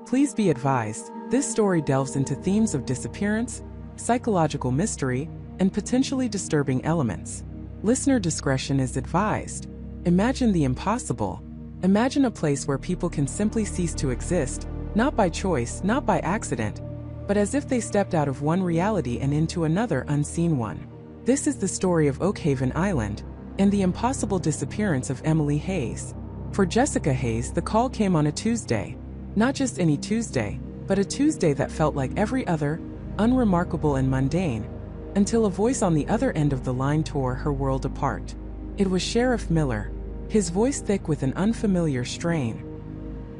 Please be advised, this story delves into themes of disappearance, psychological mystery, and potentially disturbing elements. Listener discretion is advised. Imagine the impossible. Imagine a place where people can simply cease to exist, not by choice, not by accident, but as if they stepped out of one reality and into another unseen one. This is the story of Oakhaven Island and the impossible disappearance of Emily Hayes. For Jessica Hayes, the call came on a Tuesday. Not just any Tuesday, but a Tuesday that felt like every other, unremarkable and mundane, until a voice on the other end of the line tore her world apart. It was Sheriff Miller, his voice thick with an unfamiliar strain.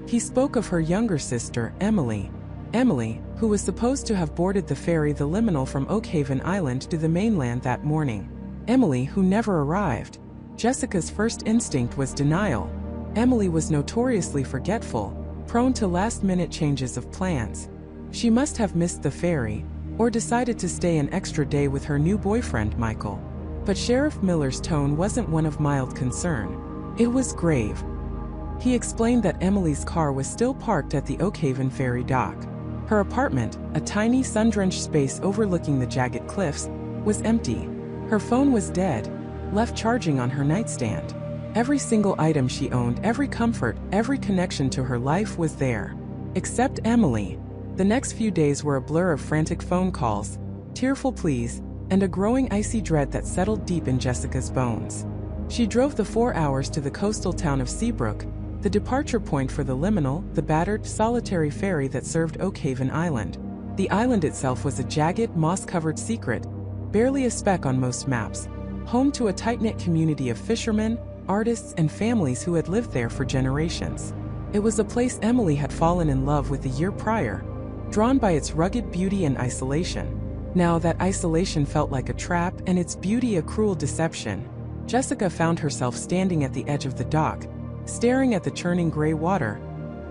He spoke of her younger sister, Emily, who was supposed to have boarded the ferry the Liminal from Oakhaven Island to the mainland that morning. Emily, who never arrived. Jessica's first instinct was denial. Emily was notoriously forgetful, prone to last-minute changes of plans. She must have missed the ferry, or decided to stay an extra day with her new boyfriend Michael. But Sheriff Miller's tone wasn't one of mild concern. It was grave. He explained that Emily's car was still parked at the Oakhaven ferry dock. Her apartment, a tiny sun-drenched space overlooking the jagged cliffs, was empty. Her phone was dead, left charging on her nightstand. Every single item she owned, every comfort, every connection to her life was there. Except Emily. The next few days were a blur of frantic phone calls, tearful pleas, and a growing icy dread that settled deep in Jessica's bones. She drove the 4 hours to the coastal town of Seabrook, the departure point for the Liminal, the battered, solitary ferry that served Oakhaven Island. The island itself was a jagged, moss-covered secret, barely a speck on most maps, home to a tight-knit community of fishermen, artists, and families who had lived there for generations. It was a place Emily had fallen in love with a year prior, drawn by its rugged beauty and isolation. Now that isolation felt like a trap and its beauty a cruel deception. Jessica found herself standing at the edge of the dock, staring at the churning gray water,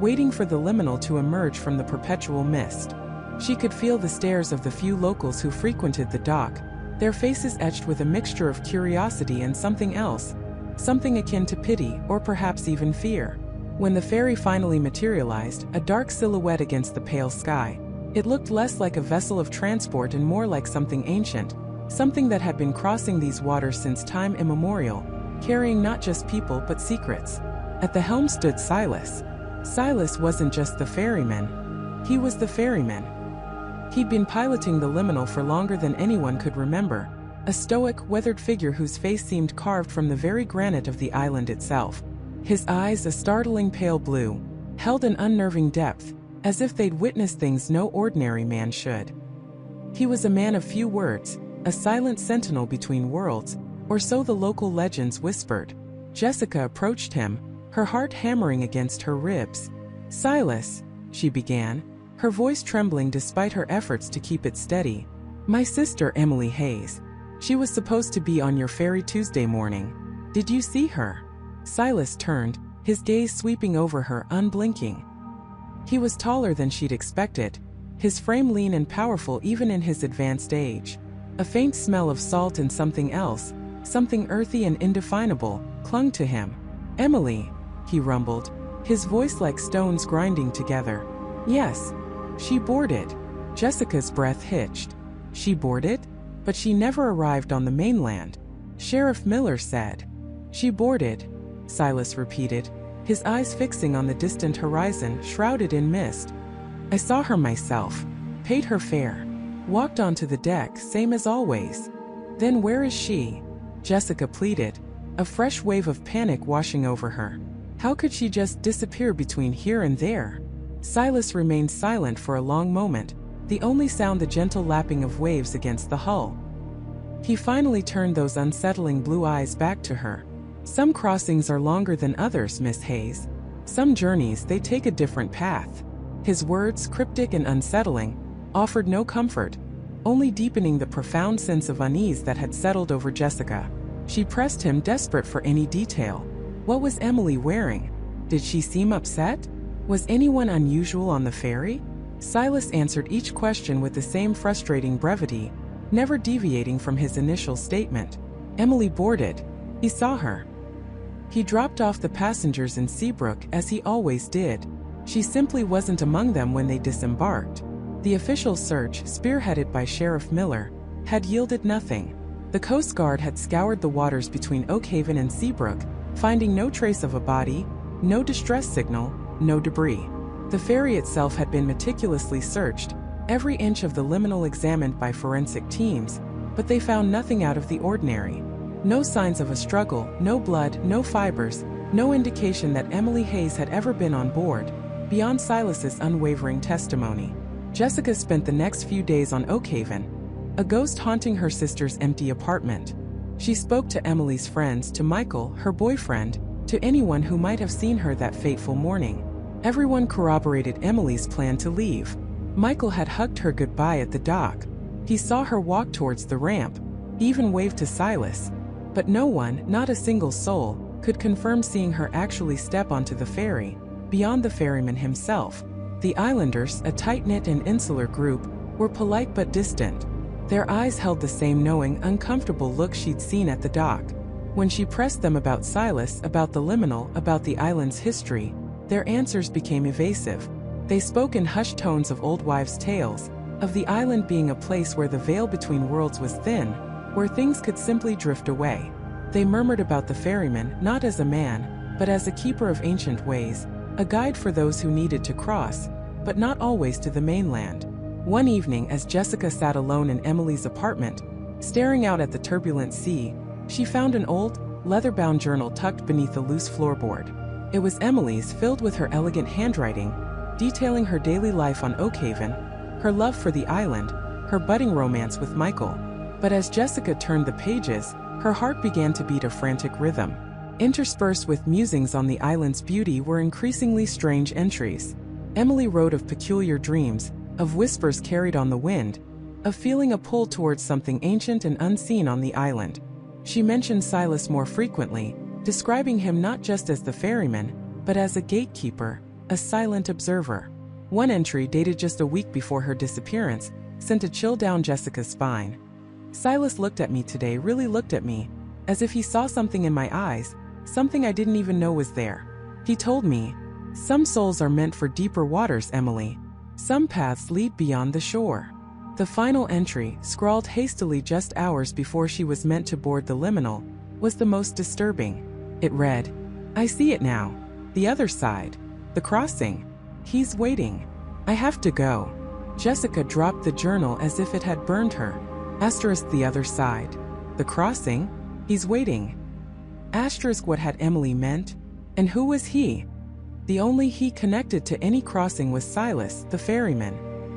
waiting for the Liminal to emerge from the perpetual mist. She could feel the stares of the few locals who frequented the dock, their faces etched with a mixture of curiosity and something else, something akin to pity or perhaps even fear. When the ferry finally materialized, a dark silhouette against the pale sky, it looked less like a vessel of transport and more like something ancient, something that had been crossing these waters since time immemorial, carrying not just people but secrets. At the helm stood Silas. Silas wasn't just the ferryman. He was the ferryman. He'd been piloting the Liminal for longer than anyone could remember, a stoic, weathered figure whose face seemed carved from the very granite of the island itself. His eyes, a startling pale blue, held an unnerving depth, as if they'd witnessed things no ordinary man should. He was a man of few words, a silent sentinel between worlds, or so the local legends whispered. Jessica approached him, her heart hammering against her ribs. "Silas," she began, her voice trembling despite her efforts to keep it steady. "My sister Emily Hayes. She was supposed to be on your ferry Tuesday morning. Did you see her?" Silas turned, his gaze sweeping over her, unblinking. He was taller than she'd expected, his frame lean and powerful even in his advanced age. A faint smell of salt and something else, something earthy and indefinable, clung to him. "Emily," he rumbled, his voice like stones grinding together. "Yes. She boarded." Jessica's breath hitched. "She boarded? But she never arrived on the mainland," Sheriff Miller said. "She boarded," Silas repeated, his eyes fixing on the distant horizon, shrouded in mist. "I saw her myself, paid her fare, walked onto the deck, same as always." "Then where is she?" Jessica pleaded, a fresh wave of panic washing over her. How could she just disappear between here and there? Silas remained silent for a long moment, the only sound the gentle lapping of waves against the hull. He finally turned those unsettling blue eyes back to her. "Some crossings are longer than others, Miss Hayes. Some journeys, they take a different path." His words, cryptic and unsettling, offered no comfort, only deepening the profound sense of unease that had settled over Jessica. She pressed him, desperate for any detail. What was Emily wearing? Did she seem upset? Was anyone unusual on the ferry? Silas answered each question with the same frustrating brevity, never deviating from his initial statement. Emily boarded. He saw her. He dropped off the passengers in Seabrook as he always did. She simply wasn't among them when they disembarked. The official search, spearheaded by Sheriff Miller, had yielded nothing. The Coast Guard had scoured the waters between Oakhaven and Seabrook, finding no trace of a body, no distress signal, no debris. The ferry itself had been meticulously searched, every inch of the liminal examined by forensic teams, but they found nothing out of the ordinary. No signs of a struggle, no blood, no fibers, no indication that Emily Hayes had ever been on board, beyond Silas's unwavering testimony. Jessica spent the next few days on Oakhaven, a ghost haunting her sister's empty apartment. She spoke to Emily's friends, to Michael, her boyfriend, to anyone who might have seen her that fateful morning. Everyone corroborated Emily's plan to leave. Michael had hugged her goodbye at the dock. He saw her walk towards the ramp. He even waved to Silas. But no one, not a single soul, could confirm seeing her actually step onto the ferry. Beyond the ferryman himself, the islanders, a tight-knit and insular group, were polite but distant. Their eyes held the same knowing, uncomfortable look she'd seen at the dock. When she pressed them about Silas, about the liminal, about the island's history, their answers became evasive. They spoke in hushed tones of old wives' tales, of the island being a place where the veil between worlds was thin, where things could simply drift away. They murmured about the ferryman, not as a man, but as a keeper of ancient ways, a guide for those who needed to cross, but not always to the mainland. One evening, as Jessica sat alone in Emily's apartment, staring out at the turbulent sea, she found an old, leather-bound journal tucked beneath a loose floorboard. It was Emily's, filled with her elegant handwriting, detailing her daily life on Oakhaven, her love for the island, her budding romance with Michael. But as Jessica turned the pages, her heart began to beat a frantic rhythm. Interspersed with musings on the island's beauty were increasingly strange entries. Emily wrote of peculiar dreams, of whispers carried on the wind, of feeling a pull towards something ancient and unseen on the island. She mentioned Silas more frequently, describing him not just as the ferryman, but as a gatekeeper, a silent observer. One entry, dated just a week before her disappearance, sent a chill down Jessica's spine. Silas looked at me today, really looked at me, as if he saw something in my eyes, something I didn't even know was there. He told me, "Some souls are meant for deeper waters, Emily. Some paths lead beyond the shore." The final entry, scrawled hastily just hours before she was meant to board the liminal, was the most disturbing. It read, "I see it now. The other side. The crossing. He's waiting. I have to go." Jessica dropped the journal as if it had burned her. Asterisk, the other side. The crossing? He's waiting. Asterisk, what had Emily meant? And who was he? The only he connected to any crossing was Silas, the ferryman.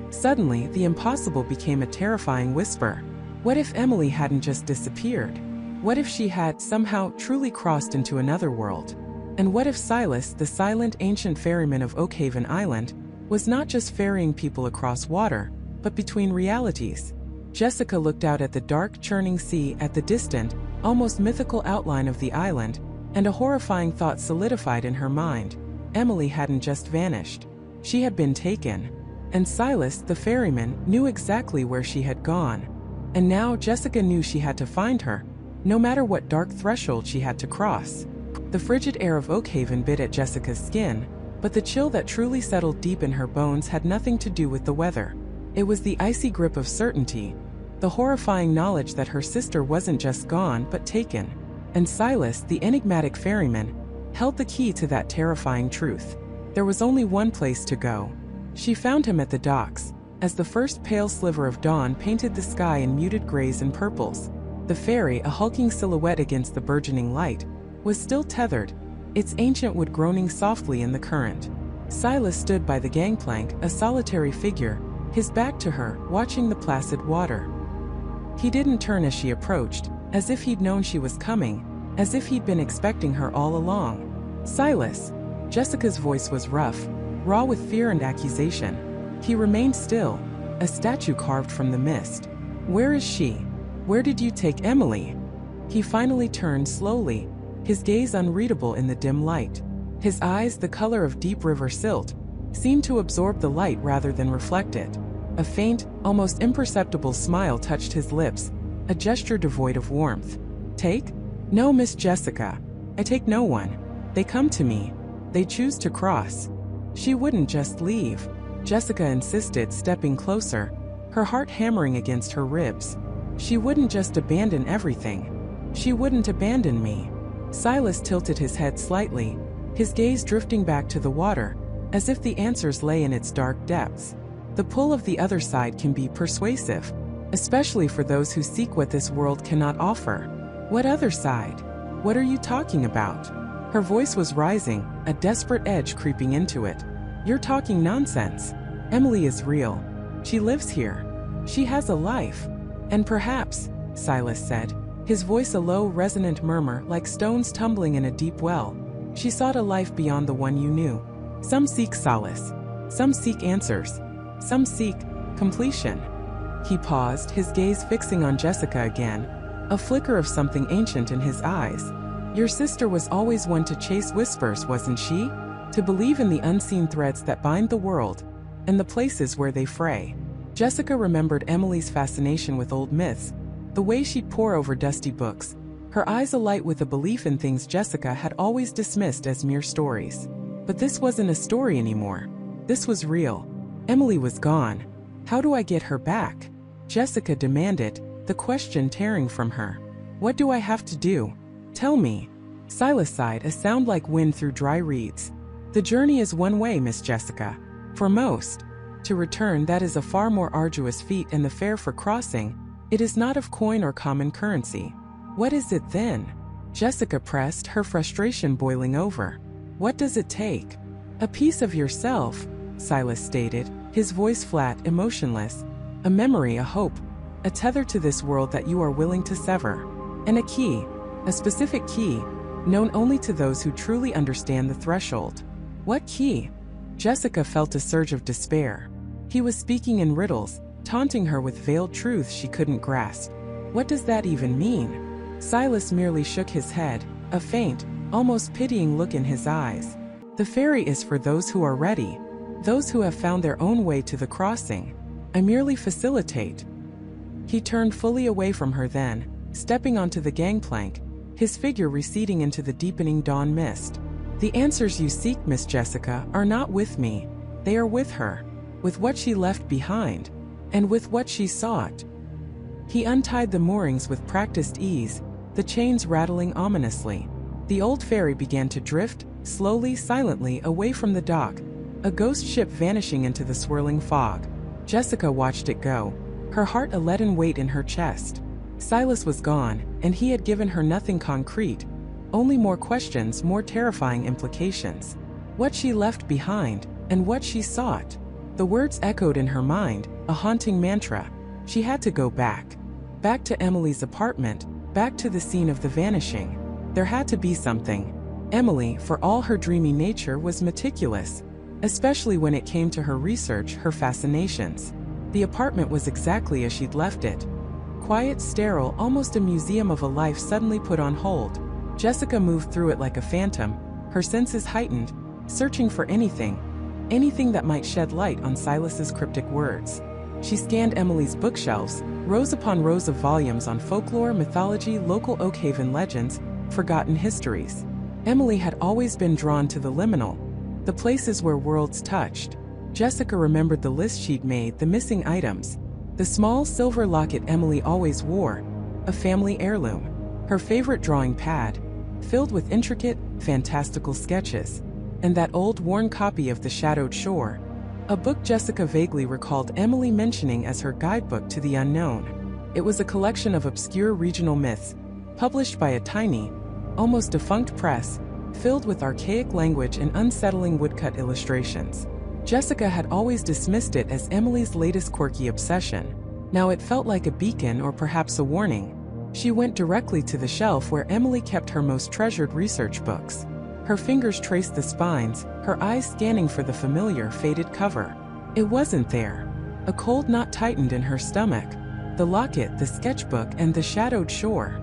Suddenly, the impossible became a terrifying whisper. What if Emily hadn't just disappeared? What if she had, somehow, truly crossed into another world? And what if Silas, the silent ancient ferryman of Oakhaven Island, was not just ferrying people across water, but between realities? Jessica looked out at the dark, churning sea, at the distant, almost mythical outline of the island, and a horrifying thought solidified in her mind. Emily hadn't just vanished. She had been taken. And Silas, the ferryman, knew exactly where she had gone. And now Jessica knew she had to find her, no matter what dark threshold she had to cross. The frigid air of Oakhaven bit at Jessica's skin, but the chill that truly settled deep in her bones had nothing to do with the weather. It was the icy grip of certainty, the horrifying knowledge that her sister wasn't just gone but taken. And Silas, the enigmatic ferryman, held the key to that terrifying truth. There was only one place to go. She found him at the docks, as the first pale sliver of dawn painted the sky in muted grays and purples. The ferry, a hulking silhouette against the burgeoning light, was still tethered, its ancient wood groaning softly in the current. Silas stood by the gangplank, a solitary figure, his back to her, watching the placid water. He didn't turn as she approached, as if he'd known she was coming, as if he'd been expecting her all along. "Silas." Jessica's voice was rough, raw with fear and accusation. He remained still, a statue carved from the mist. "Where is she? Where did you take Emily?" He finally turned slowly, his gaze unreadable in the dim light. His eyes, the color of deep river silt, seemed to absorb the light rather than reflect it. A faint, almost imperceptible smile touched his lips, a gesture devoid of warmth. "Take? No, Miss Jessica. I take no one. They come to me. They choose to cross." She wouldn't just leave. Jessica insisted, stepping closer, her heart hammering against her ribs. She wouldn't just abandon everything. She wouldn't abandon me. Silas tilted his head slightly, his gaze drifting back to the water, as if the answers lay in its dark depths. The pull of the other side can be persuasive, especially for those who seek what this world cannot offer. What other side? What are you talking about? Her voice was rising, a desperate edge creeping into it. You're talking nonsense. Emily is real. She lives here. She has a life. And perhaps, Silas said, his voice a low, resonant murmur like stones tumbling in a deep well, she sought a life beyond the one you knew. Some seek solace. Some seek answers. Some seek completion. He paused, his gaze fixing on Jessica again, a flicker of something ancient in his eyes. Your sister was always one to chase whispers, wasn't she? To believe in the unseen threads that bind the world, and the places where they fray. Jessica remembered Emily's fascination with old myths, the way she'd pore over dusty books, her eyes alight with a belief in things Jessica had always dismissed as mere stories. But this wasn't a story anymore. This was real. Emily was gone. How do I get her back? Jessica demanded, the question tearing from her. What do I have to do? Tell me. Silas sighed, a sound like wind through dry reeds. The journey is one way, Miss Jessica. For most. To return, that is a far more arduous feat, and the fare for crossing, it is not of coin or common currency. What is it then? Jessica pressed, her frustration boiling over. What does it take? A piece of yourself, Silas stated, his voice flat, emotionless. A memory, a hope, a tether to this world that you are willing to sever. And a key, a specific key, known only to those who truly understand the threshold. What key? Jessica felt a surge of despair. He was speaking in riddles, taunting her with veiled truths she couldn't grasp. What does that even mean? Silas merely shook his head, a faint, almost pitying look in his eyes. The ferry is for those who are ready, those who have found their own way to the crossing. I merely facilitate. He turned fully away from her then, stepping onto the gangplank, his figure receding into the deepening dawn mist. The answers you seek, Miss Jessica, are not with me. They are with her, with what she left behind, and with what she sought. He untied the moorings with practiced ease, the chains rattling ominously. The old ferry began to drift, slowly, silently, away from the dock, a ghost ship vanishing into the swirling fog. Jessica watched it go, her heart a leaden weight in her chest. Silas was gone, and he had given her nothing concrete, only more questions, more terrifying implications. What she left behind, and what she sought. The words echoed in her mind, a haunting mantra. She had to go back. Back to Emily's apartment, back to the scene of the vanishing. There had to be something. Emily, for all her dreamy nature, was meticulous, especially when it came to her research, her fascinations. The apartment was exactly as she'd left it. Quiet, sterile, almost a museum of a life suddenly put on hold. Jessica moved through it like a phantom, her senses heightened, searching for anything that might shed light on Silas's cryptic words. She scanned Emily's bookshelves, rows upon rows of volumes on folklore, mythology, local Oakhaven legends, forgotten histories. Emily had always been drawn to the liminal, the places where worlds touched. Jessica remembered the list she'd made, the missing items, the small silver locket Emily always wore, a family heirloom, her favorite drawing pad, filled with intricate, fantastical sketches, and that old worn copy of The Shadowed Shore, a book Jessica vaguely recalled Emily mentioning as her guidebook to the unknown. It was a collection of obscure regional myths, published by a tiny, almost defunct press, filled with archaic language and unsettling woodcut illustrations. Jessica had always dismissed it as Emily's latest quirky obsession. Now it felt like a beacon, or perhaps a warning. She went directly to the shelf where Emily kept her most treasured research books. Her fingers traced the spines, her eyes scanning for the familiar, faded cover. It wasn't there. A cold knot tightened in her stomach. The locket, the sketchbook, and the shadowed shore.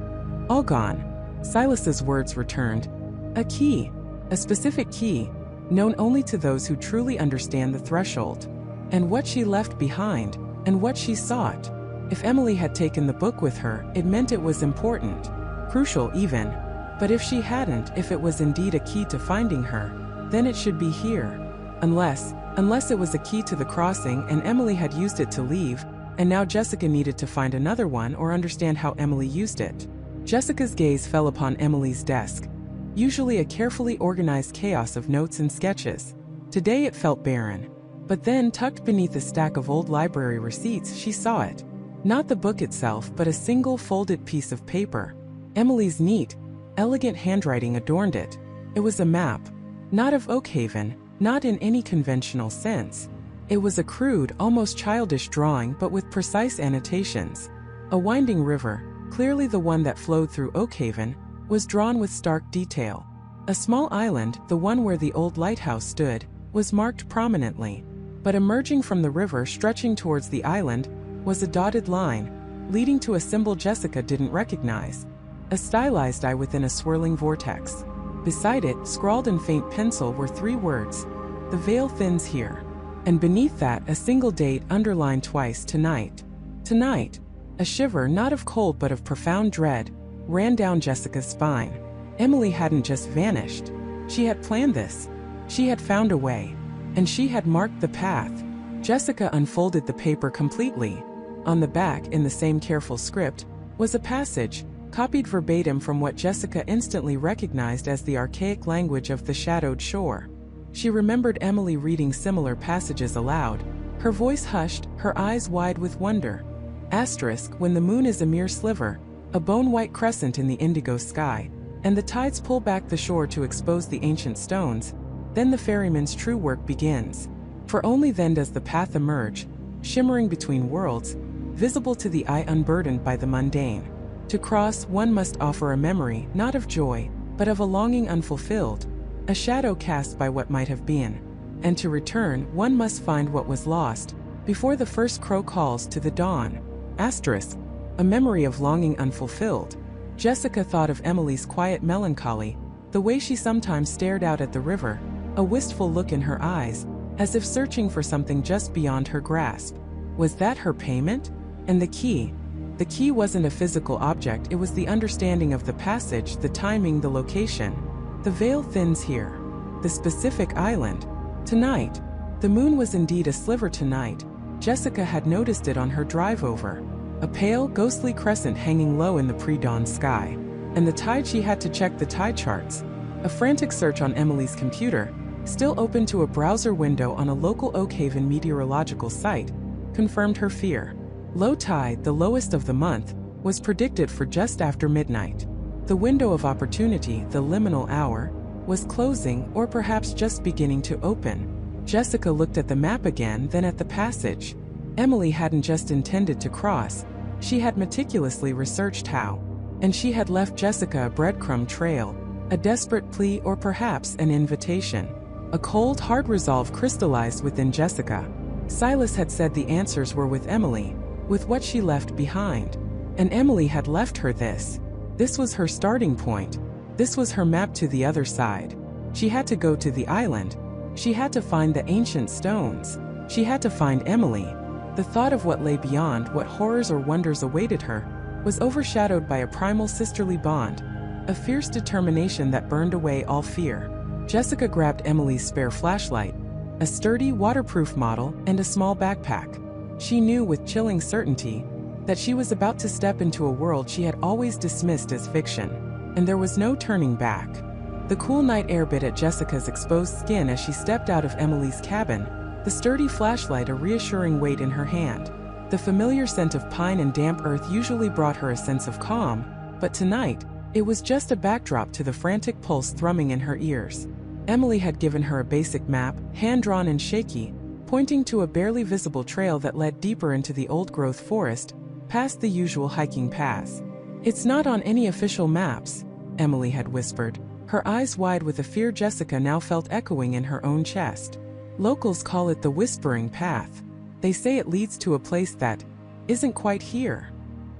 All gone. Silas's words returned. A key. A specific key, known only to those who truly understand the threshold. And what she left behind, and what she sought. If Emily had taken the book with her, it meant it was important. Crucial even. But if she hadn't, if it was indeed a key to finding her, then it should be here. Unless it was a key to the crossing and Emily had used it to leave, and now Jessica needed to find another one or understand how Emily used it. Jessica's gaze fell upon Emily's desk, usually a carefully organized chaos of notes and sketches. Today it felt barren. But then, tucked beneath a stack of old library receipts, she saw it. Not the book itself, but a single folded piece of paper. Emily's neat, elegant handwriting adorned it. It was a map. Not of Oakhaven, not in any conventional sense. It was a crude, almost childish drawing, but with precise annotations. A winding river, clearly the one that flowed through Oakhaven, was drawn with stark detail. A small island, the one where the old lighthouse stood, was marked prominently. But emerging from the river, stretching towards the island, was a dotted line, leading to a symbol Jessica didn't recognize. A stylized eye within a swirling vortex. Beside it, scrawled in faint pencil, were 3 words: "The veil thins here." And beneath that, a single date underlined twice: tonight. Tonight. A shiver, not of cold but of profound dread, ran down Jessica's spine. Emily hadn't just vanished. She had planned this. She had found a way. And she had marked the path. Jessica unfolded the paper completely. On the back, in the same careful script, was a passage, copied verbatim from what Jessica instantly recognized as the archaic language of the shadowed shore. She remembered Emily reading similar passages aloud, her voice hushed, her eyes wide with wonder. Asterisk, when the moon is a mere sliver, a bone-white crescent in the indigo sky, and the tides pull back the shore to expose the ancient stones, then the ferryman's true work begins. For only then does the path emerge, shimmering between worlds, visible to the eye unburdened by the mundane. To cross, one must offer a memory, not of joy, but of a longing unfulfilled, a shadow cast by what might have been. And to return, one must find what was lost, before the first crow calls to the dawn. Asterisk, a memory of longing unfulfilled. Jessica thought of Emily's quiet melancholy, the way she sometimes stared out at the river, a wistful look in her eyes, as if searching for something just beyond her grasp. Was that her payment? And the key? The key wasn't a physical object, it was the understanding of the passage, the timing, the location. The veil thins here. The specific island. Tonight. The moon was indeed a sliver tonight. Jessica had noticed it on her drive over. A pale, ghostly crescent hanging low in the pre-dawn sky. And the tide, she had to check the tide charts. A frantic search on Emily's computer, still open to a browser window on a local Oakhaven meteorological site, confirmed her fear. Low tide, the lowest of the month, was predicted for just after midnight. The window of opportunity, the liminal hour, was closing, or perhaps just beginning to open. Jessica looked at the map again, then at the passage. Emily hadn't just intended to cross, she had meticulously researched how. And she had left Jessica a breadcrumb trail, a desperate plea, or perhaps an invitation. A cold, hard resolve crystallized within Jessica. Silas had said the answers were with Emily, with what she left behind. And Emily had left her this. This was her starting point. This was her map to the other side. She had to go to the island. She had to find the ancient stones. She had to find Emily. The thought of what lay beyond, what horrors or wonders awaited her, was overshadowed by a primal sisterly bond, a fierce determination that burned away all fear. Jessica grabbed Emily's spare flashlight, a sturdy, waterproof model, and a small backpack. She knew with chilling certainty that she was about to step into a world she had always dismissed as fiction, and there was no turning back. The cool night air bit at Jessica's exposed skin as she stepped out of Emily's cabin, the sturdy flashlight a reassuring weight in her hand. The familiar scent of pine and damp earth usually brought her a sense of calm, but tonight, it was just a backdrop to the frantic pulse thrumming in her ears. Emily had given her a basic map, hand-drawn and shaky, pointing to a barely visible trail that led deeper into the old-growth forest, past the usual hiking paths. "It's not on any official maps," Emily had whispered, her eyes wide with a fear Jessica now felt echoing in her own chest. "Locals call it the Whispering Path. They say it leads to a place that isn't quite here."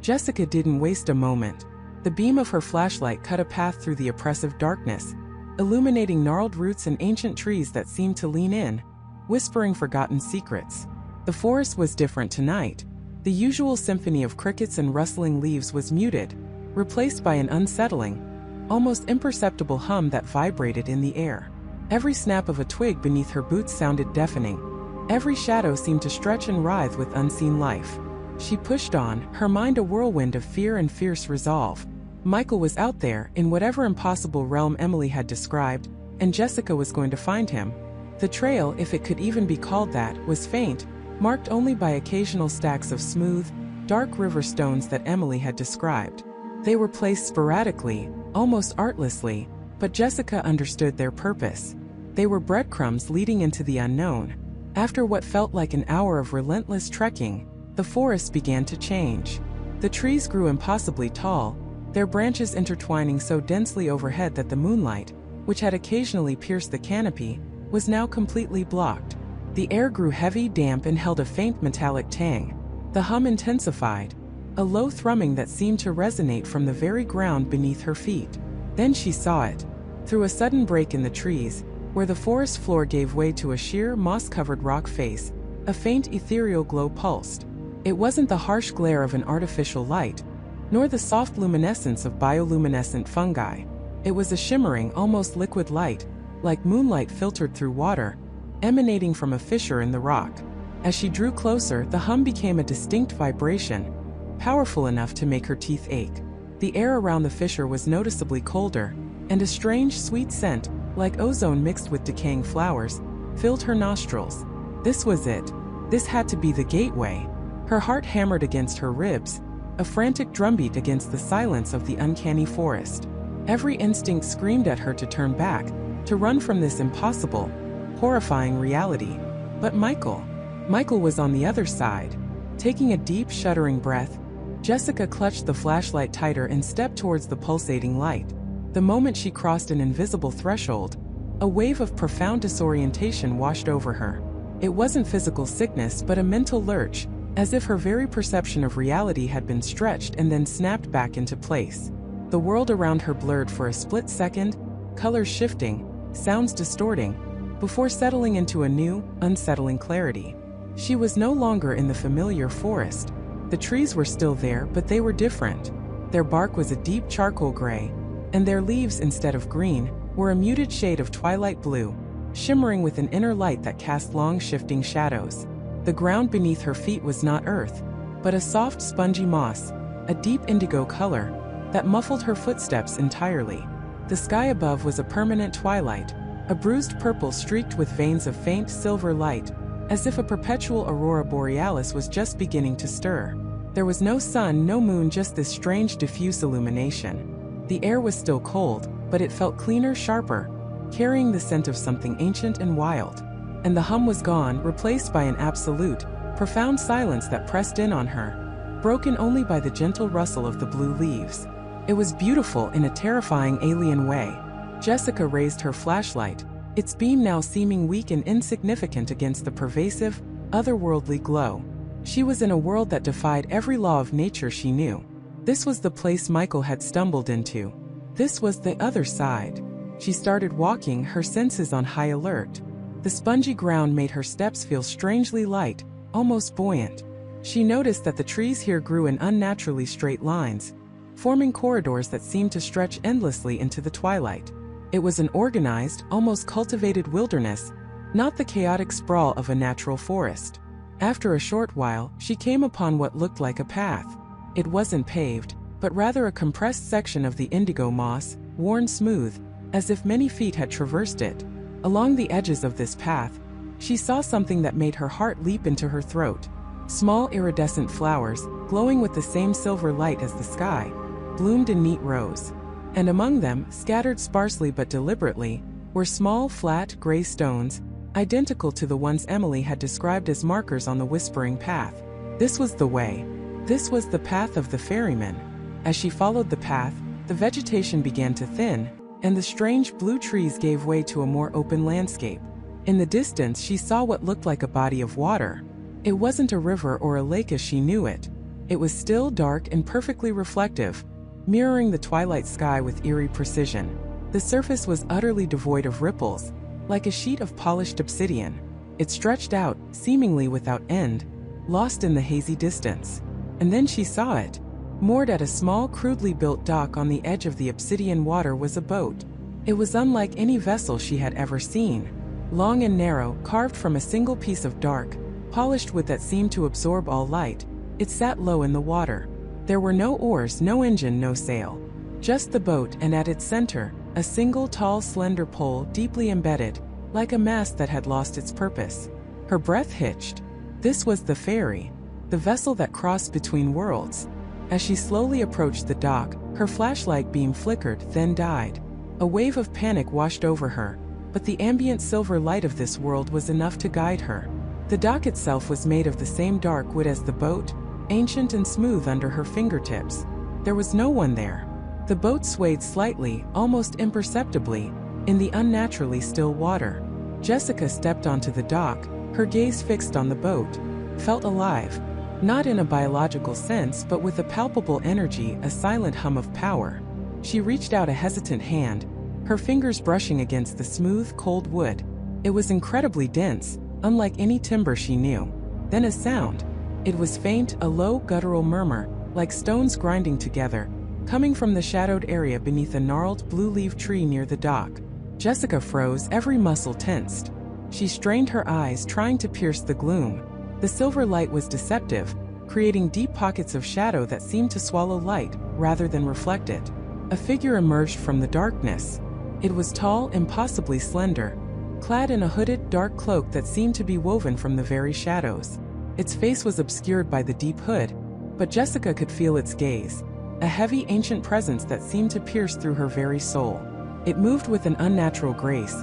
Jessica didn't waste a moment. The beam of her flashlight cut a path through the oppressive darkness, illuminating gnarled roots and ancient trees that seemed to lean in, whispering forgotten secrets. The forest was different tonight. The usual symphony of crickets and rustling leaves was muted, replaced by an unsettling, almost imperceptible hum that vibrated in the air. Every snap of a twig beneath her boots sounded deafening. Every shadow seemed to stretch and writhe with unseen life. She pushed on, her mind a whirlwind of fear and fierce resolve. Michael was out there, in whatever impossible realm Emily had described, and Jessica was going to find him. The trail, if it could even be called that, was faint, marked only by occasional stacks of smooth, dark river stones that Emily had described. They were placed sporadically, almost artlessly, but Jessica understood their purpose. They were breadcrumbs leading into the unknown. After what felt like an hour of relentless trekking, the forest began to change. The trees grew impossibly tall, their branches intertwining so densely overhead that the moonlight, which had occasionally pierced the canopy, was now completely blocked. The air grew heavy, damp, and held a faint metallic tang. The hum intensified, a low thrumming that seemed to resonate from the very ground beneath her feet. Then she saw it. Through a sudden break in the trees, where the forest floor gave way to a sheer, moss-covered rock face, a faint ethereal glow pulsed. It wasn't the harsh glare of an artificial light, nor the soft luminescence of bioluminescent fungi. It was a shimmering, almost liquid light, like moonlight filtered through water, emanating from a fissure in the rock. As she drew closer, the hum became a distinct vibration, powerful enough to make her teeth ache. The air around the fissure was noticeably colder, and a strange, sweet scent, like ozone mixed with decaying flowers, filled her nostrils. This was it. This had to be the gateway. Her heart hammered against her ribs, a frantic drumbeat against the silence of the uncanny forest. Every instinct screamed at her to turn back, to run from this impossible, horrifying reality. But Michael was on the other side. Taking a deep, shuddering breath, Jessica clutched the flashlight tighter and stepped towards the pulsating light. The moment she crossed an invisible threshold, a wave of profound disorientation washed over her. It wasn't physical sickness but a mental lurch, as if her very perception of reality had been stretched and then snapped back into place. The world around her blurred for a split second, colors shifting, sounds distorting, before settling into a new, unsettling clarity. She was no longer in the familiar forest. The trees were still there, but they were different. Their bark was a deep charcoal gray, and their leaves, instead of green, were a muted shade of twilight blue, shimmering with an inner light that cast long, shifting shadows. The ground beneath her feet was not earth, but a soft, spongy moss, a deep indigo color, that muffled her footsteps entirely. The sky above was a permanent twilight, a bruised purple streaked with veins of faint silver light, as if a perpetual aurora borealis was just beginning to stir. There was no sun, no moon, just this strange diffuse illumination. The air was still cold, but it felt cleaner, sharper, carrying the scent of something ancient and wild. And the hum was gone, replaced by an absolute, profound silence that pressed in on her, broken only by the gentle rustle of the blue leaves. It was beautiful in a terrifying alien way. Jessica raised her flashlight, its beam now seeming weak and insignificant against the pervasive, otherworldly glow. She was in a world that defied every law of nature she knew. This was the place Michael had stumbled into. This was the other side. She started walking, her senses on high alert. The spongy ground made her steps feel strangely light, almost buoyant. She noticed that the trees here grew in unnaturally straight lines, forming corridors that seemed to stretch endlessly into the twilight. It was an organized, almost cultivated wilderness, not the chaotic sprawl of a natural forest. After a short while, she came upon what looked like a path. It wasn't paved, but rather a compressed section of the indigo moss, worn smooth, as if many feet had traversed it. Along the edges of this path, she saw something that made her heart leap into her throat. Small iridescent flowers, glowing with the same silver light as the sky, bloomed in neat rows. And among them, scattered sparsely but deliberately, were small, flat, gray stones, identical to the ones Emily had described as markers on the whispering path. This was the way. This was the path of the Ferryman. As she followed the path, the vegetation began to thin, and the strange blue trees gave way to a more open landscape. In the distance, she saw what looked like a body of water. It wasn't a river or a lake as she knew it. It was still dark and perfectly reflective, mirroring the twilight sky with eerie precision. The surface was utterly devoid of ripples, like a sheet of polished obsidian. It stretched out, seemingly without end, lost in the hazy distance. And then she saw it. Moored at a small, crudely built dock on the edge of the obsidian water was a boat. It was unlike any vessel she had ever seen. Long and narrow, carved from a single piece of dark, polished wood that seemed to absorb all light, it sat low in the water. There were no oars, no engine, no sail. Just the boat, and at its center, a single tall, slender pole deeply embedded, like a mast that had lost its purpose. Her breath hitched. This was the ferry, the vessel that crossed between worlds. As she slowly approached the dock, her flashlight beam flickered, then died. A wave of panic washed over her, but the ambient silver light of this world was enough to guide her. The dock itself was made of the same dark wood as the boat, ancient and smooth under her fingertips. There was no one there. The boat swayed slightly, almost imperceptibly, in the unnaturally still water. Jessica stepped onto the dock, her gaze fixed on the boat, felt alive. Not in a biological sense, but with a palpable energy, a silent hum of power. She reached out a hesitant hand, her fingers brushing against the smooth, cold wood. It was incredibly dense, unlike any timber she knew. Then a sound. It was faint, a low, guttural murmur, like stones grinding together, coming from the shadowed area beneath a gnarled, blue-leaved tree near the dock. Jessica froze, every muscle tensed. She strained her eyes, trying to pierce the gloom. The silver light was deceptive, creating deep pockets of shadow that seemed to swallow light, rather than reflect it. A figure emerged from the darkness. It was tall, impossibly slender, clad in a hooded, dark cloak that seemed to be woven from the very shadows. Its face was obscured by the deep hood, but Jessica could feel its gaze. A heavy, ancient presence that seemed to pierce through her very soul. It moved with an unnatural grace,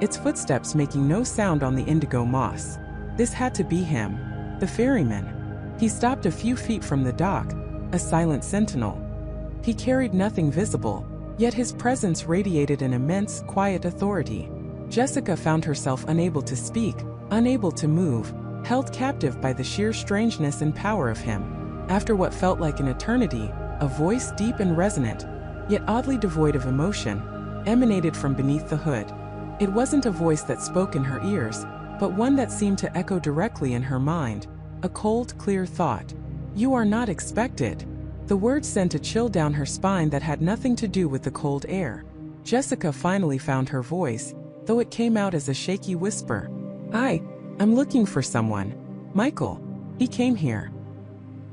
its footsteps making no sound on the indigo moss. This had to be him, the ferryman. He stopped a few feet from the dock, a silent sentinel. He carried nothing visible, yet his presence radiated an immense, quiet authority. Jessica found herself unable to speak, unable to move, held captive by the sheer strangeness and power of him. After what felt like an eternity, a voice deep and resonant, yet oddly devoid of emotion, emanated from beneath the hood. It wasn't a voice that spoke in her ears, but one that seemed to echo directly in her mind, a cold, clear thought. "You are not expected." The words sent a chill down her spine that had nothing to do with the cold air. Jessica finally found her voice, though it came out as a shaky whisper. I'm looking for someone. Michael. He came here.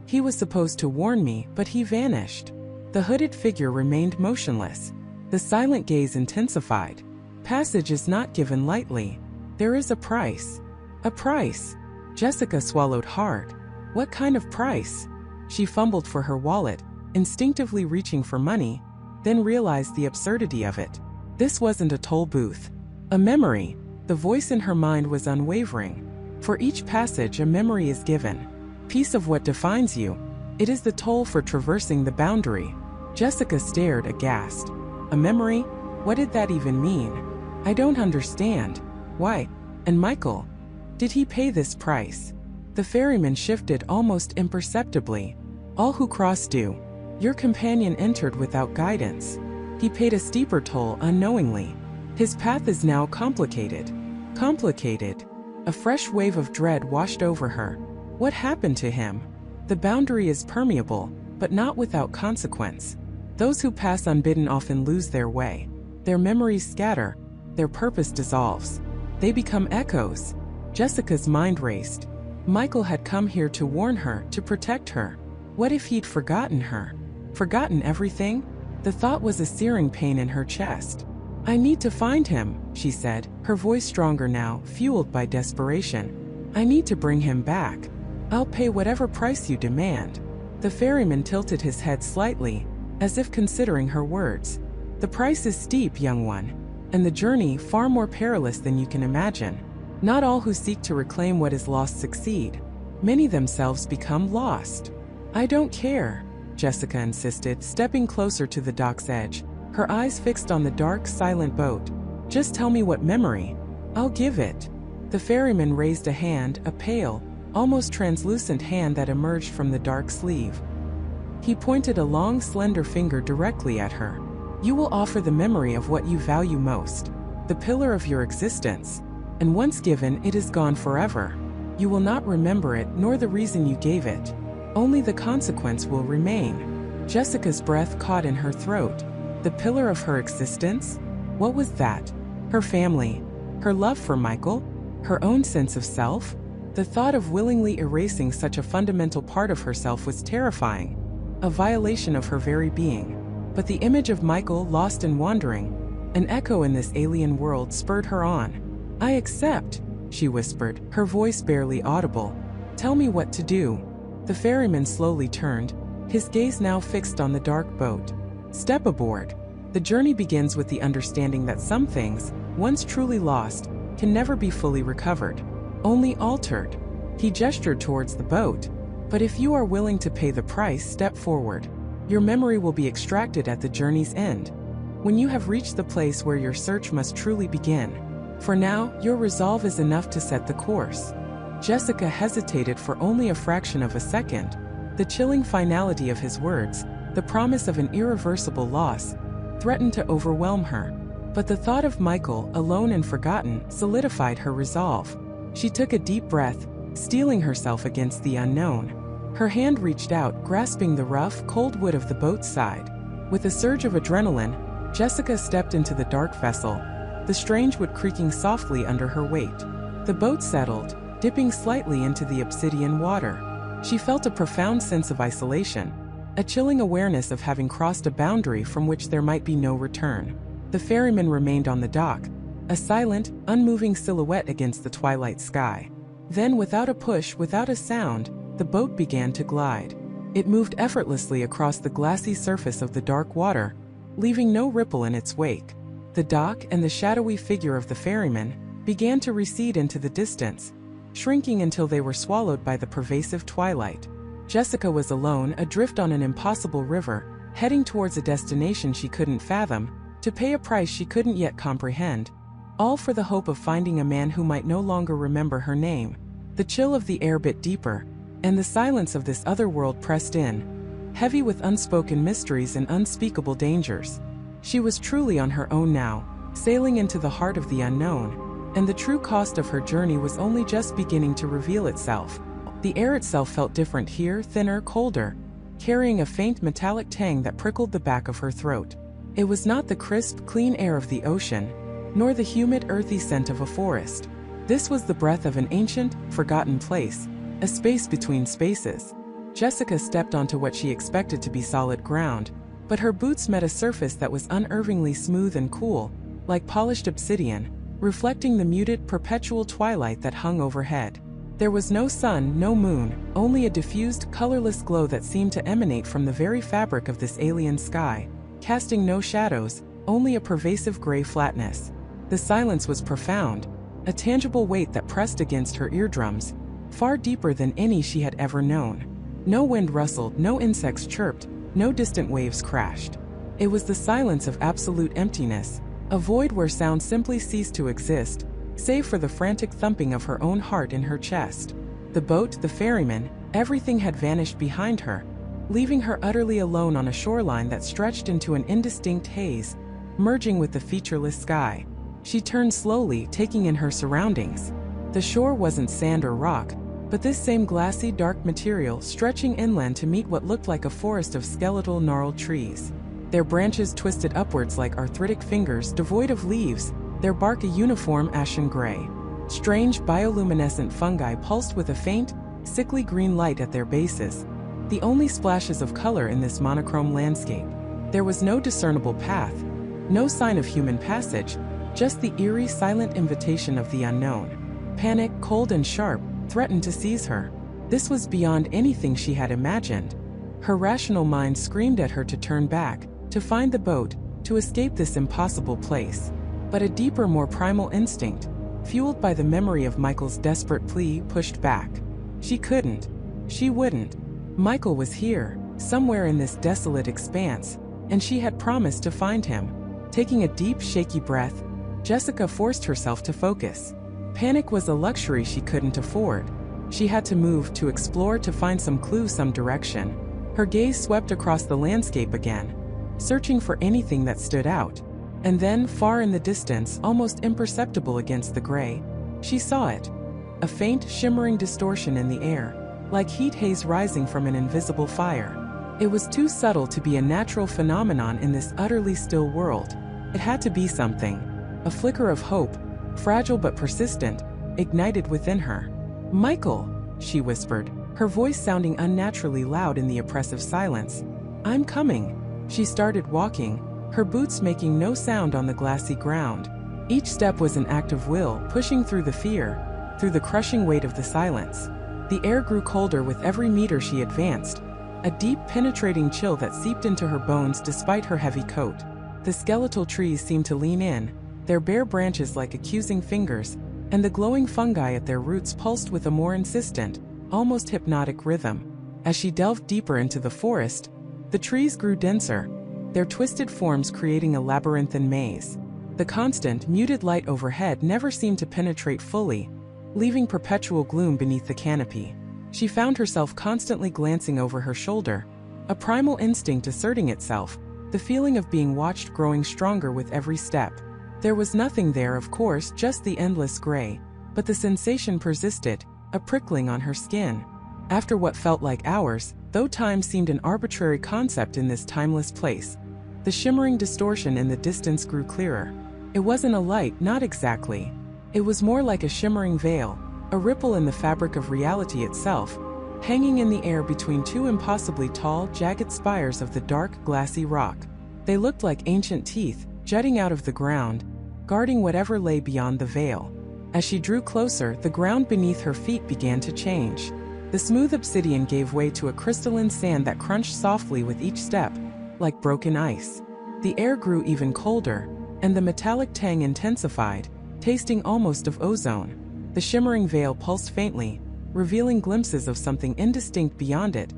He was supposed to warn me, but he vanished." The hooded figure remained motionless. The silent gaze intensified. "Passage is not given lightly. There is a price." "A price?" Jessica swallowed hard. What kind of price? She fumbled for her wallet, instinctively reaching for money, then realized the absurdity of it. This wasn't a toll booth. A memory. The voice in her mind was unwavering. For each passage, a memory is given. Piece of what defines you. It is the toll for traversing the boundary. Jessica stared aghast. A memory? What did that even mean? I don't understand. Why? And Michael? Did he pay this price? The ferryman shifted almost imperceptibly. All who cross do. Your companion entered without guidance. He paid a steeper toll unknowingly. His path is now complicated. Complicated. A fresh wave of dread washed over her. What happened to him? The boundary is permeable, but not without consequence. Those who pass unbidden often lose their way. Their memories scatter. Their purpose dissolves. They become echoes. Jessica's mind raced. Michael had come here to warn her, to protect her. What if he'd forgotten her? Forgotten everything? The thought was a searing pain in her chest. I need to find him, she said, her voice stronger now, fueled by desperation. I need to bring him back. I'll pay whatever price you demand. The ferryman tilted his head slightly, as if considering her words. The price is steep, young one, and the journey far more perilous than you can imagine. Not all who seek to reclaim what is lost succeed. Many themselves become lost. I don't care, Jessica insisted, stepping closer to the dock's edge, her eyes fixed on the dark, silent boat. Just tell me what memory. I'll give it. The ferryman raised a hand, a pale, almost translucent hand that emerged from the dark sleeve. He pointed a long, slender finger directly at her. You will offer the memory of what you value most, the pillar of your existence, and once given, it is gone forever. You will not remember it, nor the reason you gave it. Only the consequence will remain. Jessica's breath caught in her throat. The pillar of her existence? What was that? Her family? Her love for Michael? Her own sense of self? The thought of willingly erasing such a fundamental part of herself was terrifying, a violation of her very being. But the image of Michael lost and wandering, an echo in this alien world, spurred her on. "I accept," she whispered, her voice barely audible. "Tell me what to do." The ferryman slowly turned, his gaze now fixed on the dark boat. "Step aboard." The journey begins with the understanding that some things, once truly lost, can never be fully recovered, only altered. He gestured towards the boat. "But if you are willing to pay the price, step forward. Your memory will be extracted at the journey's end, when you have reached the place where your search must truly begin. For now, your resolve is enough to set the course." Jessica hesitated for only a fraction of a second. The chilling finality of his words, the promise of an irreversible loss, threatened to overwhelm her. But the thought of Michael, alone and forgotten, solidified her resolve. She took a deep breath, steeling herself against the unknown. Her hand reached out, grasping the rough, cold wood of the boat's side. With a surge of adrenaline, Jessica stepped into the dark vessel, the strange wood creaking softly under her weight. The boat settled, dipping slightly into the obsidian water. She felt a profound sense of isolation, a chilling awareness of having crossed a boundary from which there might be no return. The ferryman remained on the dock, a silent, unmoving silhouette against the twilight sky. Then, without a push, without a sound, the boat began to glide. It moved effortlessly across the glassy surface of the dark water, leaving no ripple in its wake. The dock and the shadowy figure of the ferryman began to recede into the distance, shrinking until they were swallowed by the pervasive twilight. Jessica was alone, adrift on an impossible river, heading towards a destination she couldn't fathom, to pay a price she couldn't yet comprehend, all for the hope of finding a man who might no longer remember her name. The chill of the air bit deeper, and the silence of this other world pressed in, heavy with unspoken mysteries and unspeakable dangers. She was truly on her own now, sailing into the heart of the unknown, and the true cost of her journey was only just beginning to reveal itself. The air itself felt different here, thinner, colder, carrying a faint metallic tang that prickled the back of her throat. It was not the crisp, clean air of the ocean, nor the humid, earthy scent of a forest. This was the breath of an ancient, forgotten place, a space between spaces. Jessica stepped onto what she expected to be solid ground, but her boots met a surface that was unervingly smooth and cool, like polished obsidian, reflecting the muted, perpetual twilight that hung overhead. There was no sun, no moon, only a diffused, colorless glow that seemed to emanate from the very fabric of this alien sky, casting no shadows, only a pervasive gray flatness. The silence was profound, a tangible weight that pressed against her eardrums, far deeper than any she had ever known. No wind rustled, no insects chirped, no distant waves crashed. It was the silence of absolute emptiness, a void where sound simply ceased to exist, save for the frantic thumping of her own heart in her chest. The boat, the ferryman, everything had vanished behind her, leaving her utterly alone on a shoreline that stretched into an indistinct haze, merging with the featureless sky. She turned slowly, taking in her surroundings. The shore wasn't sand or rock, but this same glassy, dark material stretching inland to meet what looked like a forest of skeletal, gnarled trees. Their branches twisted upwards like arthritic fingers, devoid of leaves, their bark a uniform ashen gray. Strange, bioluminescent fungi pulsed with a faint, sickly green light at their bases, the only splashes of color in this monochrome landscape. There was no discernible path, no sign of human passage, just the eerie, silent invitation of the unknown. Panic, cold and sharp, threatened to seize her. This was beyond anything she had imagined. Her rational mind screamed at her to turn back, to find the boat, to escape this impossible place. But a deeper, more primal instinct, fueled by the memory of Michael's desperate plea, pushed back. She couldn't. She wouldn't. Michael was here, somewhere in this desolate expanse, and she had promised to find him. Taking a deep, shaky breath, Jessica forced herself to focus. Panic was a luxury she couldn't afford. She had to move, to explore, to find some clue, some direction. Her gaze swept across the landscape again, searching for anything that stood out. And then, far in the distance, almost imperceptible against the gray, she saw it. A faint, shimmering distortion in the air, like heat haze rising from an invisible fire. It was too subtle to be a natural phenomenon in this utterly still world. It had to be something. A flicker of hope, fragile but persistent, ignited within her. "Michael," she whispered, her voice sounding unnaturally loud in the oppressive silence. "I'm coming." She started walking, her boots making no sound on the glassy ground. Each step was an act of will, pushing through the fear, through the crushing weight of the silence. The air grew colder with every meter she advanced, a deep, penetrating chill that seeped into her bones despite her heavy coat. The skeletal trees seemed to lean in, their bare branches like accusing fingers, and the glowing fungi at their roots pulsed with a more insistent, almost hypnotic rhythm. As she delved deeper into the forest, the trees grew denser, their twisted forms creating a labyrinthine maze. The constant, muted light overhead never seemed to penetrate fully, leaving perpetual gloom beneath the canopy. She found herself constantly glancing over her shoulder, a primal instinct asserting itself, the feeling of being watched growing stronger with every step. There was nothing there, of course, just the endless gray, but the sensation persisted, a prickling on her skin. After what felt like hours, though time seemed an arbitrary concept in this timeless place, the shimmering distortion in the distance grew clearer. It wasn't a light, not exactly. It was more like a shimmering veil, a ripple in the fabric of reality itself, hanging in the air between two impossibly tall, jagged spires of the dark, glassy rock. They looked like ancient teeth, jutting out of the ground, guarding whatever lay beyond the veil. As she drew closer, the ground beneath her feet began to change. The smooth obsidian gave way to a crystalline sand that crunched softly with each step, like broken ice. The air grew even colder, and the metallic tang intensified, tasting almost of ozone. The shimmering veil pulsed faintly, revealing glimpses of something indistinct beyond it.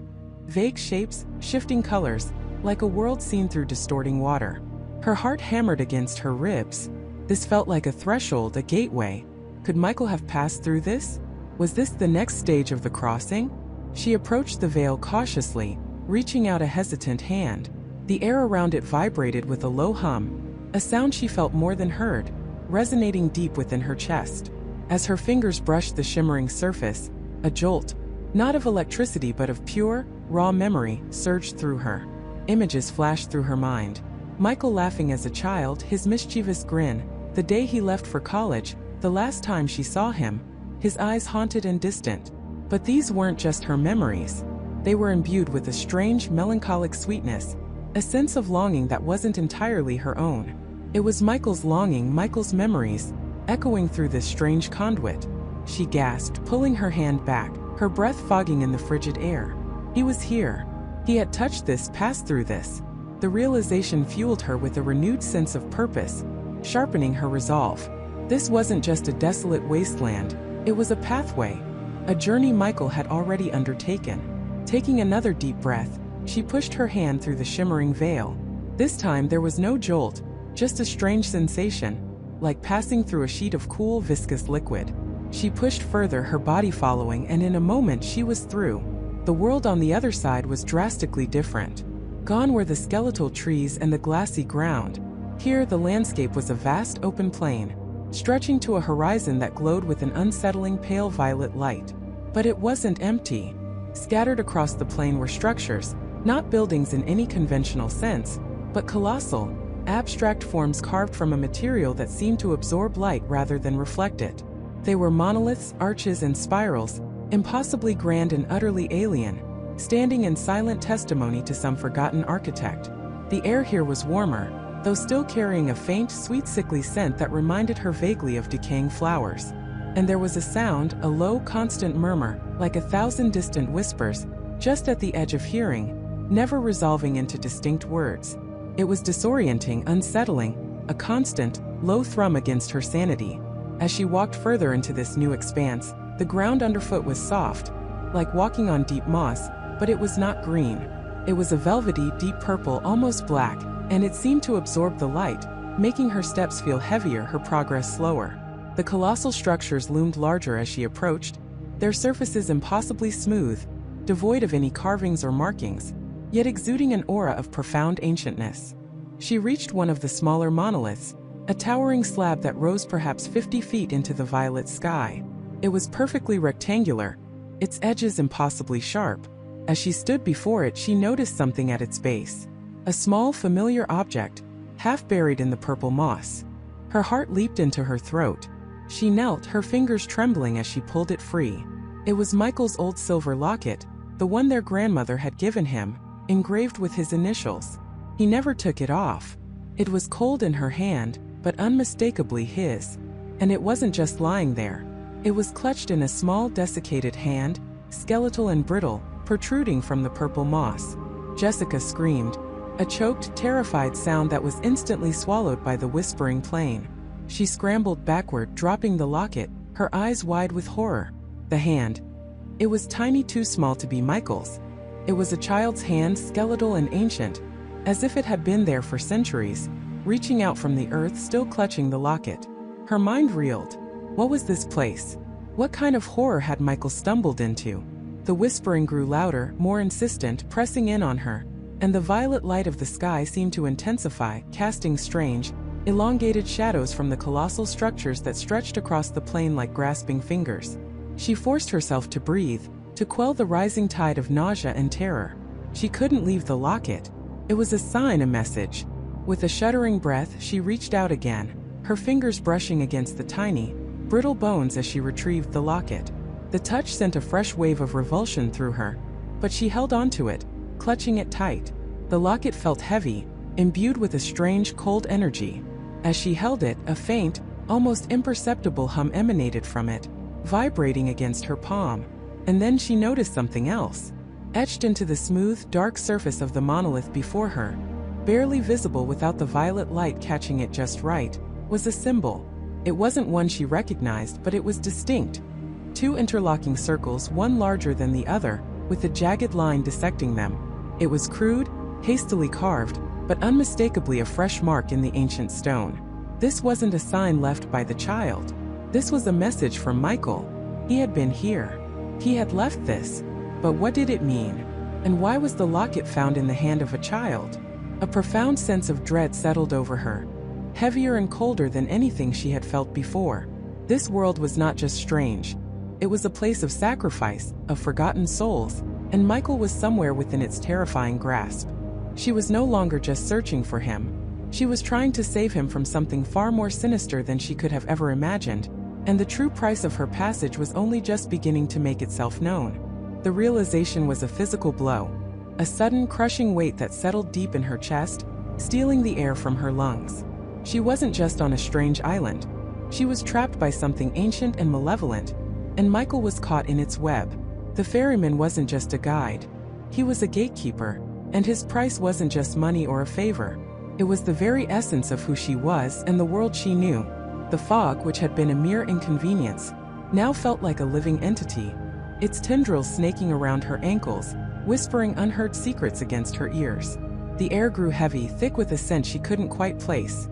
Vague shapes, shifting colors, like a world seen through distorting water. Her heart hammered against her ribs. This felt like a threshold, a gateway. Could Michael have passed through this? Was this the next stage of the crossing? She approached the veil cautiously, reaching out a hesitant hand. The air around it vibrated with a low hum, a sound she felt more than heard, resonating deep within her chest. As her fingers brushed the shimmering surface, a jolt, not of electricity but of pure, raw memory, surged through her. Images flashed through her mind. Michael laughing as a child, his mischievous grin, the day he left for college, the last time she saw him, his eyes haunted and distant. But these weren't just her memories. They were imbued with a strange, melancholic sweetness, a sense of longing that wasn't entirely her own. It was Michael's longing, Michael's memories, echoing through this strange conduit. She gasped, pulling her hand back, her breath fogging in the frigid air. He was here. He had touched this, passed through this. The realization fueled her with a renewed sense of purpose, sharpening her resolve. This wasn't just a desolate wasteland, it was a pathway, a journey Michael had already undertaken. Taking another deep breath, she pushed her hand through the shimmering veil. This time there was no jolt, just a strange sensation, like passing through a sheet of cool, viscous liquid. She pushed further, her body following, and in a moment she was through. The world on the other side was drastically different. Gone were the skeletal trees and the glassy ground. Here the landscape was a vast open plain, stretching to a horizon that glowed with an unsettling pale violet light. But it wasn't empty. Scattered across the plain were structures, not buildings in any conventional sense, but colossal, abstract forms carved from a material that seemed to absorb light rather than reflect it. They were monoliths, arches, and spirals, impossibly grand and utterly alien, standing in silent testimony to some forgotten architect. The air here was warmer, though still carrying a faint, sweet, sickly scent that reminded her vaguely of decaying flowers. And there was a sound, a low, constant murmur, like 1,000 distant whispers, just at the edge of hearing, never resolving into distinct words. It was disorienting, unsettling, a constant, low thrum against her sanity. As she walked further into this new expanse, the ground underfoot was soft, like walking on deep moss, but it was not green. It was a velvety, deep purple, almost black, and it seemed to absorb the light, making her steps feel heavier, her progress slower. The colossal structures loomed larger as she approached, their surfaces impossibly smooth, devoid of any carvings or markings, yet exuding an aura of profound ancientness. She reached one of the smaller monoliths, a towering slab that rose perhaps 50 feet into the violet sky. It was perfectly rectangular, its edges impossibly sharp. As she stood before it, she noticed something at its base. A small, familiar object, half buried in the purple moss. Her heart leaped into her throat. She knelt, her fingers trembling as she pulled it free. It was Michael's old silver locket, the one their grandmother had given him, engraved with his initials. He never took it off. It was cold in her hand, but unmistakably his. And it wasn't just lying there. It was clutched in a small, desiccated hand, skeletal and brittle, protruding from the purple moss. Jessica screamed, a choked, terrified sound that was instantly swallowed by the whispering plane. She scrambled backward, dropping the locket, her eyes wide with horror. The hand. It was tiny, too small to be Michael's. It was a child's hand, skeletal and ancient, as if it had been there for centuries, reaching out from the earth, still clutching the locket. Her mind reeled. What was this place? What kind of horror had Michael stumbled into? The whispering grew louder, more insistent, pressing in on her, and the violet light of the sky seemed to intensify, casting strange, elongated shadows from the colossal structures that stretched across the plain like grasping fingers. She forced herself to breathe, to quell the rising tide of nausea and terror. She couldn't leave the locket. It was a sign, a message. With a shuddering breath, she reached out again, her fingers brushing against the tiny, brittle bones as she retrieved the locket. The touch sent a fresh wave of revulsion through her, but she held onto it, clutching it tight. The locket felt heavy, imbued with a strange, cold energy. As she held it, a faint, almost imperceptible hum emanated from it, vibrating against her palm. And then she noticed something else. Etched into the smooth, dark surface of the monolith before her, barely visible without the violet light catching it just right, was a symbol. It wasn't one she recognized, but it was distinct. Two interlocking circles, one larger than the other, with a jagged line dissecting them. It was crude, hastily carved, but unmistakably a fresh mark in the ancient stone. This wasn't a sign left by the child. This was a message from Michael. He had been here. He had left this. But what did it mean? And why was the locket found in the hand of a child? A profound sense of dread settled over her, heavier and colder than anything she had felt before. This world was not just strange. It was a place of sacrifice, of forgotten souls, and Michael was somewhere within its terrifying grasp. She was no longer just searching for him. She was trying to save him from something far more sinister than she could have ever imagined, and the true price of her passage was only just beginning to make itself known. The realization was a physical blow, a sudden, crushing weight that settled deep in her chest, stealing the air from her lungs. She wasn't just on a strange island. She was trapped by something ancient and malevolent, and Michael was caught in its web. The ferryman wasn't just a guide. He was a gatekeeper, and his price wasn't just money or a favor. It was the very essence of who she was and the world she knew. The fog, which had been a mere inconvenience, now felt like a living entity, its tendrils snaking around her ankles, whispering unheard secrets against her ears. The air grew heavy, thick with a scent she couldn't quite place.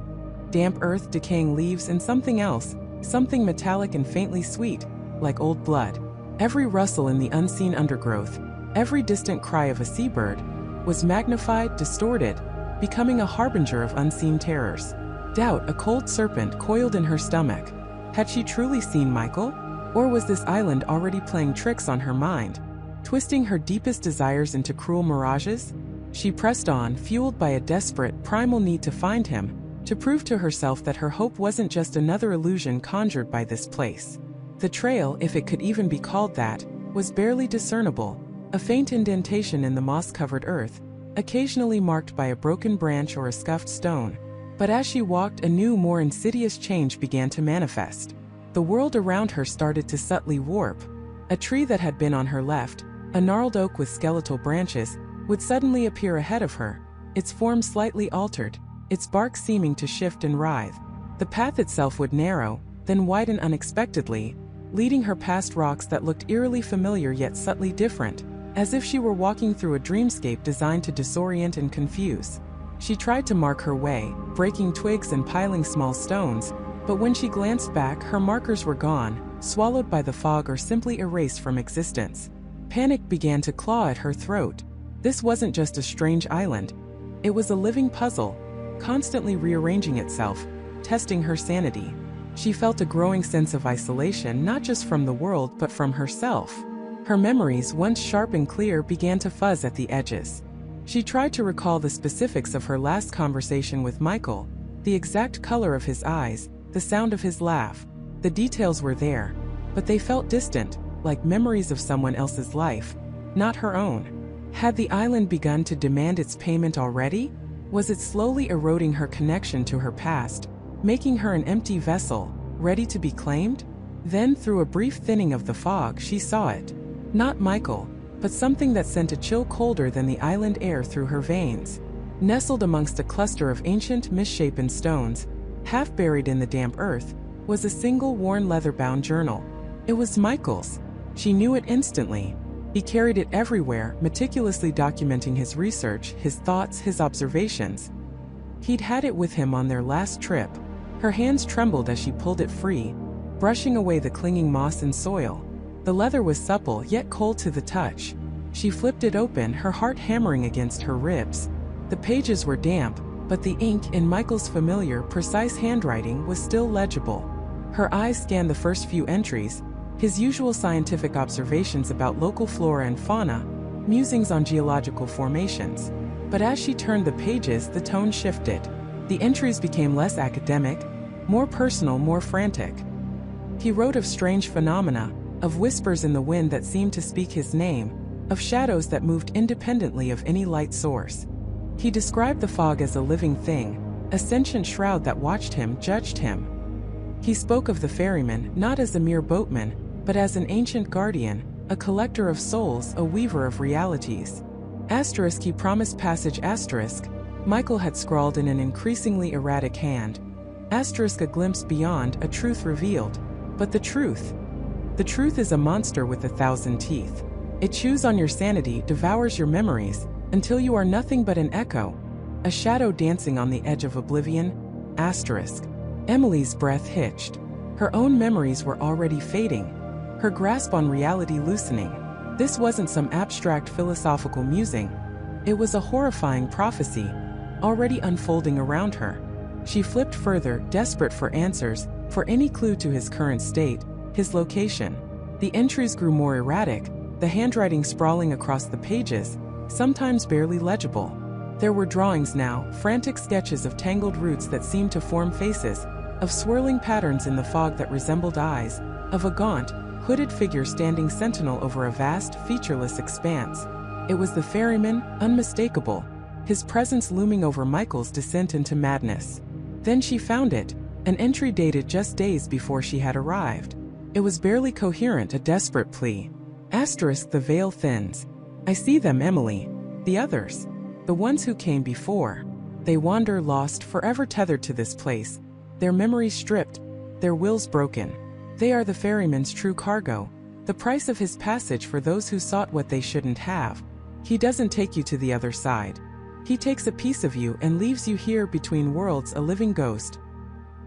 Damp earth, decaying leaves, and something else, something metallic and faintly sweet, like old blood. Every rustle in the unseen undergrowth, every distant cry of a seabird, was magnified, distorted, becoming a harbinger of unseen terrors. Doubt, a cold serpent, coiled in her stomach. Had she truly seen Michael? Or was this island already playing tricks on her mind, twisting her deepest desires into cruel mirages? She pressed on, fueled by a desperate, primal need to find him, to prove to herself that her hope wasn't just another illusion conjured by this place. The trail, if it could even be called that, was barely discernible, a faint indentation in the moss-covered earth, occasionally marked by a broken branch or a scuffed stone. But as she walked, a new, more insidious change began to manifest. The world around her started to subtly warp. A tree that had been on her left, a gnarled oak with skeletal branches, would suddenly appear ahead of her, its form slightly altered, its bark seeming to shift and writhe. The path itself would narrow, then widen unexpectedly, leading her past rocks that looked eerily familiar yet subtly different, as if she were walking through a dreamscape designed to disorient and confuse. She tried to mark her way, breaking twigs and piling small stones, but when she glanced back, her markers were gone, swallowed by the fog or simply erased from existence. Panic began to claw at her throat. This wasn't just a strange island. It was a living puzzle, constantly rearranging itself, testing her sanity. She felt a growing sense of isolation, not just from the world but from herself. Her memories, once sharp and clear, began to fuzz at the edges. She tried to recall the specifics of her last conversation with Michael, the exact color of his eyes, the sound of his laugh. The details were there, but they felt distant, like memories of someone else's life, not her own. Had the island begun to demand its payment already? Was it slowly eroding her connection to her past, making her an empty vessel, ready to be claimed? Then, through a brief thinning of the fog, she saw it. Not Michael, but something that sent a chill colder than the island air through her veins. Nestled amongst a cluster of ancient, misshapen stones, half buried in the damp earth, was a single worn leather-bound journal. It was Michael's. She knew it instantly. He carried it everywhere, meticulously documenting his research, his thoughts, his observations. He'd had it with him on their last trip. Her hands trembled as she pulled it free, brushing away the clinging moss and soil. The leather was supple yet cold to the touch. She flipped it open, her heart hammering against her ribs. The pages were damp, but the ink in Michael's familiar, precise handwriting was still legible. Her eyes scanned the first few entries, his usual scientific observations about local flora and fauna, musings on geological formations. But as she turned the pages, the tone shifted. The entries became less academic, more personal, more frantic. He wrote of strange phenomena, of whispers in the wind that seemed to speak his name, of shadows that moved independently of any light source. He described the fog as a living thing, a sentient shroud that watched him, judged him. He spoke of the ferryman not as a mere boatman, but as an ancient guardian, a collector of souls, a weaver of realities. Asterisk, he promised passage asterisk. Michael had scrawled in an increasingly erratic hand. Asterisk, a glimpse beyond, a truth revealed. But the truth is a monster with 1,000 teeth. It chews on your sanity, devours your memories, until you are nothing but an echo, a shadow dancing on the edge of oblivion. Asterisk. Emily's breath hitched. Her own memories were already fading, her grasp on reality loosening. This wasn't some abstract philosophical musing. It was a horrifying prophecy, already unfolding around her. She flipped further, desperate for answers, for any clue to his current state, his location. The entries grew more erratic, the handwriting sprawling across the pages, sometimes barely legible. There were drawings now, frantic sketches of tangled roots that seemed to form faces, of swirling patterns in the fog that resembled eyes, of a gaunt, hooded figure standing sentinel over a vast, featureless expanse. It was the ferryman, unmistakable, his presence looming over Michael's descent into madness. Then she found it, an entry dated just days before she had arrived. It was barely coherent, a desperate plea. Asterisk, the veil thins. I see them, Emily. The others. The ones who came before. They wander lost, forever tethered to this place. Their memories stripped, their wills broken. They are the ferryman's true cargo, the price of his passage for those who sought what they shouldn't have. He doesn't take you to the other side. He takes a piece of you and leaves you here between worlds, a living ghost.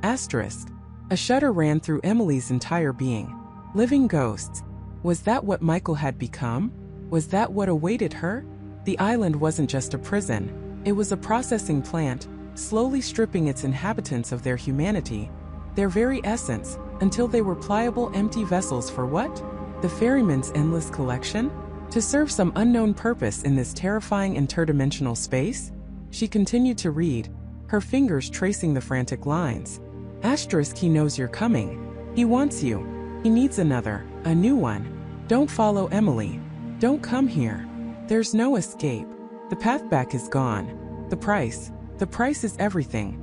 Asterisk. A shudder ran through Emily's entire being. Living ghosts. Was that what Michael had become? Was that what awaited her? The island wasn't just a prison. It was a processing plant, slowly stripping its inhabitants of their humanity, their very essence, until they were pliable, empty vessels for what? The ferryman's endless collection? To serve some unknown purpose in this terrifying interdimensional space? She continued to read, her fingers tracing the frantic lines. Asterisk, he knows you're coming. He wants you. He needs another, a new one. Don't follow Emily. Don't come here. There's no escape. The path back is gone. The price is everything.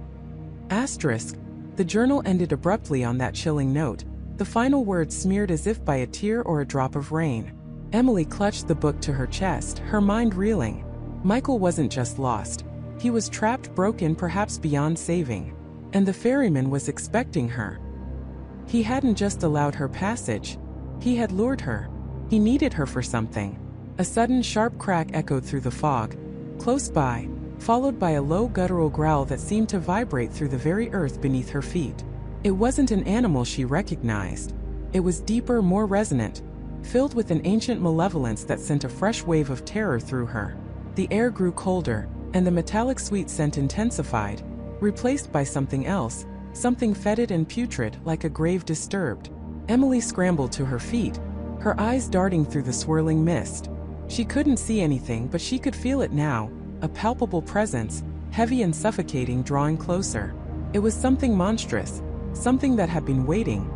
Asterisk. The journal ended abruptly on that chilling note, the final words smeared as if by a tear or a drop of rain. Emily clutched the book to her chest, her mind reeling. Michael wasn't just lost. He was trapped, broken, perhaps beyond saving. And the ferryman was expecting her. He hadn't just allowed her passage. He had lured her. He needed her for something. A sudden sharp crack echoed through the fog, close by, followed by a low guttural growl that seemed to vibrate through the very earth beneath her feet. It wasn't an animal she recognized. It was deeper, more resonant, filled with an ancient malevolence that sent a fresh wave of terror through her. The air grew colder, and the metallic sweet scent intensified, replaced by something else, something fetid and putrid, like a grave disturbed. Emily scrambled to her feet, her eyes darting through the swirling mist. She couldn't see anything, but she could feel it now, a palpable presence, heavy and suffocating, drawing closer. It was something monstrous, something that had been waiting,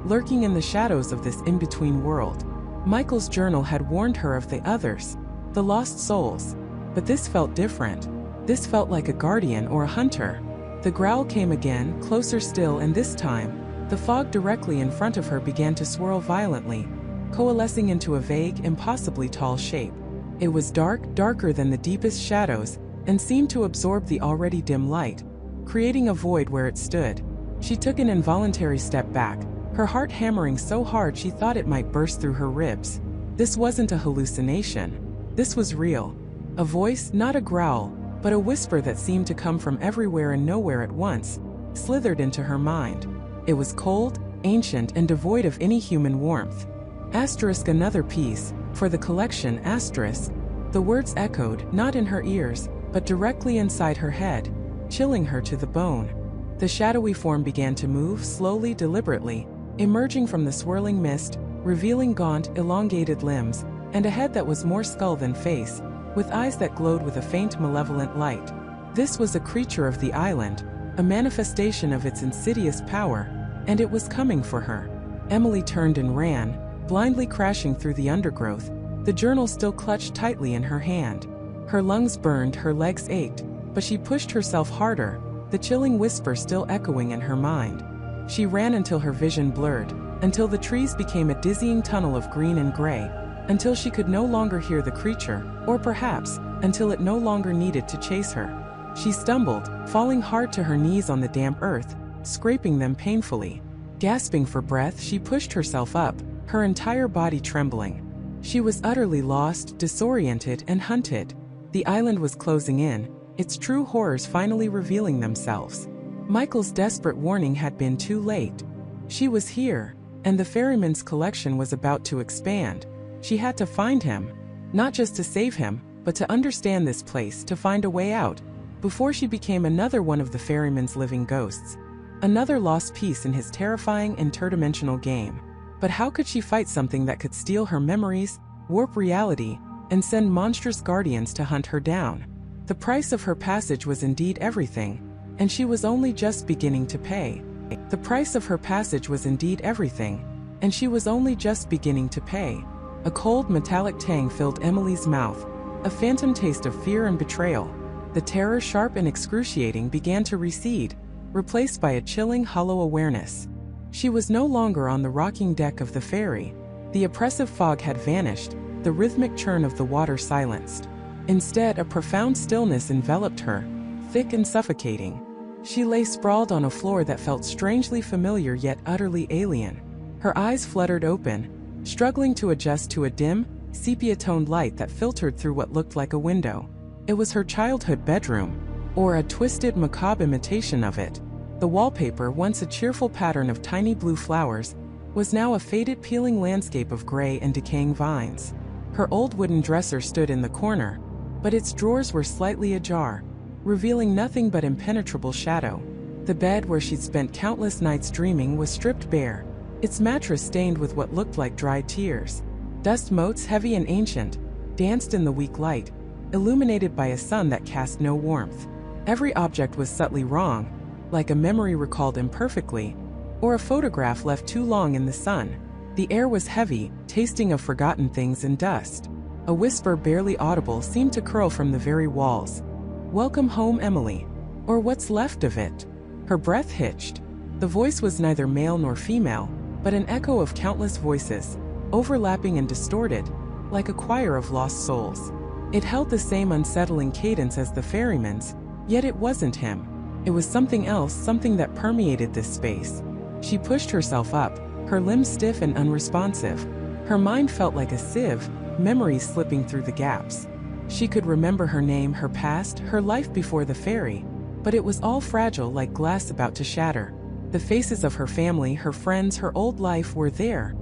lurking in the shadows of this in-between world. Michael's journal had warned her of the others, the lost souls. But this felt different. This felt like a guardian or a hunter. The growl came again, closer still, and this time, the fog directly in front of her began to swirl violently, coalescing into a vague, impossibly tall shape. It was dark, darker than the deepest shadows, and seemed to absorb the already dim light, creating a void where it stood. She took an involuntary step back, her heart hammering so hard she thought it might burst through her ribs. This wasn't a hallucination. This was real. A voice, not a growl, but a whisper that seemed to come from everywhere and nowhere at once, slithered into her mind. It was cold, ancient, and devoid of any human warmth. Asterisk another piece, for the collection, asterisk. The words echoed, not in her ears, but directly inside her head, chilling her to the bone. The shadowy form began to move, slowly, deliberately, emerging from the swirling mist, revealing gaunt, elongated limbs, and a head that was more skull than face, with eyes that glowed with a faint malevolent light. This was a creature of the island, a manifestation of its insidious power, and it was coming for her. Emily turned and ran, blindly crashing through the undergrowth, the journal still clutched tightly in her hand. Her lungs burned, her legs ached, but she pushed herself harder, the chilling whisper still echoing in her mind. She ran until her vision blurred, until the trees became a dizzying tunnel of green and gray, until she could no longer hear the creature, or perhaps, until it no longer needed to chase her. She stumbled, falling hard to her knees on the damp earth, scraping them painfully. Gasping for breath, she pushed herself up, her entire body trembling. She was utterly lost, disoriented, and hunted. The island was closing in, its true horrors finally revealing themselves. Michael's desperate warning had been too late. She was here, and the Ferryman's collection was about to expand. She had to find him, not just to save him, but to understand this place, to find a way out, before she became another one of the Ferryman's living ghosts. Another lost piece in his terrifying interdimensional game. But how could she fight something that could steal her memories, warp reality, and send monstrous guardians to hunt her down? The price of her passage was indeed everything, and she was only just beginning to pay. The price of her passage was indeed everything, and she was only just beginning to pay. A cold metallic tang filled Emily's mouth, a phantom taste of fear and betrayal. The terror, sharp and excruciating, began to recede, replaced by a chilling, hollow awareness. She was no longer on the rocking deck of the ferry. The oppressive fog had vanished, the rhythmic churn of the water silenced. Instead, a profound stillness enveloped her, thick and suffocating. She lay sprawled on a floor that felt strangely familiar yet utterly alien. Her eyes fluttered open, struggling to adjust to a dim, sepia-toned light that filtered through what looked like a window. It was her childhood bedroom, or a twisted, macabre imitation of it. The wallpaper, once a cheerful pattern of tiny blue flowers, was now a faded, peeling landscape of gray and decaying vines. Her old wooden dresser stood in the corner, but its drawers were slightly ajar, revealing nothing but impenetrable shadow. The bed where she'd spent countless nights dreaming was stripped bare, its mattress stained with what looked like dried tears. Dust motes, heavy and ancient, danced in the weak light, illuminated by a sun that cast no warmth. Every object was subtly wrong, like a memory recalled imperfectly, or a photograph left too long in the sun. The air was heavy, tasting of forgotten things and dust. A whisper barely audible seemed to curl from the very walls. "Welcome home, Emily." Or what's left of it. Her breath hitched. The voice was neither male nor female, but an echo of countless voices, overlapping and distorted, like a choir of lost souls. It held the same unsettling cadence as the Ferryman's, yet it wasn't him. It was something else, something that permeated this space. She pushed herself up, her limbs stiff and unresponsive. Her mind felt like a sieve, memories slipping through the gaps. She could remember her name, her past, her life before the ferry, but it was all fragile, like glass about to shatter. The faces of her family, her friends, her old life were there,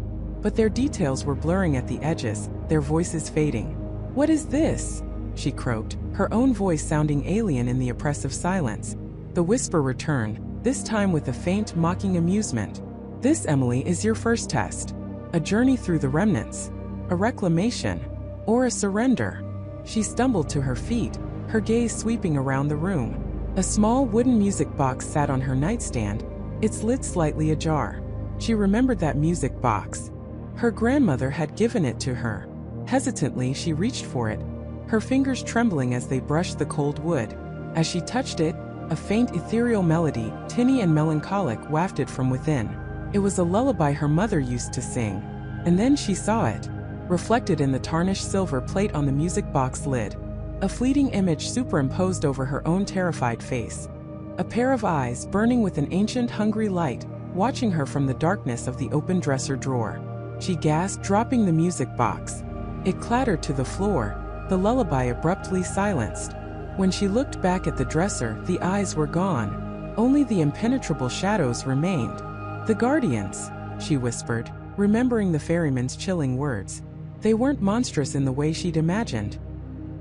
but their details were blurring at the edges, their voices fading. "What is this?" she croaked, her own voice sounding alien in the oppressive silence. The whisper returned, this time with a faint, mocking amusement. "This, Emily, is your first test. A journey through the remnants. A reclamation. Or a surrender." She stumbled to her feet, her gaze sweeping around the room. A small wooden music box sat on her nightstand, its lid slightly ajar. She remembered that music box. Her grandmother had given it to her. Hesitantly, she reached for it, her fingers trembling as they brushed the cold wood. As she touched it, a faint ethereal melody, tinny and melancholic, wafted from within. It was a lullaby her mother used to sing. And then she saw it, reflected in the tarnished silver plate on the music box lid. A fleeting image superimposed over her own terrified face. A pair of eyes burning with an ancient, hungry light, watching her from the darkness of the open dresser drawer. She gasped, dropping the music box. It clattered to the floor, the lullaby abruptly silenced. When she looked back at the dresser, the eyes were gone. Only the impenetrable shadows remained. "The guardians," she whispered, remembering the ferryman's chilling words. They weren't monstrous in the way she'd imagined.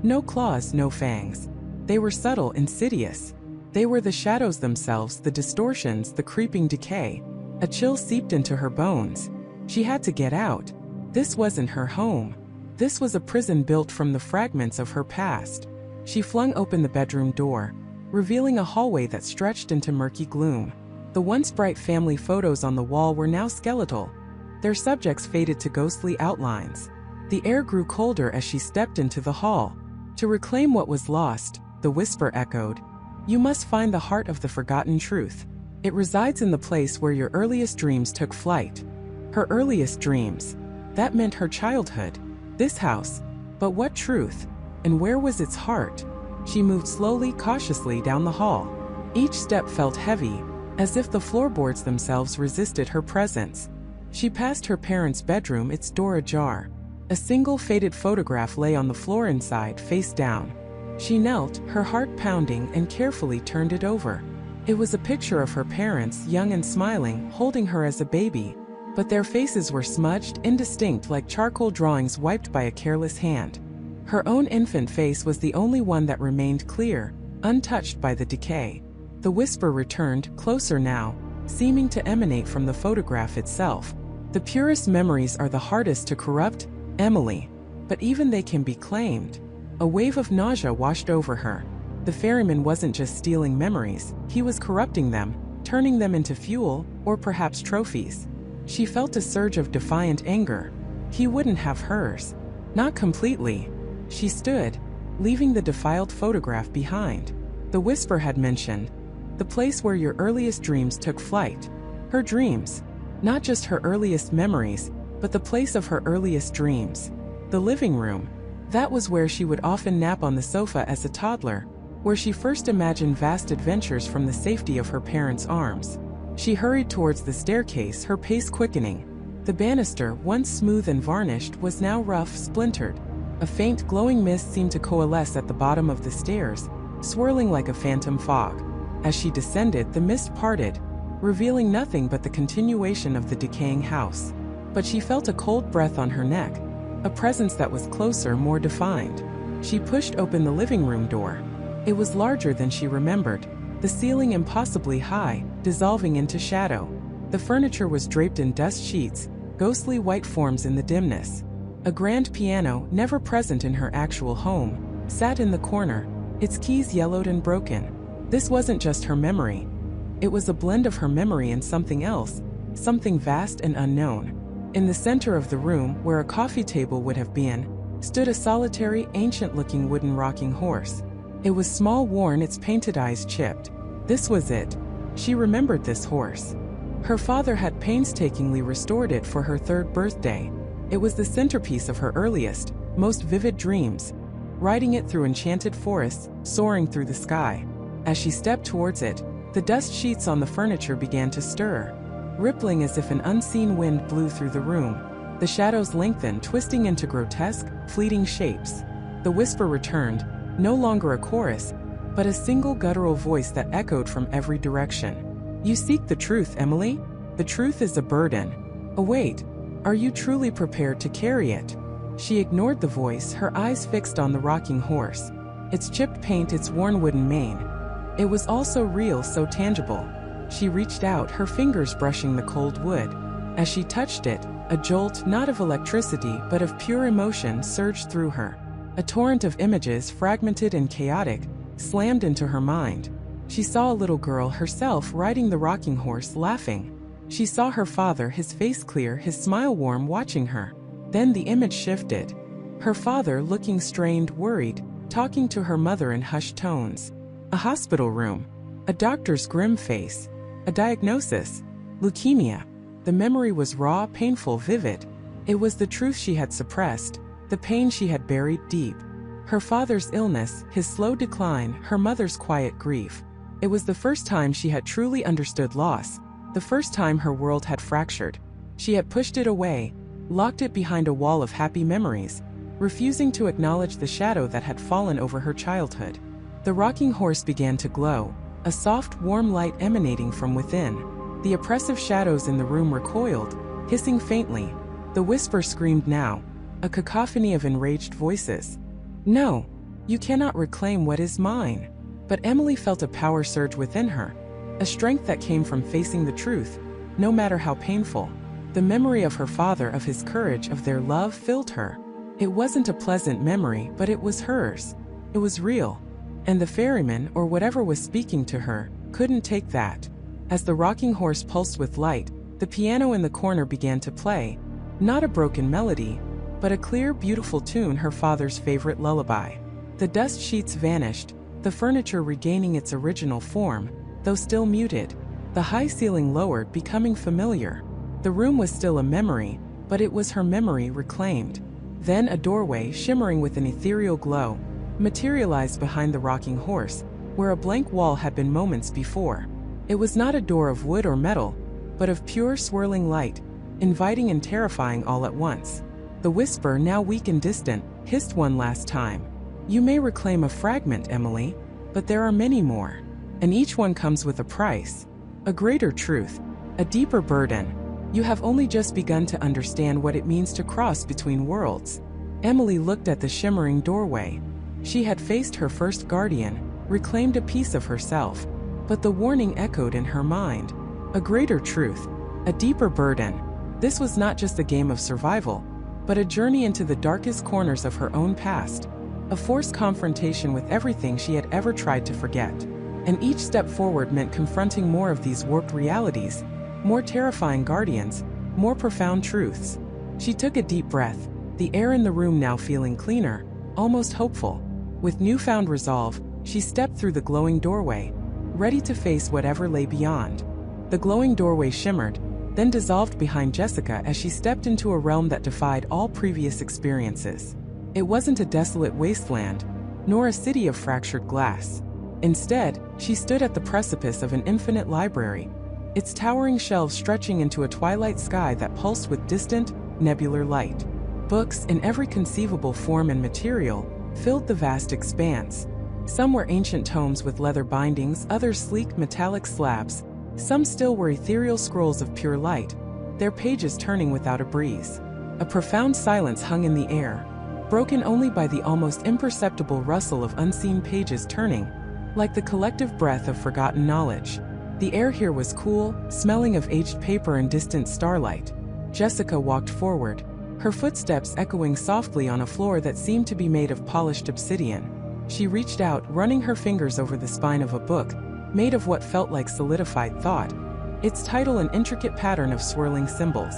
No claws, no fangs. They were subtle, insidious. They were the shadows themselves, the distortions, the creeping decay. A chill seeped into her bones. She had to get out. This wasn't her home. This was a prison built from the fragments of her past. She flung open the bedroom door, revealing a hallway that stretched into murky gloom. The once bright family photos on the wall were now skeletal. Their subjects faded to ghostly outlines. The air grew colder as she stepped into the hall. To reclaim what was lost, the whisper echoed. You must find the heart of the forgotten truth. It resides in the place where your earliest dreams took flight. Her earliest dreams. That meant her childhood. This house. But what truth? And where was its heart? She moved slowly, cautiously down the hall. Each step felt heavy, as if the floorboards themselves resisted her presence. She passed her parents' bedroom, its door ajar. A single faded photograph lay on the floor inside, face down. She knelt, her heart pounding, and carefully turned it over. It was a picture of her parents, young and smiling, holding her as a baby. But their faces were smudged, indistinct, like charcoal drawings wiped by a careless hand. Her own infant face was the only one that remained clear, untouched by the decay. The whisper returned, closer now, seeming to emanate from the photograph itself. The purest memories are the hardest to corrupt, Emily. But even they can be claimed. A wave of nausea washed over her. The ferryman wasn't just stealing memories, he was corrupting them, turning them into fuel, or perhaps trophies. She felt a surge of defiant anger. He wouldn't have hers. Not completely. She stood, leaving the defiled photograph behind. The whisper had mentioned the place where your earliest dreams took flight. Her dreams. Not just her earliest memories, but the place of her earliest dreams. The living room. That was where she would often nap on the sofa as a toddler, where she first imagined vast adventures from the safety of her parents' arms. She hurried towards the staircase, her pace quickening. The banister, once smooth and varnished, was now rough, splintered. A faint, glowing mist seemed to coalesce at the bottom of the stairs, swirling like a phantom fog. As she descended, the mist parted, revealing nothing but the continuation of the decaying house. But she felt a cold breath on her neck, a presence that was closer, more defined. She pushed open the living room door. It was larger than she remembered, the ceiling impossibly high, dissolving into shadow. The furniture was draped in dust sheets, ghostly white forms in the dimness. A grand piano, never present in her actual home, sat in the corner, its keys yellowed and broken. This wasn't just her memory. It was a blend of her memory and something else, something vast and unknown. In the center of the room, where a coffee table would have been, stood a solitary, ancient-looking wooden rocking horse. It was small, worn, its painted eyes chipped. This was it. She remembered this horse. Her father had painstakingly restored it for her 3rd birthday. It was the centerpiece of her earliest, most vivid dreams, riding it through enchanted forests, soaring through the sky. As she stepped towards it, the dust sheets on the furniture began to stir, rippling as if an unseen wind blew through the room. The shadows lengthened, twisting into grotesque, fleeting shapes. The whisper returned, no longer a chorus, but a single guttural voice that echoed from every direction. You seek the truth, Emily? The truth is a burden, a weight. Are you truly prepared to carry it? She ignored the voice, her eyes fixed on the rocking horse. Its chipped paint, its worn wooden mane. It was all so real, so tangible. She reached out, her fingers brushing the cold wood. As she touched it, a jolt, not of electricity but of pure emotion, surged through her. A torrent of images, fragmented and chaotic, slammed into her mind. She saw a little girl herself riding the rocking horse, laughing. She saw her father, his face clear, his smile warm, watching her. Then the image shifted. Her father, looking strained, worried, talking to her mother in hushed tones. A hospital room. A doctor's grim face. A diagnosis. Leukemia. The memory was raw, painful, vivid. It was the truth she had suppressed, the pain she had buried deep. Her father's illness, his slow decline, her mother's quiet grief. It was the first time she had truly understood loss, the first time her world had fractured. She had pushed it away, locked it behind a wall of happy memories, refusing to acknowledge the shadow that had fallen over her childhood. The rocking horse began to glow, a soft, warm light emanating from within. The oppressive shadows in the room recoiled, hissing faintly. The whisper screamed now, a cacophony of enraged voices. "No, you cannot reclaim what is mine." But Emily felt a power surge within her, a strength that came from facing the truth, no matter how painful. The memory of her father, of his courage, of their love filled her. It wasn't a pleasant memory, but it was hers. It was real. And the ferryman, or whatever was speaking to her, couldn't take that. As the rocking horse pulsed with light, the piano in the corner began to play. Not a broken melody, but a clear, beautiful tune, her father's favorite lullaby. The dust sheets vanished, the furniture regaining its original form, though still muted. The high ceiling lowered, becoming familiar. The room was still a memory, but it was her memory reclaimed. Then a doorway, shimmering with an ethereal glow, materialized behind the rocking horse, where a blank wall had been moments before. It was not a door of wood or metal, but of pure, swirling light, inviting and terrifying all at once. The whisper, now weak and distant, hissed one last time. "You may reclaim a fragment, Emily, but there are many more. And each one comes with a price. A greater truth. A deeper burden. You have only just begun to understand what it means to cross between worlds." Emily looked at the shimmering doorway. She had faced her first guardian, reclaimed a piece of herself. But the warning echoed in her mind. A greater truth. A deeper burden. This was not just a game of survival, but a journey into the darkest corners of her own past. A forced confrontation with everything she had ever tried to forget. And each step forward meant confronting more of these warped realities, more terrifying guardians, more profound truths. She took a deep breath, the air in the room now feeling cleaner, almost hopeful. With newfound resolve, she stepped through the glowing doorway, ready to face whatever lay beyond. The glowing doorway shimmered, then dissolved behind Jessica as she stepped into a realm that defied all previous experiences. It wasn't a desolate wasteland, nor a city of fractured glass. Instead, she stood at the precipice of an infinite library, its towering shelves stretching into a twilight sky that pulsed with distant, nebular light. Books in every conceivable form and material filled the vast expanse. Some were ancient tomes with leather bindings, others sleek metallic slabs. Some still were ethereal scrolls of pure light, their pages turning without a breeze. A profound silence hung in the air, broken only by the almost imperceptible rustle of unseen pages turning, like the collective breath of forgotten knowledge. The air here was cool, smelling of aged paper and distant starlight. Jessica walked forward, her footsteps echoing softly on a floor that seemed to be made of polished obsidian. She reached out, running her fingers over the spine of a book, made of what felt like solidified thought, its title an intricate pattern of swirling symbols.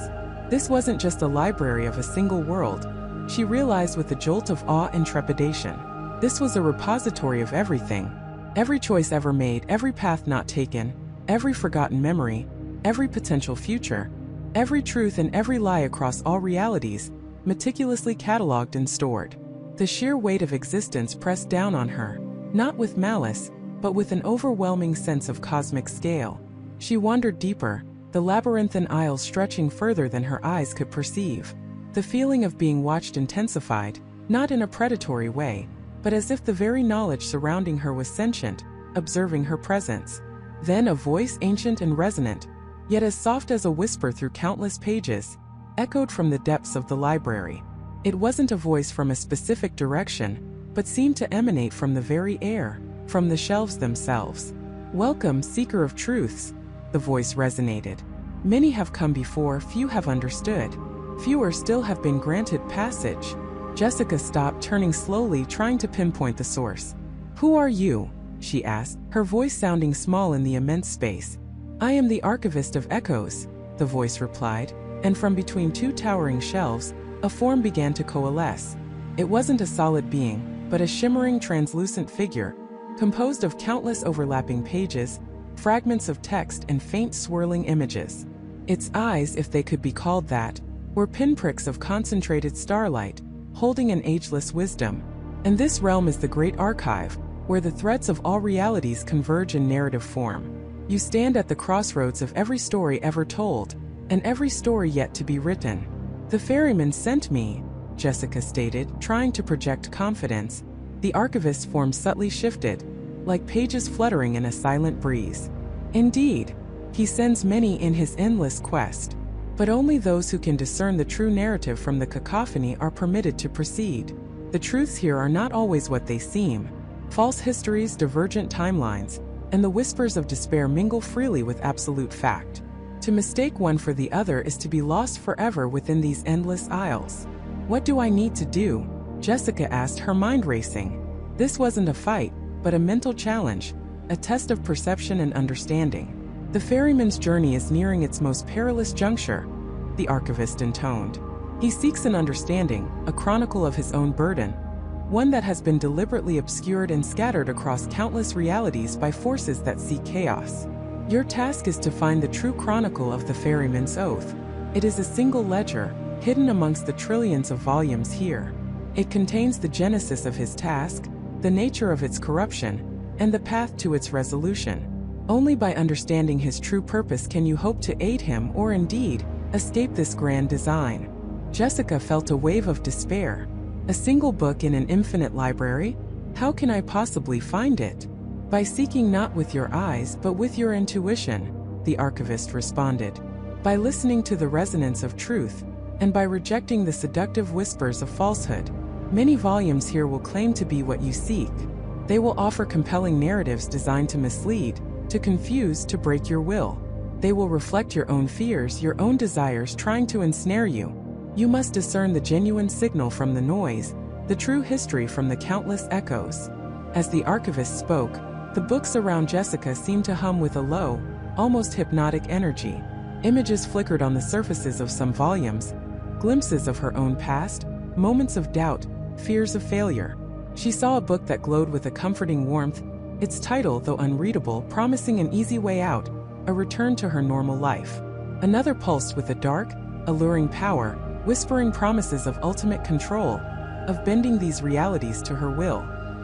This wasn't just a library of a single world, she realized with a jolt of awe and trepidation. This was a repository of everything. Every choice ever made, every path not taken, every forgotten memory, every potential future, every truth and every lie across all realities, meticulously cataloged and stored. The sheer weight of existence pressed down on her, not with malice, but with an overwhelming sense of cosmic scale. She wandered deeper, the labyrinthine aisles stretching further than her eyes could perceive. The feeling of being watched intensified, not in a predatory way, but as if the very knowledge surrounding her was sentient, observing her presence. Then a voice, ancient and resonant, yet as soft as a whisper through countless pages, echoed from the depths of the library. It wasn't a voice from a specific direction, but seemed to emanate from the very air, from the shelves themselves. "Welcome, seeker of truths," the voice resonated. "Many have come before, few have understood. Fewer still have been granted passage. Jessica stopped, turning slowly, trying to pinpoint the source. "Who are you?" she asked, her voice sounding small in the immense space. "I am the Archivist of Echoes," the voice replied, and from between two towering shelves, a form began to coalesce. It wasn't a solid being, but a shimmering, translucent figure, composed of countless overlapping pages, fragments of text, and faint swirling images. Its eyes, if they could be called that, were pinpricks of concentrated starlight, holding an ageless wisdom. And this realm is the Great Archive, where the threads of all realities converge in narrative form. You stand at the crossroads of every story ever told, and every story yet to be written. "The Ferryman sent me," Jessica stated, trying to project confidence. The archivist's form subtly shifted, like pages fluttering in a silent breeze. "Indeed, he sends many in his endless quest. But only those who can discern the true narrative from the cacophony are permitted to proceed. The truths here are not always what they seem. False histories, divergent timelines, and the whispers of despair mingle freely with absolute fact. To mistake one for the other is to be lost forever within these endless aisles." "What do I need to do?" Jessica asked, her mind racing. This wasn't a fight, but a mental challenge, a test of perception and understanding. "The ferryman's journey is nearing its most perilous juncture," the archivist intoned. "He seeks an understanding, a chronicle of his own burden, one that has been deliberately obscured and scattered across countless realities by forces that seek chaos. Your task is to find the true chronicle of the ferryman's oath. It is a single ledger, hidden amongst the trillions of volumes here. It contains the genesis of his task, the nature of its corruption, and the path to its resolution. Only by understanding his true purpose can you hope to aid him or indeed escape this grand design." Jessica felt a wave of despair. "A single book in an infinite library? How can I possibly find it?" "By seeking not with your eyes but with your intuition," the archivist responded. "By listening to the resonance of truth, and by rejecting the seductive whispers of falsehood. Many volumes here will claim to be what you seek. They will offer compelling narratives designed to mislead, to confuse, to break your will. They will reflect your own fears, your own desires, trying to ensnare you. You must discern the genuine signal from the noise, the true history from the countless echoes." As the archivist spoke, the books around Jessica seemed to hum with a low, almost hypnotic energy. Images flickered on the surfaces of some volumes, glimpses of her own past, moments of doubt, fears of failure. She saw a book that glowed with a comforting warmth, its title, though unreadable, promising an easy way out, a return to her normal life. Another pulsed with a dark, alluring power, whispering promises of ultimate control, of bending these realities to her will.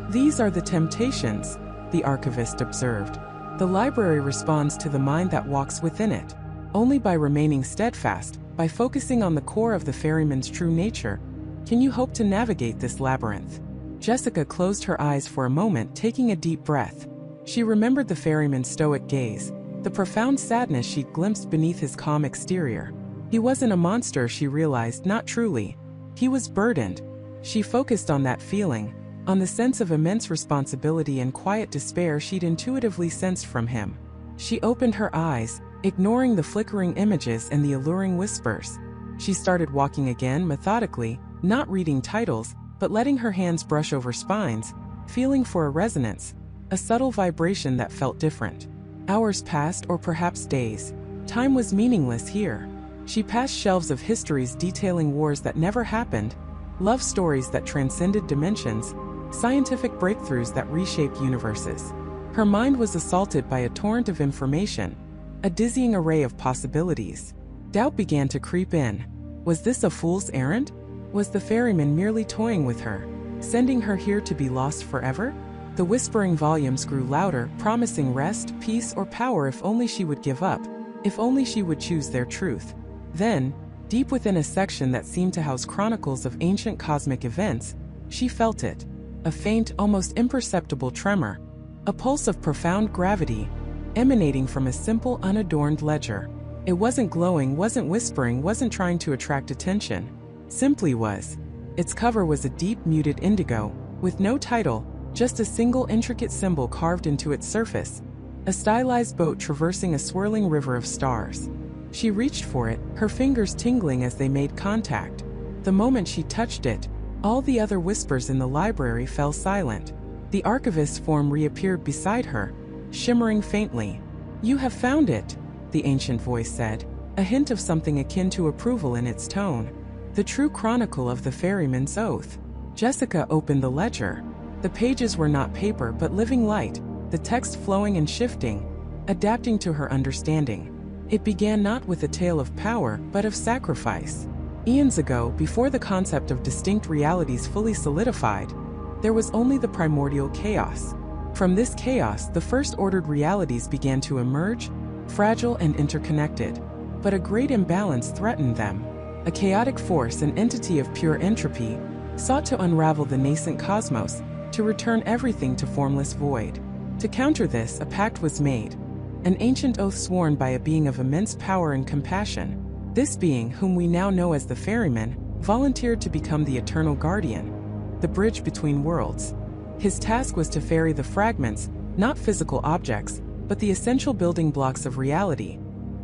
"These are the temptations," the archivist observed. "The library responds to the mind that walks within it. Only by remaining steadfast, by focusing on the core of the ferryman's true nature, can you hope to navigate this labyrinth." Jessica closed her eyes for a moment, taking a deep breath. She remembered the ferryman's stoic gaze, the profound sadness she'd glimpsed beneath his calm exterior. He wasn't a monster, she realized, not truly. He was burdened. She focused on that feeling, on the sense of immense responsibility and quiet despair she'd intuitively sensed from him. She opened her eyes, ignoring the flickering images and the alluring whispers. She started walking again, methodically, not reading titles, but letting her hands brush over spines, feeling for a resonance, a subtle vibration that felt different. Hours passed, or perhaps days. Time was meaningless here. She passed shelves of histories detailing wars that never happened, love stories that transcended dimensions, scientific breakthroughs that reshaped universes. Her mind was assaulted by a torrent of information, a dizzying array of possibilities. Doubt began to creep in. Was this a fool's errand? Was the ferryman merely toying with her, sending her here to be lost forever? The whispering volumes grew louder, promising rest, peace, or power if only she would give up, if only she would choose their truth. Then, deep within a section that seemed to house chronicles of ancient cosmic events, she felt it. A faint, almost imperceptible tremor, a pulse of profound gravity, emanating from a simple, unadorned ledger. It wasn't glowing, wasn't whispering, wasn't trying to attract attention. Simply was. Its cover was a deep, muted indigo, with no title, just a single intricate symbol carved into its surface, a stylized boat traversing a swirling river of stars. She reached for it, her fingers tingling as they made contact. The moment she touched it, All the other whispers in the library fell silent. The archivist's form reappeared beside her, shimmering faintly. "You have found it," the ancient voice said, a hint of something akin to approval in its tone. "The true chronicle of the ferryman's oath." Jessica opened the ledger. The pages were not paper but living light, the text flowing and shifting, adapting to her understanding. It began not with a tale of power but of sacrifice. Eons ago, before the concept of distinct realities fully solidified, there was only the primordial chaos. From this chaos, the first ordered realities began to emerge, fragile and interconnected. But a great imbalance threatened them. A chaotic force, an entity of pure entropy, sought to unravel the nascent cosmos, to return everything to formless void. To counter this, a pact was made, an ancient oath sworn by a being of immense power and compassion. This being, whom we now know as the Ferryman, volunteered to become the eternal guardian, the bridge between worlds. His task was to ferry the fragments, not physical objects, but the essential building blocks of reality,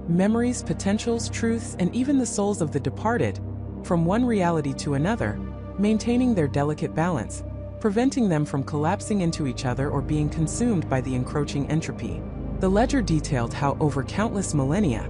memories, potentials, truths, and even the souls of the departed, from one reality to another, maintaining their delicate balance, preventing them from collapsing into each other or being consumed by the encroaching entropy. The ledger detailed how, over countless millennia,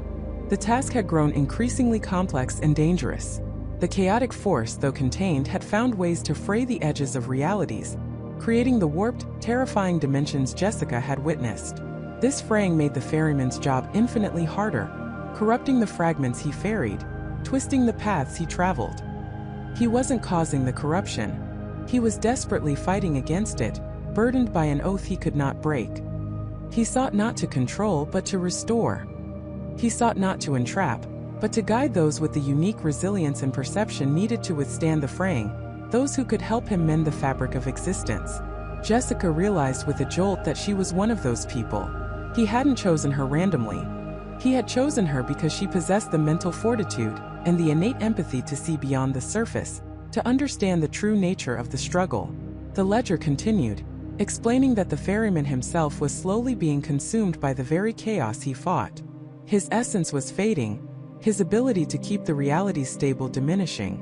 the task had grown increasingly complex and dangerous. The chaotic force, though contained, had found ways to fray the edges of realities, creating the warped, terrifying dimensions Jessica had witnessed. This fraying made the ferryman's job infinitely harder, corrupting the fragments he ferried, twisting the paths he traveled. He wasn't causing the corruption. He was desperately fighting against it, burdened by an oath he could not break. He sought not to control but to restore. He sought not to entrap, but to guide those with the unique resilience and perception needed to withstand the fraying, those who could help him mend the fabric of existence. Jessica realized with a jolt that she was one of those people. He hadn't chosen her randomly. He had chosen her because she possessed the mental fortitude and the innate empathy to see beyond the surface, to understand the true nature of the struggle. The ledger continued, explaining that the ferryman himself was slowly being consumed by the very chaos he fought. His essence was fading, his ability to keep the realities stable diminishing.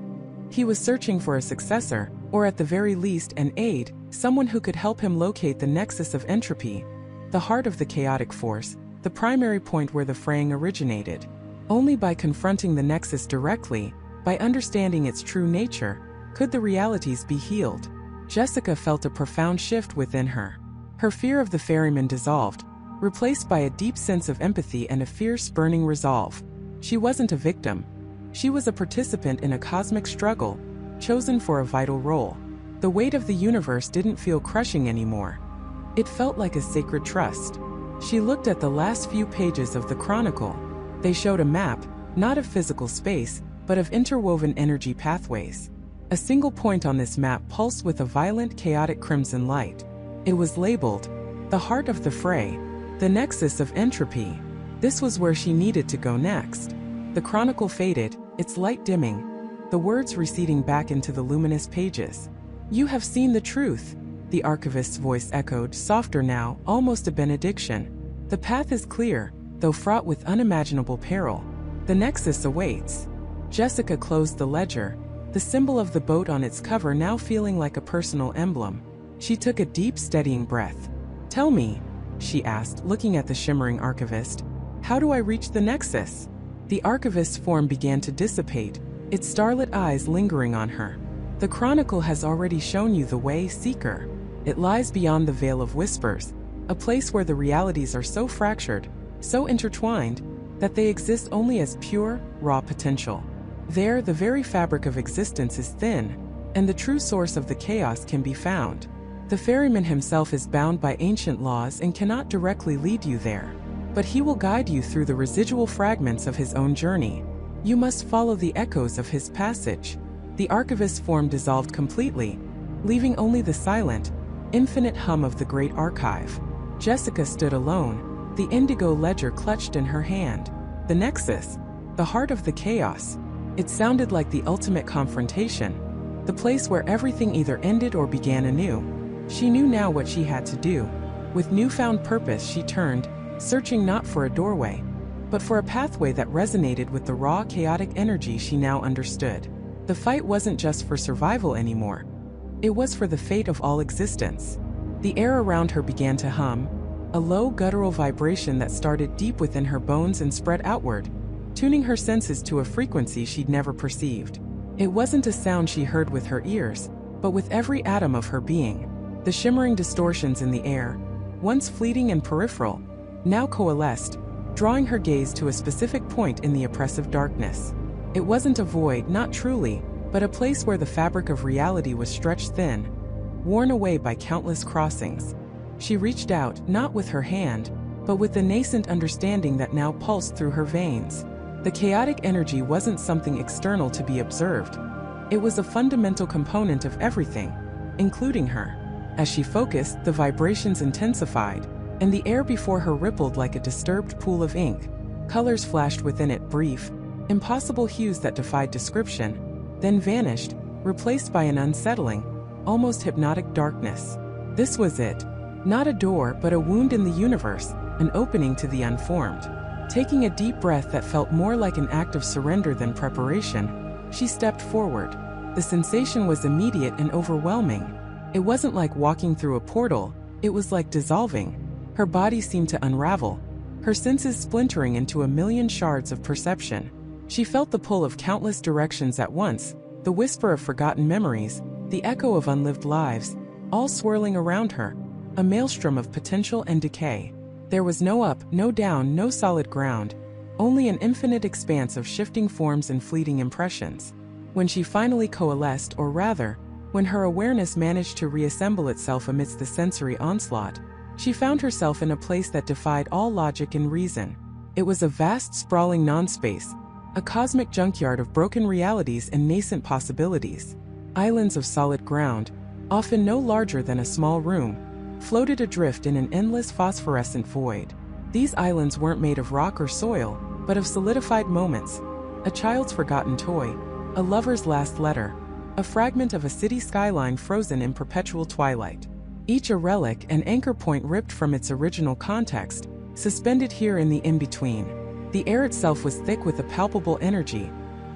He was searching for a successor, or at the very least an aid, someone who could help him locate the nexus of entropy, the heart of the chaotic force, the primary point where the fraying originated. Only by confronting the nexus directly, by understanding its true nature, could the realities be healed. Jessica felt a profound shift within her. Her fear of the ferryman dissolved, replaced by a deep sense of empathy and a fierce, burning resolve. She wasn't a victim. She was a participant in a cosmic struggle, chosen for a vital role. The weight of the universe didn't feel crushing anymore. It felt like a sacred trust. She looked at the last few pages of the chronicle. They showed a map, not of physical space, but of interwoven energy pathways. A single point on this map pulsed with a violent, chaotic crimson light. It was labeled, the heart of the fray, the nexus of entropy. This was where she needed to go next. The chronicle faded, its light dimming, the words receding back into the luminous pages. "You have seen the truth," the archivist's voice echoed, softer now, almost a benediction. "The path is clear, though fraught with unimaginable peril. The nexus awaits." Jessica closed the ledger, the symbol of the boat on its cover now feeling like a personal emblem. She took a deep, steadying breath. "Tell me," she asked, looking at the shimmering archivist, "how do I reach the nexus?" The archivist's form began to dissipate, its starlit eyes lingering on her. "The chronicle has already shown you the way, seeker. It lies beyond the veil of whispers, a place where the realities are so fractured, so intertwined, that they exist only as pure, raw potential. There, the very fabric of existence is thin, and the true source of the chaos can be found. The ferryman himself is bound by ancient laws and cannot directly lead you there, but he will guide you through the residual fragments of his own journey. You must follow the echoes of his passage." The archivist's form dissolved completely, leaving only the silent, infinite hum of the great archive. Jessica stood alone, the indigo ledger clutched in her hand. The nexus, the heart of the chaos. It sounded like the ultimate confrontation, the place where everything either ended or began anew. She knew now what she had to do. With newfound purpose she turned, searching not for a doorway, but for a pathway that resonated with the raw, chaotic energy she now understood. The fight wasn't just for survival anymore. It was for the fate of all existence. The air around her began to hum, a low guttural vibration that started deep within her bones and spread outward, tuning her senses to a frequency she'd never perceived. It wasn't a sound she heard with her ears, but with every atom of her being. The shimmering distortions in the air, once fleeting and peripheral, now coalesced, drawing her gaze to a specific point in the oppressive darkness. It wasn't a void, not truly, but a place where the fabric of reality was stretched thin, worn away by countless crossings. She reached out, not with her hand, but with the nascent understanding that now pulsed through her veins. The chaotic energy wasn't something external to be observed. It was a fundamental component of everything, including her. As she focused, the vibrations intensified, and the air before her rippled like a disturbed pool of ink. Colors flashed within it, brief, impossible hues that defied description, then vanished, replaced by an unsettling, almost hypnotic darkness. This was it. Not a door, but a wound in the universe, an opening to the unformed. Taking a deep breath that felt more like an act of surrender than preparation, she stepped forward. The sensation was immediate and overwhelming. It wasn't like walking through a portal, it was like dissolving. Her body seemed to unravel, her senses splintering into a million shards of perception. She felt the pull of countless directions at once, the whisper of forgotten memories, the echo of unlived lives, all swirling around her, a maelstrom of potential and decay. There was no up, no down, no solid ground, only an infinite expanse of shifting forms and fleeting impressions. When she finally coalesced, or rather, when her awareness managed to reassemble itself amidst the sensory onslaught, she found herself in a place that defied all logic and reason. It was a vast, sprawling non-space, a cosmic junkyard of broken realities and nascent possibilities. Islands of solid ground, often no larger than a small room, floated adrift in an endless phosphorescent void. These islands weren't made of rock or soil, but of solidified moments, a child's forgotten toy, a lover's last letter, a fragment of a city skyline frozen in perpetual twilight. Each a relic, an anchor point ripped from its original context, suspended here in the in-between. The air itself was thick with a palpable energy,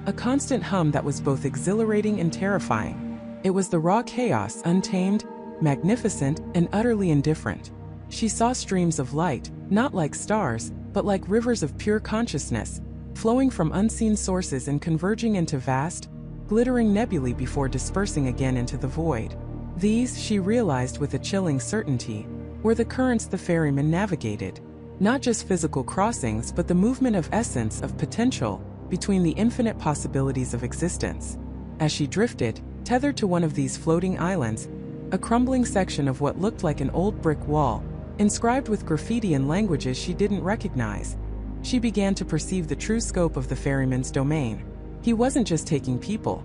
a constant hum that was both exhilarating and terrifying. It was the raw chaos, untamed, magnificent, and utterly indifferent. She saw streams of light, not like stars, but like rivers of pure consciousness, flowing from unseen sources and converging into vast, glittering nebulae before dispersing again into the void. These, she realized with a chilling certainty, were the currents the ferryman navigated. Not just physical crossings, but the movement of essence, of potential, between the infinite possibilities of existence. As she drifted, tethered to one of these floating islands, a crumbling section of what looked like an old brick wall, inscribed with graffiti and languages she didn't recognize, she began to perceive the true scope of the ferryman's domain. He wasn't just taking people.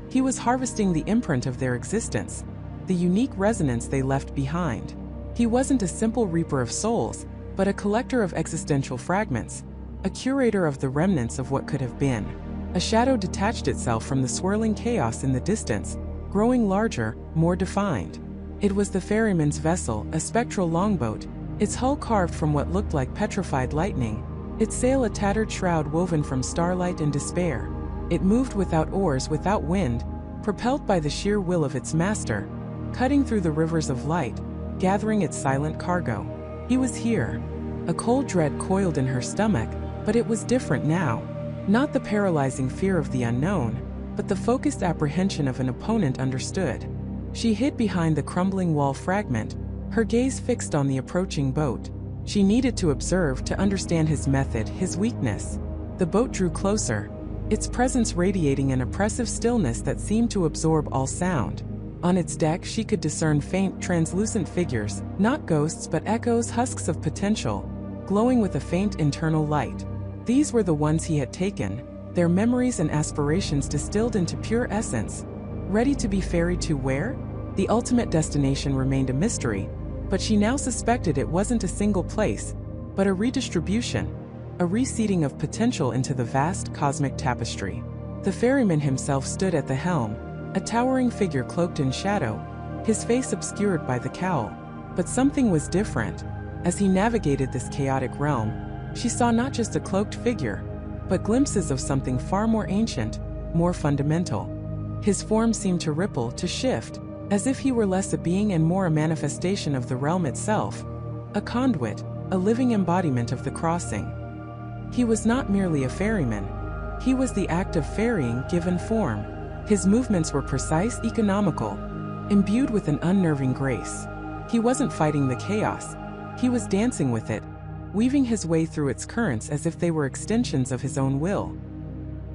He was harvesting the imprint of their existence, the unique resonance they left behind. He wasn't a simple reaper of souls, but a collector of existential fragments, a curator of the remnants of what could have been. A shadow detached itself from the swirling chaos in the distance, growing larger, more defined. It was the ferryman's vessel, a spectral longboat, its hull carved from what looked like petrified lightning, its sail a tattered shroud woven from starlight and despair. It moved without oars, without wind, propelled by the sheer will of its master, cutting through the rivers of light, gathering its silent cargo. He was here. A cold dread coiled in her stomach, but it was different now. Not the paralyzing fear of the unknown, but the focused apprehension of an opponent understood. She hid behind the crumbling wall fragment, her gaze fixed on the approaching boat. She needed to observe, to understand his method, his weakness. The boat drew closer, its presence radiating an oppressive stillness that seemed to absorb all sound. On its deck she could discern faint, translucent figures, not ghosts but echoes, husks of potential, glowing with a faint internal light. These were the ones he had taken, their memories and aspirations distilled into pure essence, ready to be ferried to where? The ultimate destination remained a mystery, but she now suspected it wasn't a single place, but a redistribution, a reseeding of potential into the vast cosmic tapestry. The ferryman himself stood at the helm, a towering figure cloaked in shadow, his face obscured by the cowl. But something was different. As he navigated this chaotic realm, she saw not just a cloaked figure, but glimpses of something far more ancient, more fundamental. His form seemed to ripple, to shift, as if he were less a being and more a manifestation of the realm itself, a conduit, a living embodiment of the crossing. He was not merely a ferryman. He was the act of ferrying given form. His movements were precise, economical, imbued with an unnerving grace. He wasn't fighting the chaos. He was dancing with it, weaving his way through its currents as if they were extensions of his own will.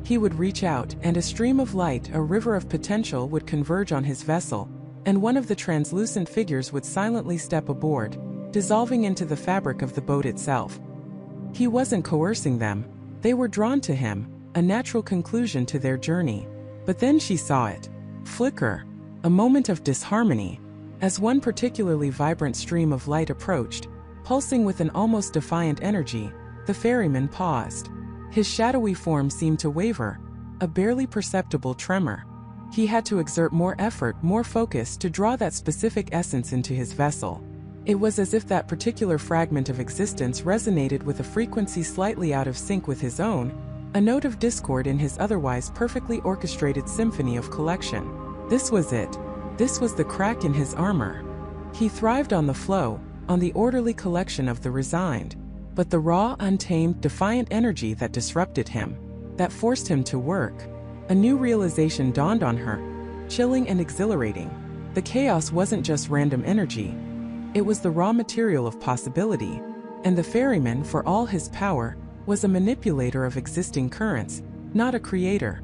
He would reach out, and a stream of light, a river of potential, would converge on his vessel, and one of the translucent figures would silently step aboard, dissolving into the fabric of the boat itself. He wasn't coercing them. They were drawn to him, a natural conclusion to their journey. But then she saw it flicker, a moment of disharmony. As one particularly vibrant stream of light approached, pulsing with an almost defiant energy, the ferryman paused. His shadowy form seemed to waver, a barely perceptible tremor. He had to exert more effort, more focus to draw that specific essence into his vessel. It was as if that particular fragment of existence resonated with a frequency slightly out of sync with his own, a note of discord in his otherwise perfectly orchestrated symphony of collection. This was it. This was the crack in his armor. He thrived on the flow, on the orderly collection of the resigned, but the raw, untamed, defiant energy that disrupted him, that forced him to work. A new realization dawned on her, chilling and exhilarating. The chaos wasn't just random energy. It was the raw material of possibility, and the ferryman, for all his power, was a manipulator of existing currents, not a creator.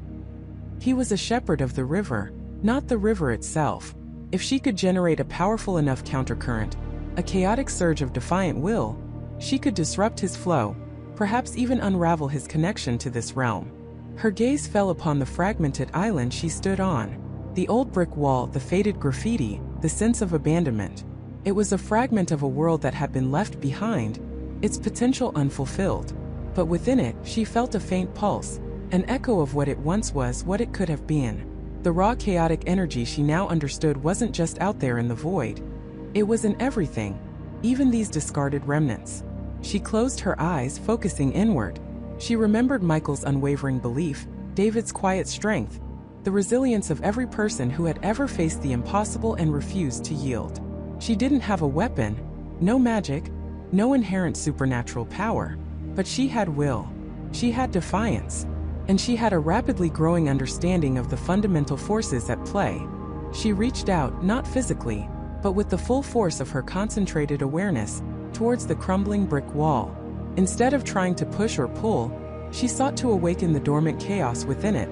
He was a shepherd of the river, not the river itself. If she could generate a powerful enough countercurrent, a chaotic surge of defiant will, she could disrupt his flow, perhaps even unravel his connection to this realm. Her gaze fell upon the fragmented island she stood on, the old brick wall, the faded graffiti, the sense of abandonment. It was a fragment of a world that had been left behind, its potential unfulfilled. But within it, she felt a faint pulse, an echo of what it once was, what it could have been. The raw chaotic energy she now understood wasn't just out there in the void. It was in everything, even these discarded remnants. She closed her eyes, focusing inward. She remembered Michael's unwavering belief, David's quiet strength, the resilience of every person who had ever faced the impossible and refused to yield. She didn't have a weapon, no magic, no inherent supernatural power, but she had will. She had defiance, and she had a rapidly growing understanding of the fundamental forces at play. She reached out, not physically, but with the full force of her concentrated awareness, towards the crumbling brick wall. Instead of trying to push or pull, she sought to awaken the dormant chaos within it,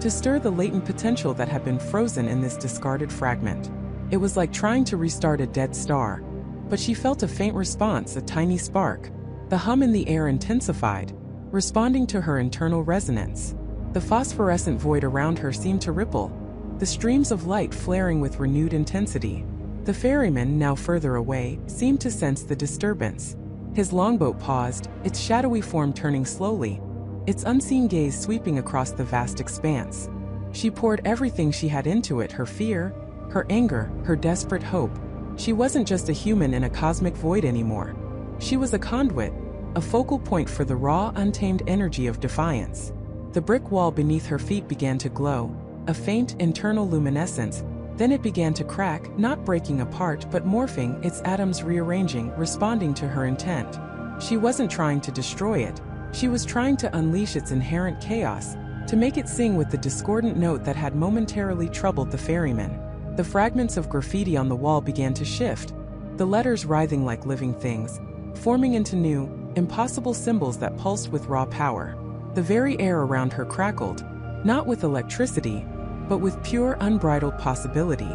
to stir the latent potential that had been frozen in this discarded fragment. It was like trying to restart a dead star, but she felt a faint response, a tiny spark. The hum in the air intensified, responding to her internal resonance. The phosphorescent void around her seemed to ripple, the streams of light flaring with renewed intensity. The ferryman, now further away, seemed to sense the disturbance. His longboat paused, its shadowy form turning slowly, its unseen gaze sweeping across the vast expanse. She poured everything she had into it, her fear, her anger, her desperate hope. She wasn't just a human in a cosmic void anymore. She was a conduit, a focal point for the raw, untamed energy of defiance. The brick wall beneath her feet began to glow, a faint, internal luminescence. Then it began to crack, not breaking apart but morphing, its atoms rearranging, responding to her intent. She wasn't trying to destroy it. She was trying to unleash its inherent chaos, to make it sing with the discordant note that had momentarily troubled the ferryman. The fragments of graffiti on the wall began to shift, the letters writhing like living things, forming into new, impossible symbols that pulsed with raw power. The very air around her crackled, not with electricity, but with pure, unbridled possibility.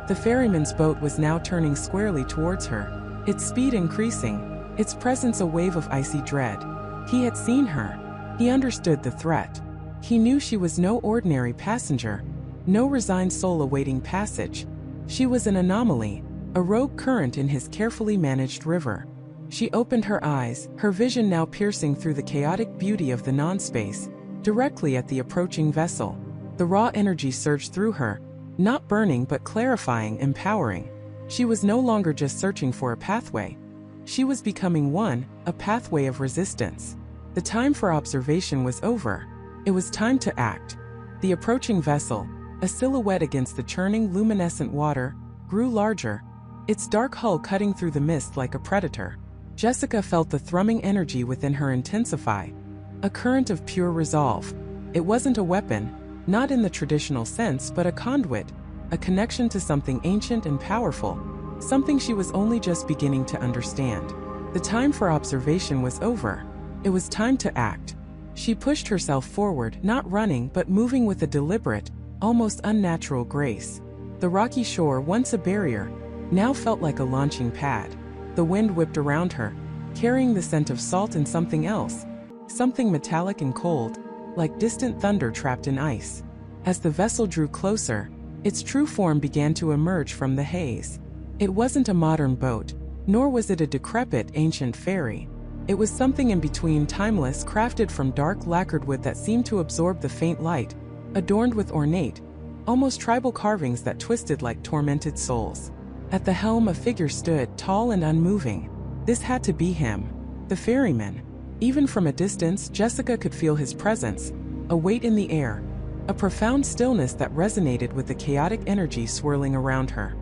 The ferryman's boat was now turning squarely towards her, its speed increasing, its presence a wave of icy dread. He had seen her. He understood the threat. He knew she was no ordinary passenger, no resigned soul awaiting passage. She was an anomaly, a rogue current in his carefully managed river. She opened her eyes, her vision now piercing through the chaotic beauty of the non-space, directly at the approaching vessel. The raw energy surged through her, not burning but clarifying, empowering. She was no longer just searching for a pathway. She was becoming one, a pathway of resistance. The time for observation was over. It was time to act. The approaching vessel, a silhouette against the churning, luminescent water, grew larger, its dark hull cutting through the mist like a predator. Jessica felt the thrumming energy within her intensify, a current of pure resolve. It wasn't a weapon, not in the traditional sense, but a conduit, a connection to something ancient and powerful, something she was only just beginning to understand. The time for observation was over. It was time to act. She pushed herself forward, not running but moving with a deliberate, almost unnatural grace. The rocky shore, once a barrier, now felt like a launching pad. The wind whipped around her, carrying the scent of salt and something else, something metallic and cold, like distant thunder trapped in ice. As the vessel drew closer, its true form began to emerge from the haze. It wasn't a modern boat, nor was it a decrepit, ancient ferry. It was something in between, timeless, crafted from dark lacquered wood that seemed to absorb the faint light, adorned with ornate, almost tribal carvings that twisted like tormented souls. At the helm a figure stood, tall and unmoving. This had to be him, the ferryman. Even from a distance, Jessica could feel his presence, a weight in the air, a profound stillness that resonated with the chaotic energy swirling around her.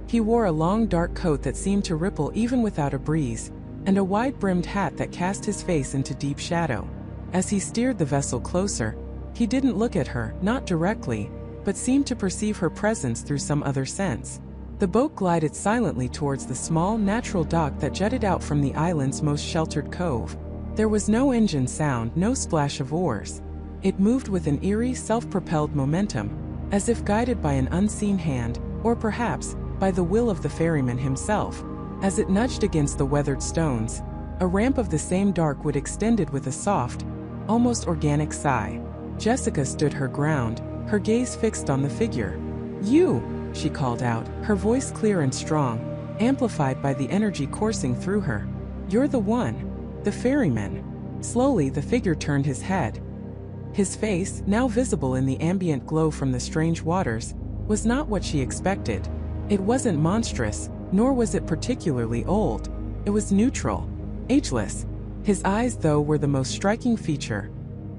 He wore a long dark coat that seemed to ripple even without a breeze, and a wide-brimmed hat that cast his face into deep shadow. As he steered the vessel closer, he didn't look at her, not directly, but seemed to perceive her presence through some other sense. The boat glided silently towards the small, natural dock that jutted out from the island's most sheltered cove. There was no engine sound, no splash of oars. It moved with an eerie, self-propelled momentum, as if guided by an unseen hand, or perhaps, by the will of the ferryman himself. As it nudged against the weathered stones, a ramp of the same dark wood extended with a soft, almost organic sigh. Jessica stood her ground, her gaze fixed on the figure. "You!" she called out, her voice clear and strong, amplified by the energy coursing through her. "You're the one." The ferryman. Slowly the figure turned his head. His face, now visible in the ambient glow from the strange waters, was not what she expected. It wasn't monstrous, nor was it particularly old. It was neutral, ageless. His eyes, though, were the most striking feature.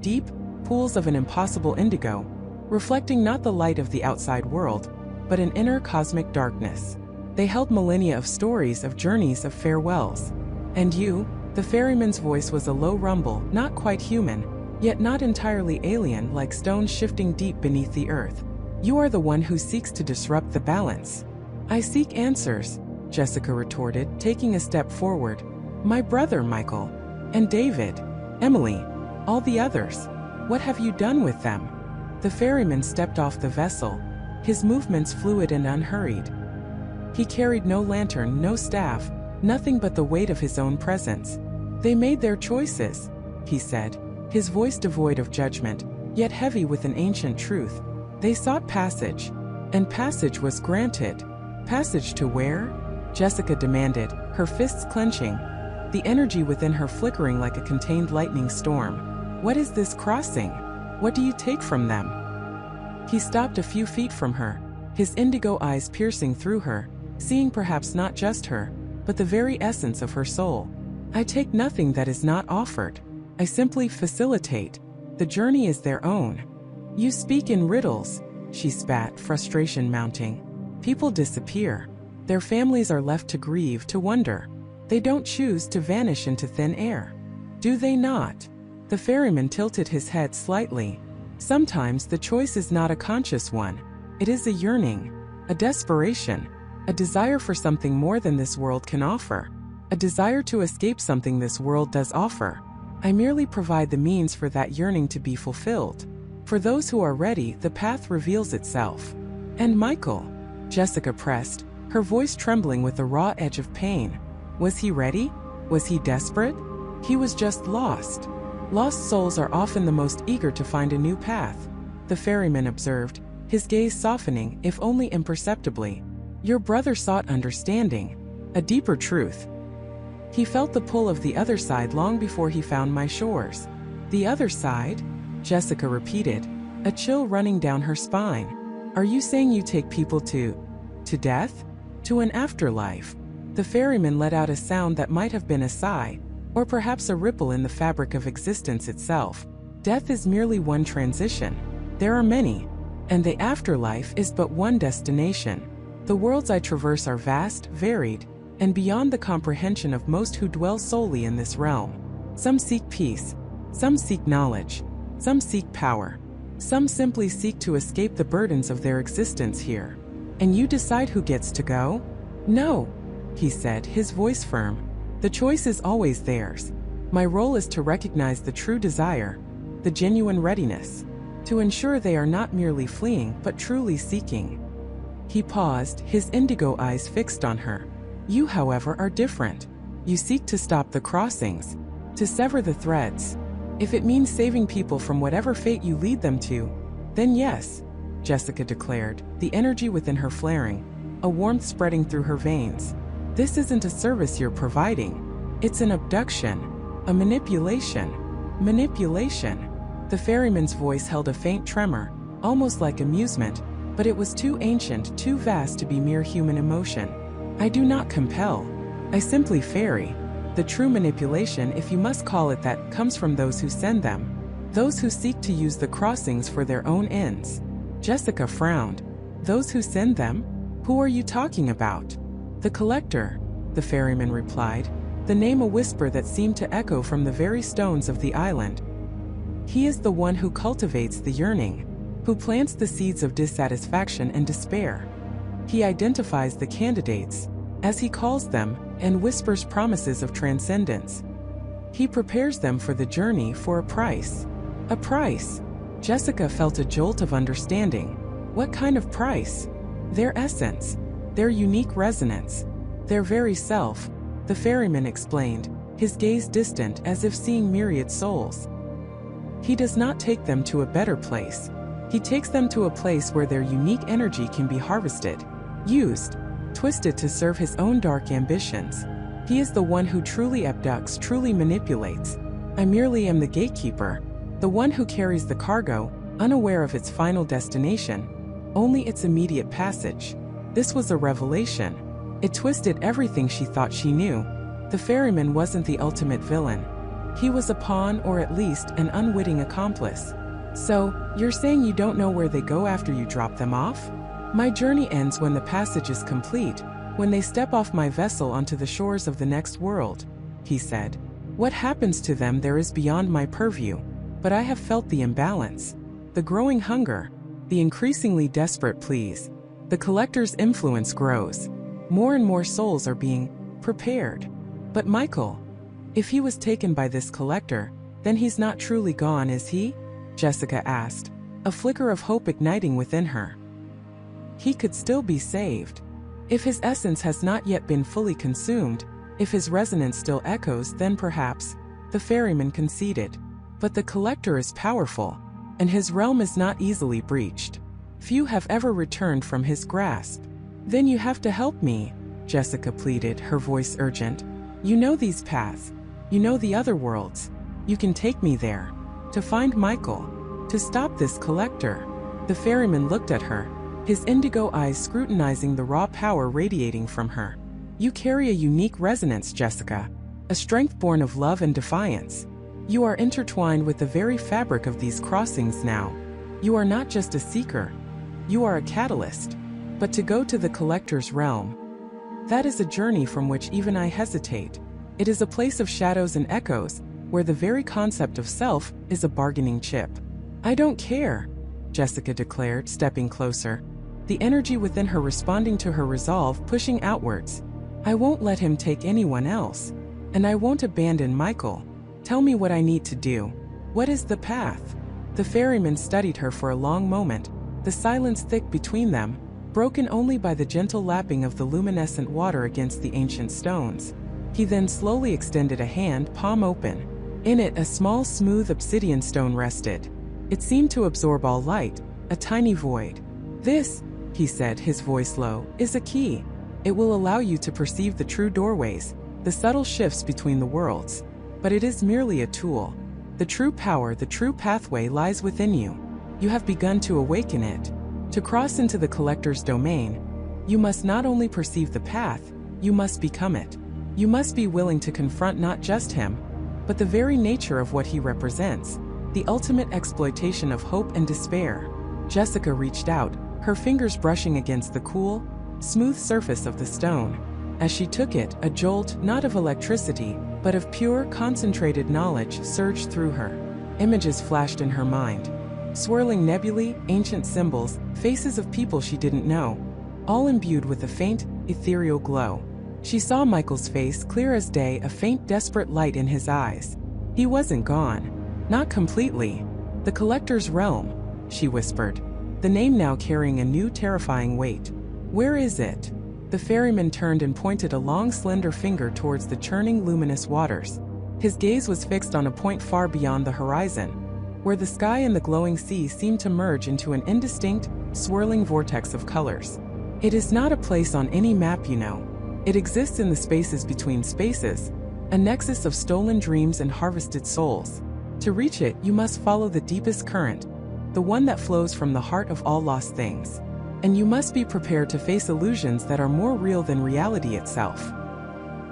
Deep, pools of an impossible indigo, reflecting not the light of the outside world, but an inner cosmic darkness. They held millennia of stories, of journeys, of farewells. "And you?" The ferryman's voice was a low rumble, not quite human, yet not entirely alien, like stones shifting deep beneath the earth. "You are the one who seeks to disrupt the balance." "I seek answers," Jessica retorted, taking a step forward. "My brother, Michael. And David. Emily. All the others. What have you done with them?" The ferryman stepped off the vessel, his movements fluid and unhurried. He carried no lantern, no staff, nothing but the weight of his own presence. "They made their choices," he said, his voice devoid of judgment, yet heavy with an ancient truth. "They sought passage, and passage was granted." "Passage to where?" Jessica demanded, her fists clenching, the energy within her flickering like a contained lightning storm. "What is this crossing? What do you take from them?" He stopped a few feet from her, his indigo eyes piercing through her, seeing perhaps not just her, but the very essence of her soul. "I take nothing that is not offered. I simply facilitate. The journey is their own." "You speak in riddles," she spat, frustration mounting. "People disappear. Their families are left to grieve, to wonder. They don't choose to vanish into thin air. Do they not?" The ferryman tilted his head slightly. "Sometimes the choice is not a conscious one. It is a yearning, a desperation, a desire for something more than this world can offer. A desire to escape something this world does offer. I merely provide the means for that yearning to be fulfilled. For those who are ready, the path reveals itself." "And Michael?" Jessica pressed, her voice trembling with a raw edge of pain. Was he ready? Was he desperate? He was just lost. Lost souls are often the most eager to find a new path, the ferryman observed, his gaze softening, if only imperceptibly. "Your brother sought understanding, a deeper truth. He felt the pull of the other side long before he found my shores." "The other side?" Jessica repeated, a chill running down her spine. "Are you saying you take people to death? To an afterlife?" The ferryman let out a sound that might have been a sigh, or perhaps a ripple in the fabric of existence itself. "Death is merely one transition. There are many. And the afterlife is but one destination. The worlds I traverse are vast, varied, and beyond the comprehension of most who dwell solely in this realm. Some seek peace, some seek knowledge, some seek power, some simply seek to escape the burdens of their existence here. And you decide who gets to go? No, he said, his voice firm. The choice is always theirs. My role is to recognize the true desire, the genuine readiness, to ensure they are not merely fleeing but truly seeking. He paused, his indigo eyes fixed on her. You, however, are different. You seek to stop the crossings, to sever the threads. If it means saving people from whatever fate you lead them to, then yes, Jessica declared, the energy within her flaring, a warmth spreading through her veins. This isn't a service you're providing. It's an abduction, a manipulation. Manipulation. The ferryman's voice held a faint tremor, almost like amusement, but it was too ancient, too vast to be mere human emotion. I do not compel. I simply ferry. The true manipulation, if you must call it that, comes from those who send them. Those who seek to use the crossings for their own ends. Jessica frowned. Those who send them? Who are you talking about? The collector, the ferryman replied, the name a whisper that seemed to echo from the very stones of the island. He is the one who cultivates the yearning, who plants the seeds of dissatisfaction and despair. He identifies the candidates, as he calls them, and whispers promises of transcendence. He prepares them for the journey for a price. A price. Jessica felt a jolt of understanding. What kind of price? Their essence, their unique resonance, their very self, the ferryman explained, his gaze distant as if seeing myriad souls. He does not take them to a better place. He takes them to a place where their unique energy can be harvested, used, twisted to serve his own dark ambitions. He is the one who truly abducts, truly manipulates. I merely am the gatekeeper, the one who carries the cargo, unaware of its final destination, only its immediate passage. This was a revelation. It twisted everything she thought she knew. The ferryman wasn't the ultimate villain. He was a pawn, or at least an unwitting accomplice. So, you're saying you don't know where they go after you drop them off? My journey ends when the passage is complete, when they step off my vessel onto the shores of the next world, he said. What happens to them there is beyond my purview, but I have felt the imbalance, the growing hunger, the increasingly desperate pleas. The collector's influence grows. More and more souls are being prepared. But Michael, if he was taken by this collector, then he's not truly gone, is he? Jessica asked, a flicker of hope igniting within her. He could still be saved. If his essence has not yet been fully consumed, if his resonance still echoes, then perhaps, the ferryman conceded. But the collector is powerful, and his realm is not easily breached. Few have ever returned from his grasp. Then you have to help me, Jessica pleaded, her voice urgent. You know these paths. You know the other worlds. You can take me there. To find Michael. To stop this collector. The ferryman looked at her, his indigo eyes scrutinizing the raw power radiating from her. You carry a unique resonance, Jessica. A strength born of love and defiance. You are intertwined with the very fabric of these crossings now. You are not just a seeker. You are a catalyst. But to go to the collector's realm, that is a journey from which even I hesitate. It is a place of shadows and echoes, where the very concept of self is a bargaining chip. I don't care, Jessica declared, stepping closer, the energy within her responding to her resolve pushing outwards. I won't let him take anyone else. And I won't abandon Michael. Tell me what I need to do. What is the path? The ferryman studied her for a long moment, the silence thick between them, broken only by the gentle lapping of the luminescent water against the ancient stones. He then slowly extended a hand, palm open. In it, a small, smooth obsidian stone rested. It seemed to absorb all light, a tiny void. This, he said, his voice low, is a key. It will allow you to perceive the true doorways, the subtle shifts between the worlds. But it is merely a tool. The true power, the true pathway lies within you. You have begun to awaken it. To cross into the collector's domain, you must not only perceive the path, you must become it. You must be willing to confront not just him, but the very nature of what he represents, the ultimate exploitation of hope and despair. Jessica reached out, her fingers brushing against the cool, smooth surface of the stone. As she took it, a jolt, not of electricity, but of pure, concentrated knowledge surged through her. Images flashed in her mind. Swirling nebulae, ancient symbols, faces of people she didn't know, all imbued with a faint, ethereal glow. She saw Michael's face clear as day, a faint, desperate light in his eyes. He wasn't gone. Not completely. The collector's realm, she whispered, the name now carrying a new terrifying weight. Where is it? The ferryman turned and pointed a long, slender finger towards the churning, luminous waters. His gaze was fixed on a point far beyond the horizon, where the sky and the glowing sea seemed to merge into an indistinct, swirling vortex of colors. It is not a place on any map, you know. It exists in the spaces between spaces, a nexus of stolen dreams and harvested souls. To reach it, you must follow the deepest current, the one that flows from the heart of all lost things. And you must be prepared to face illusions that are more real than reality itself.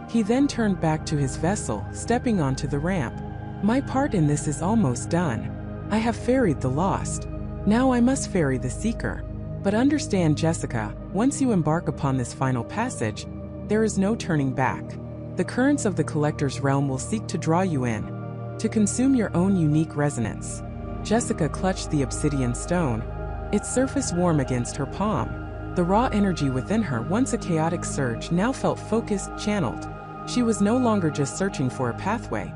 He then turned back to his vessel, stepping onto the ramp. My part in this is almost done. I have ferried the lost. Now I must ferry the seeker. But understand, Jessica, once you embark upon this final passage, there is no turning back. The currents of the collector's realm will seek to draw you in, to consume your own unique resonance. Jessica clutched the obsidian stone, its surface warm against her palm. The raw energy within her, once a chaotic surge, now felt focused, channeled. She was no longer just searching for a pathway.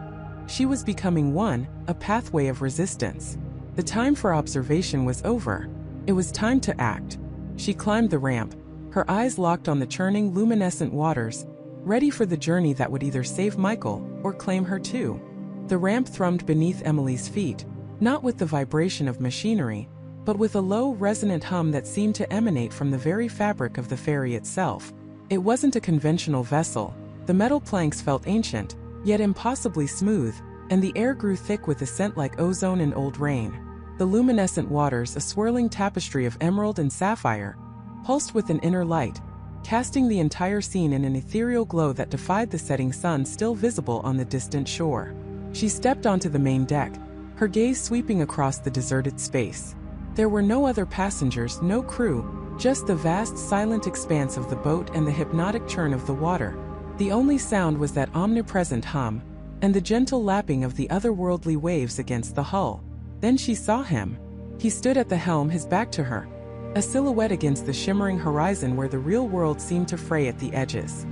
She was becoming one, a pathway of resistance. The time for observation was over. It was time to act. She climbed the ramp, her eyes locked on the churning, luminescent waters, ready for the journey that would either save Michael or claim her too. The ramp thrummed beneath Emily's feet, not with the vibration of machinery, but with a low, resonant hum that seemed to emanate from the very fabric of the ferry itself. It wasn't a conventional vessel. The metal planks felt ancient, yet impossibly smooth, and the air grew thick with a scent like ozone and old rain. The luminescent waters, a swirling tapestry of emerald and sapphire, pulsed with an inner light, casting the entire scene in an ethereal glow that defied the setting sun still visible on the distant shore. She stepped onto the main deck, her gaze sweeping across the deserted space. There were no other passengers, no crew, just the vast, silent expanse of the boat and the hypnotic churn of the water. The only sound was that omnipresent hum, and the gentle lapping of the otherworldly waves against the hull. Then she saw him. He stood at the helm, his back to her, a silhouette against the shimmering horizon where the real world seemed to fray at the edges.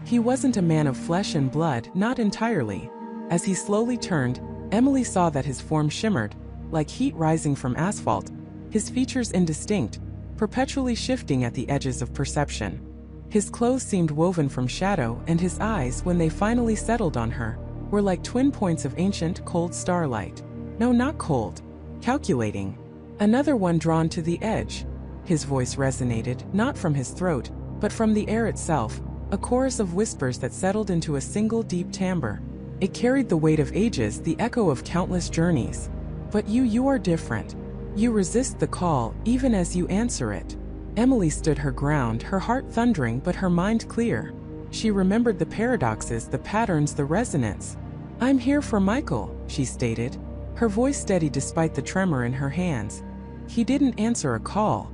He wasn't a man of flesh and blood, not entirely. As he slowly turned, Emily saw that his form shimmered, like heat rising from asphalt, his features indistinct, perpetually shifting at the edges of perception. His clothes seemed woven from shadow, and his eyes, when they finally settled on her, were like twin points of ancient, cold starlight. No, not cold. Calculating. Another one drawn to the edge. His voice resonated, not from his throat, but from the air itself, a chorus of whispers that settled into a single deep timbre. It carried the weight of ages, the echo of countless journeys. But you are different. You resist the call, even as you answer it. Emily stood her ground, her heart thundering but her mind clear. She remembered the paradoxes, the patterns, the resonance. I'm here for Michael, she stated, her voice steady despite the tremor in her hands. He didn't answer a call.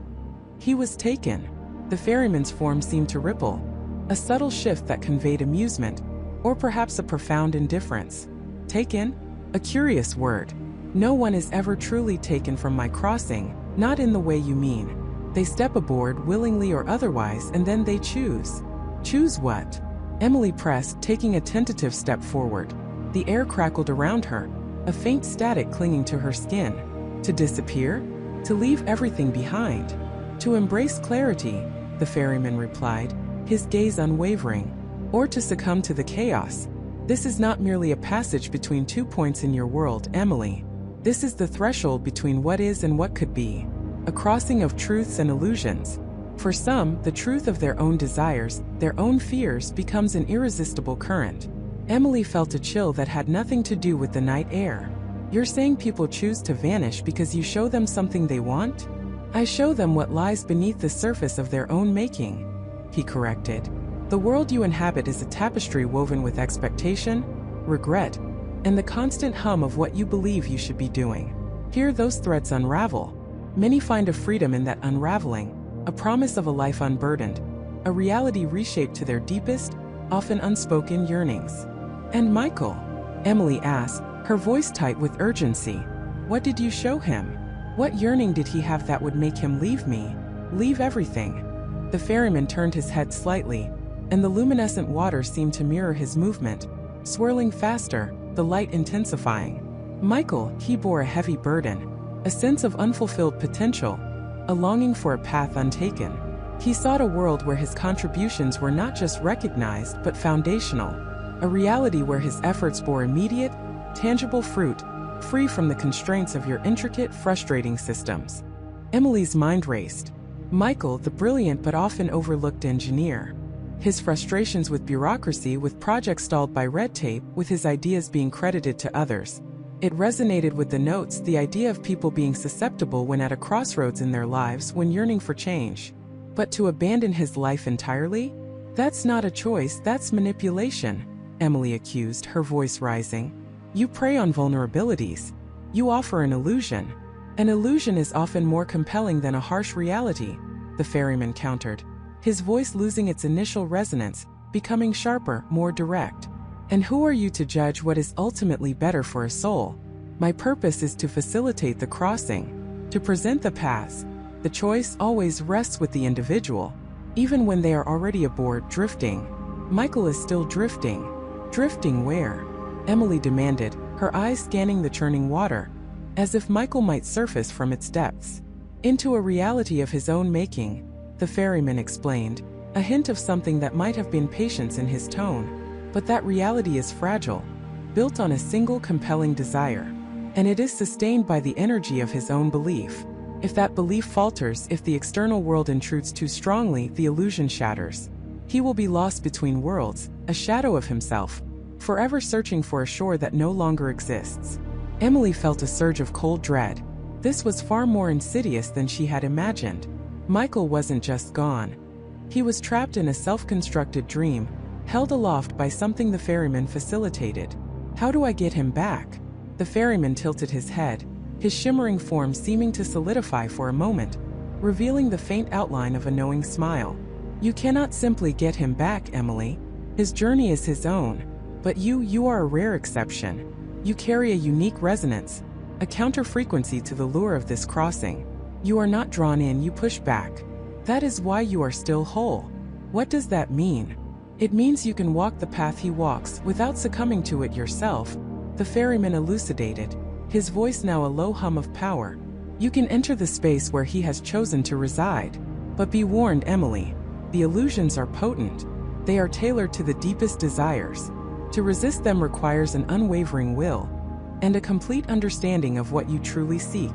He was taken. The ferryman's form seemed to ripple, a subtle shift that conveyed amusement, or perhaps a profound indifference. Taken? A curious word. No one is ever truly taken from my crossing, not in the way you mean. They step aboard, willingly or otherwise, and then they choose. Choose what? Emily pressed, taking a tentative step forward. The air crackled around her, a faint static clinging to her skin. To disappear? To leave everything behind? To embrace clarity, the ferryman replied, his gaze unwavering. Or to succumb to the chaos. This is not merely a passage between 2 points in your world, Emily. This is the threshold between what is and what could be. A crossing of truths and illusions. For some, the truth of their own desires, their own fears, becomes an irresistible current. Emily felt a chill that had nothing to do with the night air. You're saying people choose to vanish because you show them something they want? I show them what lies beneath the surface of their own making, he corrected. The world you inhabit is a tapestry woven with expectation, regret, and the constant hum of what you believe you should be doing. Here those threads unravel. Many find a freedom in that unraveling, a promise of a life unburdened, a reality reshaped to their deepest, often unspoken yearnings. And Michael? Emily asked, her voice tight with urgency. What did you show him? What yearning did he have that would make him leave me? Leave everything? The ferryman turned his head slightly, and the luminescent water seemed to mirror his movement, swirling faster, the light intensifying. Michael, he bore a heavy burden, a sense of unfulfilled potential, a longing for a path untaken. He sought a world where his contributions were not just recognized but foundational, a reality where his efforts bore immediate, tangible fruit, free from the constraints of your intricate, frustrating systems. Emily's mind raced. Michael, the brilliant but often overlooked engineer. His frustrations with bureaucracy, with projects stalled by red tape, with his ideas being credited to others. It resonated with the notes, the idea of people being susceptible when at a crossroads in their lives, when yearning for change. But to abandon his life entirely? That's not a choice, that's manipulation, Emily accused, her voice rising. You prey on vulnerabilities. You offer an illusion. An illusion is often more compelling than a harsh reality, the ferryman countered, his voice losing its initial resonance, becoming sharper, more direct. And who are you to judge what is ultimately better for a soul? My purpose is to facilitate the crossing, to present the paths. The choice always rests with the individual, even when they are already aboard, drifting. Michael is still drifting. Drifting where? Emily demanded, her eyes scanning the churning water, as if Michael might surface from its depths. Into a reality of his own making, the ferryman explained, a hint of something that might have been patience in his tone. But that reality is fragile, built on a single compelling desire, and it is sustained by the energy of his own belief. If that belief falters, if the external world intrudes too strongly, the illusion shatters. He will be lost between worlds, a shadow of himself, forever searching for a shore that no longer exists. Emily felt a surge of cold dread. This was far more insidious than she had imagined. Michael wasn't just gone. He was trapped in a self-constructed dream, held aloft by something the ferryman facilitated. How do I get him back? The ferryman tilted his head, his shimmering form seeming to solidify for a moment, revealing the faint outline of a knowing smile. You cannot simply get him back, Emily. His journey is his own. But you are a rare exception. You carry a unique resonance, a counter-frequency to the lure of this crossing. You are not drawn in, you push back. That is why you are still whole. What does that mean? It means you can walk the path he walks without succumbing to it yourself, the ferryman elucidated, his voice now a low hum of power. You can enter the space where he has chosen to reside. But be warned, Emily, the illusions are potent. They are tailored to the deepest desires. To resist them requires an unwavering will, and a complete understanding of what you truly seek.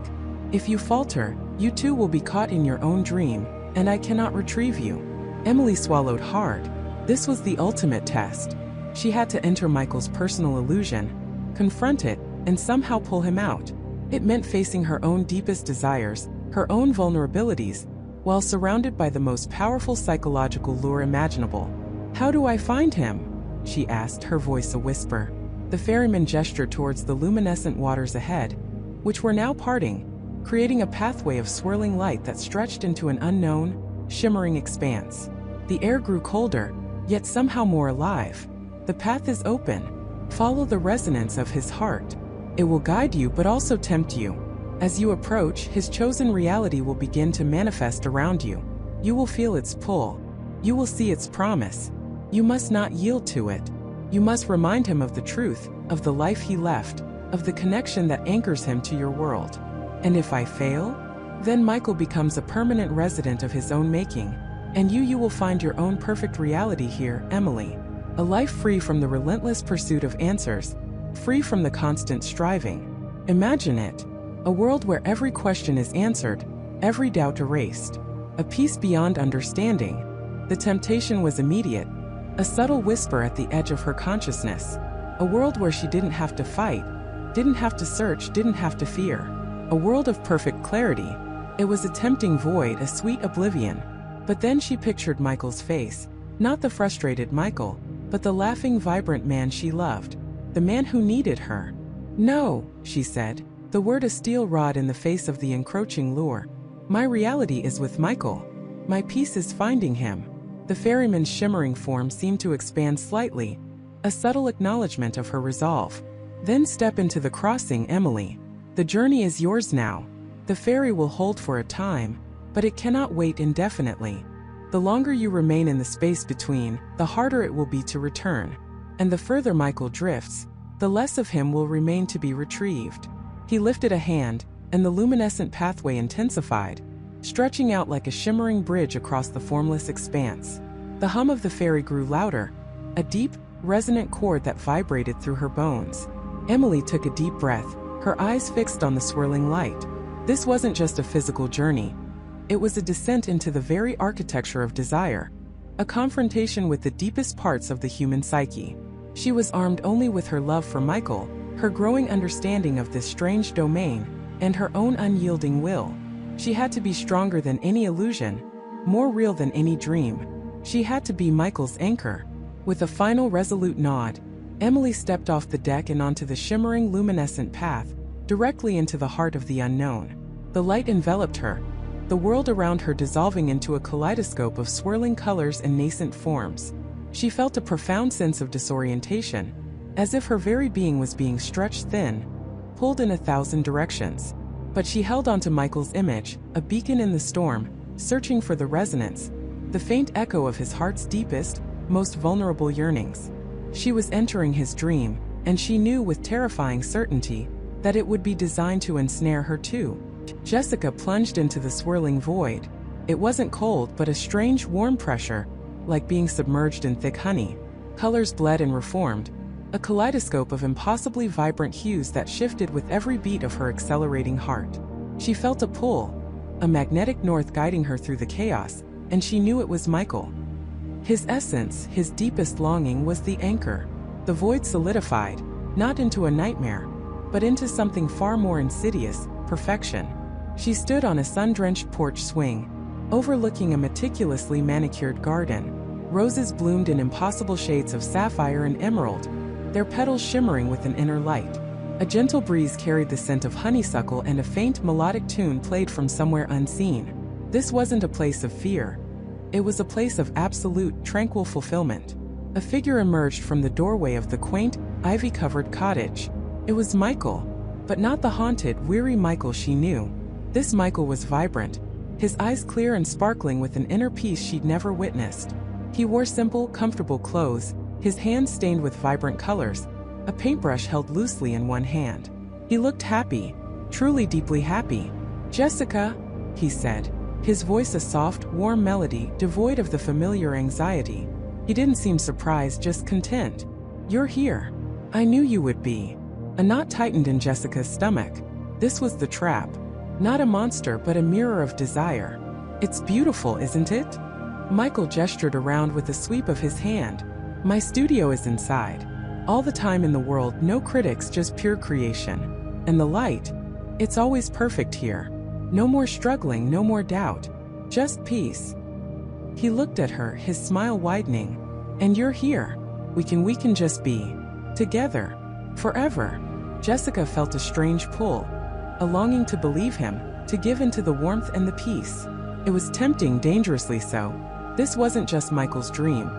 If you falter, you too will be caught in your own dream, and I cannot retrieve you. Emily swallowed hard. This was the ultimate test. She had to enter Michael's personal illusion, confront it, and somehow pull him out. It meant facing her own deepest desires, her own vulnerabilities, while surrounded by the most powerful psychological lure imaginable. How do I find him? She asked, her voice a whisper. The ferryman gestured towards the luminescent waters ahead, which were now parting, creating a pathway of swirling light that stretched into an unknown, shimmering expanse. The air grew colder, yet somehow more alive. The path is open. Follow the resonance of his heart. It will guide you but also tempt you. As you approach, his chosen reality will begin to manifest around you. You will feel its pull. You will see its promise. You must not yield to it. You must remind him of the truth, of the life he left, of the connection that anchors him to your world. And if I fail? Then Michael becomes a permanent resident of his own making, and you will find your own perfect reality here, Emily. A life free from the relentless pursuit of answers, free from the constant striving. Imagine it. A world where every question is answered, every doubt erased. A peace beyond understanding. The temptation was immediate, a subtle whisper at the edge of her consciousness. A world where she didn't have to fight, didn't have to search, didn't have to fear. A world of perfect clarity. It was a tempting void, a sweet oblivion. But then she pictured Michael's face, not the frustrated Michael, but the laughing, vibrant man she loved, the man who needed her. No, she said, The word a steel rod in the face of the encroaching lure. My reality is with Michael. My peace is finding him. The ferryman's shimmering form seemed to expand slightly, a subtle acknowledgement of her resolve. Then step into the crossing, Emily. The journey is yours now. The ferry will hold for a time, but it cannot wait indefinitely. The longer you remain in the space between, the harder it will be to return. And the further Michael drifts, the less of him will remain to be retrieved. He lifted a hand, and the luminescent pathway intensified, stretching out like a shimmering bridge across the formless expanse. The hum of the ferry grew louder, a deep, resonant chord that vibrated through her bones. Emily took a deep breath, her eyes fixed on the swirling light. This wasn't just a physical journey. It was a descent into the very architecture of desire, a confrontation with the deepest parts of the human psyche. She was armed only with her love for Michael, her growing understanding of this strange domain, and her own unyielding will. She had to be stronger than any illusion, more real than any dream. She had to be Michael's anchor. With a final resolute nod, Emily stepped off the deck and onto the shimmering luminescent path, directly into the heart of the unknown. The light enveloped her, the world around her dissolving into a kaleidoscope of swirling colors and nascent forms. She felt a profound sense of disorientation, as if her very being was being stretched thin, pulled in 1,000 directions. But she held onto Michael's image, a beacon in the storm, searching for the resonance, the faint echo of his heart's deepest, most vulnerable yearnings. She was entering his dream, and she knew with terrifying certainty that it would be designed to ensnare her too. Jessica plunged into the swirling void. It wasn't cold, but a strange warm pressure, like being submerged in thick honey. Colors bled and reformed, a kaleidoscope of impossibly vibrant hues that shifted with every beat of her accelerating heart. She felt a pull, a magnetic north guiding her through the chaos, and she knew it was Michael. His essence, his deepest longing, was the anchor. The void solidified, not into a nightmare, but into something far more insidious, perfection. She stood on a sun-drenched porch swing, overlooking a meticulously manicured garden. Roses bloomed in impossible shades of sapphire and emerald, their petals shimmering with an inner light. A gentle breeze carried the scent of honeysuckle, and a faint melodic tune played from somewhere unseen. This wasn't a place of fear. It was a place of absolute, tranquil fulfillment. A figure emerged from the doorway of the quaint, ivy-covered cottage. It was Michael, but not the haunted, weary Michael she knew. This Michael was vibrant, his eyes clear and sparkling with an inner peace she'd never witnessed. He wore simple, comfortable clothes, his hands stained with vibrant colors, a paintbrush held loosely in one hand. He looked happy, truly deeply happy. "Jessica," he said, his voice a soft, warm melody devoid of the familiar anxiety. He didn't seem surprised, just content. "You're here. I knew you would be." A knot tightened in Jessica's stomach. This was the trap. Not a monster, but a mirror of desire. "It's beautiful, isn't it?" Michael gestured around with a sweep of his hand. "My studio is inside. All the time in the world, no critics, just pure creation. And the light? It's always perfect here. No more struggling, no more doubt. Just peace." He looked at her, his smile widening. "And you're here. We can just be. Together. Forever." Jessica felt a strange pull. A longing to believe him, to give into the warmth and the peace. It was tempting, dangerously so. This wasn't just Michael's dream.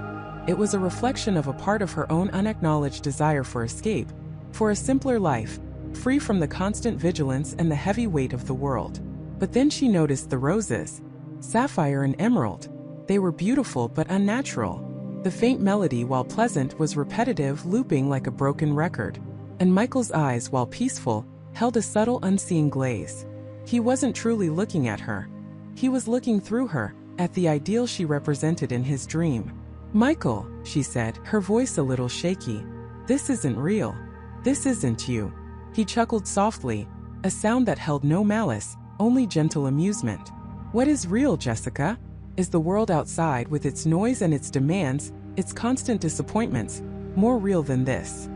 It was a reflection of a part of her own unacknowledged desire for escape, for a simpler life, free from the constant vigilance and the heavy weight of the world. But then she noticed the roses, sapphire and emerald. They were beautiful but unnatural. The faint melody, while pleasant, was repetitive, looping like a broken record. And Michael's eyes, while peaceful, held a subtle, unseeing glaze. He wasn't truly looking at her. He was looking through her, at the ideal she represented in his dream. "Michael," she said, her voice a little shaky, "this isn't real. This isn't you." He chuckled softly, a sound that held no malice, only gentle amusement. "What is real, Jessica? Is the world outside, with its noise and its demands, its constant disappointments, more real than this?"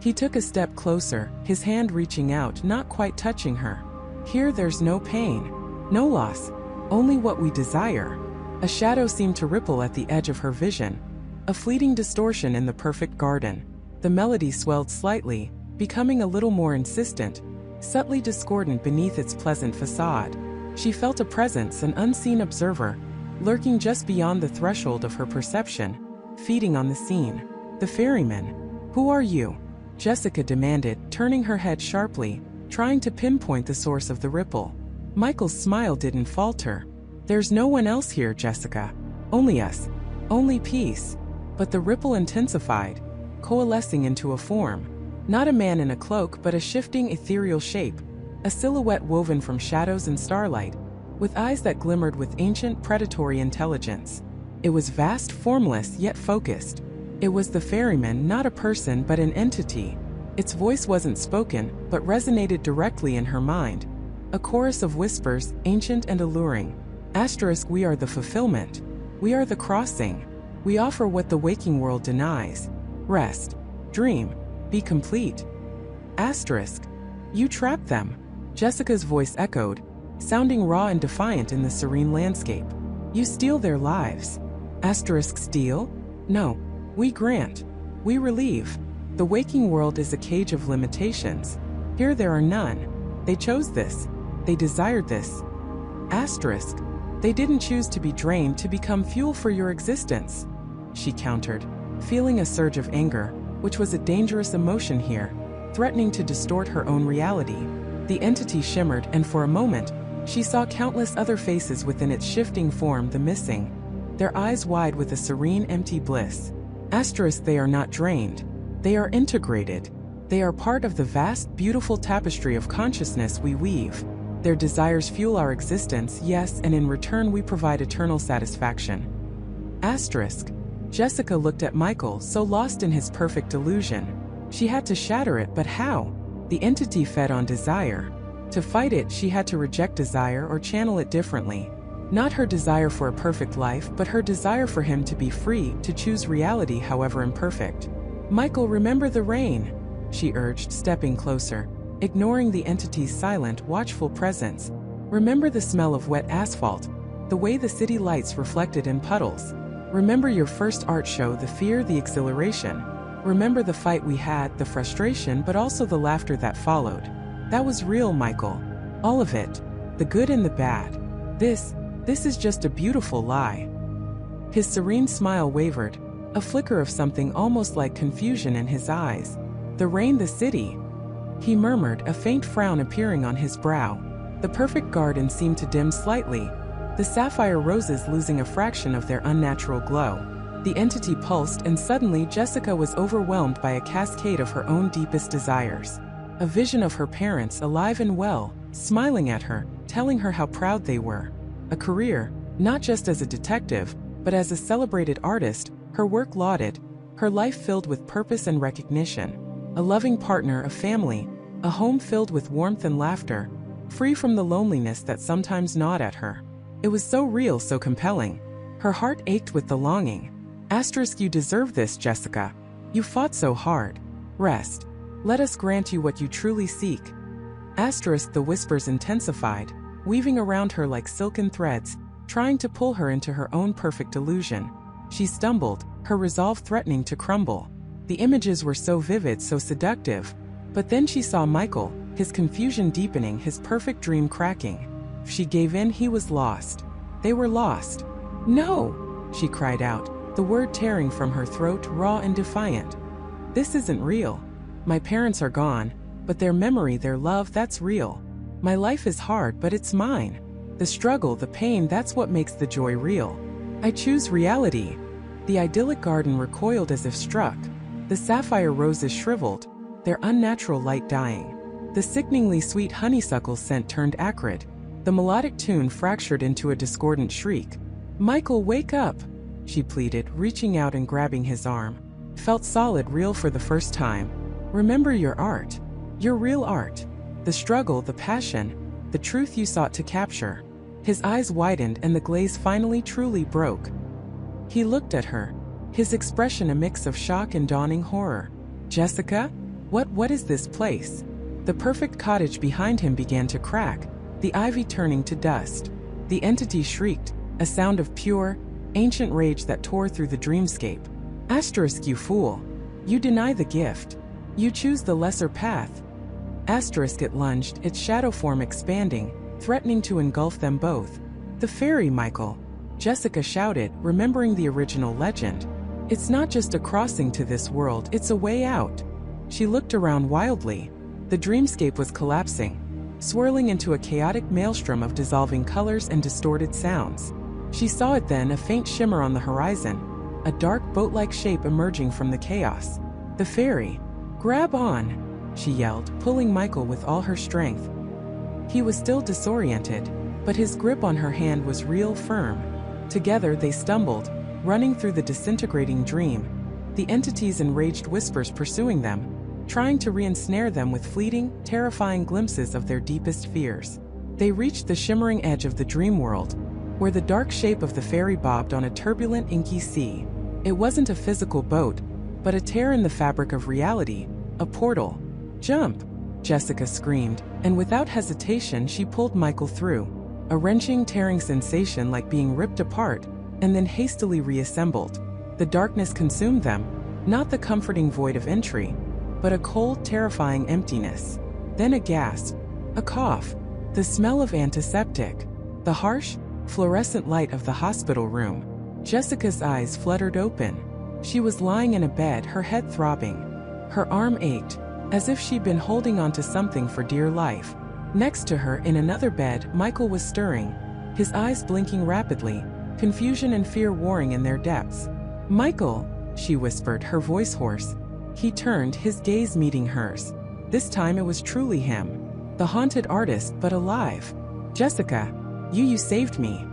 He took a step closer, his hand reaching out, not quite touching her. "Here there's no pain, no loss, only what we desire." A shadow seemed to ripple at the edge of her vision, a fleeting distortion in the perfect garden. The melody swelled slightly, becoming a little more insistent, subtly discordant beneath its pleasant facade. She felt a presence, an unseen observer, lurking just beyond the threshold of her perception, feeding on the scene. The ferryman. Who are you? Jessica demanded, turning her head sharply, trying to pinpoint the source of the ripple. Michael's smile didn't falter. There's no one else here, Jessica. Only us. Only peace. But the ripple intensified, coalescing into a form. Not a man in a cloak, but a shifting ethereal shape, a silhouette woven from shadows and starlight, with eyes that glimmered with ancient predatory intelligence. It was vast, formless, yet focused. It was the ferryman, not a person but an entity. Its voice wasn't spoken, but resonated directly in her mind. A chorus of whispers, ancient and alluring. Asterisk, we are the fulfillment. We are the crossing. We offer what the waking world denies. Rest. Dream. Be complete. Asterisk. You trap them. Jessica's voice echoed, sounding raw and defiant in the serene landscape. You steal their lives. Asterisk, steal? No. We grant. We relieve. The waking world is a cage of limitations. Here there are none. They chose this. They desired this. Asterisk. They didn't choose to be drained to become fuel for your existence. She countered, feeling a surge of anger, which was a dangerous emotion here, threatening to distort her own reality. The entity shimmered, and for a moment, she saw countless other faces within its shifting form, the missing, their eyes wide with a serene, empty bliss. Asterisk, they are not drained. They are integrated. They are part of the vast, beautiful tapestry of consciousness we weave. Their desires fuel our existence, yes, and in return we provide eternal satisfaction. Asterisk. Jessica looked at Michael, so lost in his perfect delusion. She had to shatter it, but how? The entity fed on desire. To fight it, she had to reject desire or channel it differently. Not her desire for a perfect life, but her desire for him to be free, to choose reality however imperfect. Michael, remember the rain, she urged, stepping closer, ignoring the entity's silent, watchful presence. Remember the smell of wet asphalt, the way the city lights reflected in puddles. Remember your first art show, the fear, the exhilaration. Remember the fight we had, the frustration, but also the laughter that followed. That was real, Michael. All of it. The good and the bad. This is just a beautiful lie. His serene smile wavered, a flicker of something almost like confusion in his eyes. The rain, the city. He murmured, a faint frown appearing on his brow. The perfect garden seemed to dim slightly, the sapphire roses losing a fraction of their unnatural glow. The entity pulsed, and suddenly Jessica was overwhelmed by a cascade of her own deepest desires. A vision of her parents, alive and well, smiling at her, telling her how proud they were. A career, not just as a detective, but as a celebrated artist, her work lauded, her life filled with purpose and recognition. A loving partner, a family, a home filled with warmth and laughter, free from the loneliness that sometimes gnawed at her. It was so real, so compelling. Her heart ached with the longing. Asterisk, you deserve this, Jessica. You fought so hard. Rest. Let us grant you what you truly seek. Asterisk, the whispers intensified, weaving around her like silken threads, trying to pull her into her own perfect illusion. She stumbled, her resolve threatening to crumble. The images were so vivid, so seductive. But then she saw Michael, his confusion deepening, his perfect dream cracking. If she gave in, he was lost. They were lost. No! She cried out, the word tearing from her throat, raw and defiant. This isn't real. My parents are gone, but their memory, their love, that's real. My life is hard, but it's mine. The struggle, the pain, that's what makes the joy real. I choose reality. The idyllic garden recoiled as if struck. The sapphire roses shriveled, their unnatural light dying. The sickeningly sweet honeysuckle scent turned acrid. The melodic tune fractured into a discordant shriek. Michael, wake up, she pleaded, reaching out and grabbing his arm. Felt solid, real for the first time. Remember your art. Your real art. The struggle, the passion, the truth you sought to capture. His eyes widened and the glaze finally truly broke. He looked at her, his expression a mix of shock and dawning horror. Jessica? What is this place? The perfect cottage behind him began to crack, the ivy turning to dust. The entity shrieked, a sound of pure, ancient rage that tore through the dreamscape. Asterisk, you fool. You deny the gift. You choose the lesser path. Asterisk it lunged, its shadow form expanding, threatening to engulf them both. "The ferry, Michael!" Jessica shouted, remembering the original legend. "It's not just a crossing to this world, it's a way out." She looked around wildly. The dreamscape was collapsing, swirling into a chaotic maelstrom of dissolving colors and distorted sounds. She saw it then, a faint shimmer on the horizon, a dark boat-like shape emerging from the chaos. "The ferry! Grab on!" she yelled, pulling Michael with all her strength. He was still disoriented, but his grip on her hand was real firm. Together they stumbled, running through the disintegrating dream, the entity's enraged whispers pursuing them, trying to re-ensnare them with fleeting, terrifying glimpses of their deepest fears. They reached the shimmering edge of the dream world, where the dark shape of the ferry bobbed on a turbulent, inky sea. It wasn't a physical boat, but a tear in the fabric of reality, a portal. "Jump!" Jessica screamed, and without hesitation she pulled Michael through. A wrenching, tearing sensation like being ripped apart, and then hastily reassembled. The darkness consumed them, not the comforting void of entry, but a cold, terrifying emptiness. Then a gasp, a cough, the smell of antiseptic, the harsh, fluorescent light of the hospital room. Jessica's eyes fluttered open. She was lying in a bed, her head throbbing. Her arm ached, as if she'd been holding onto something for dear life. Next to her, in another bed, Michael was stirring, his eyes blinking rapidly, confusion and fear warring in their depths. "Michael!" she whispered, her voice hoarse. He turned, his gaze meeting hers. This time it was truly him. The haunted artist, but alive. "Jessica, you saved me."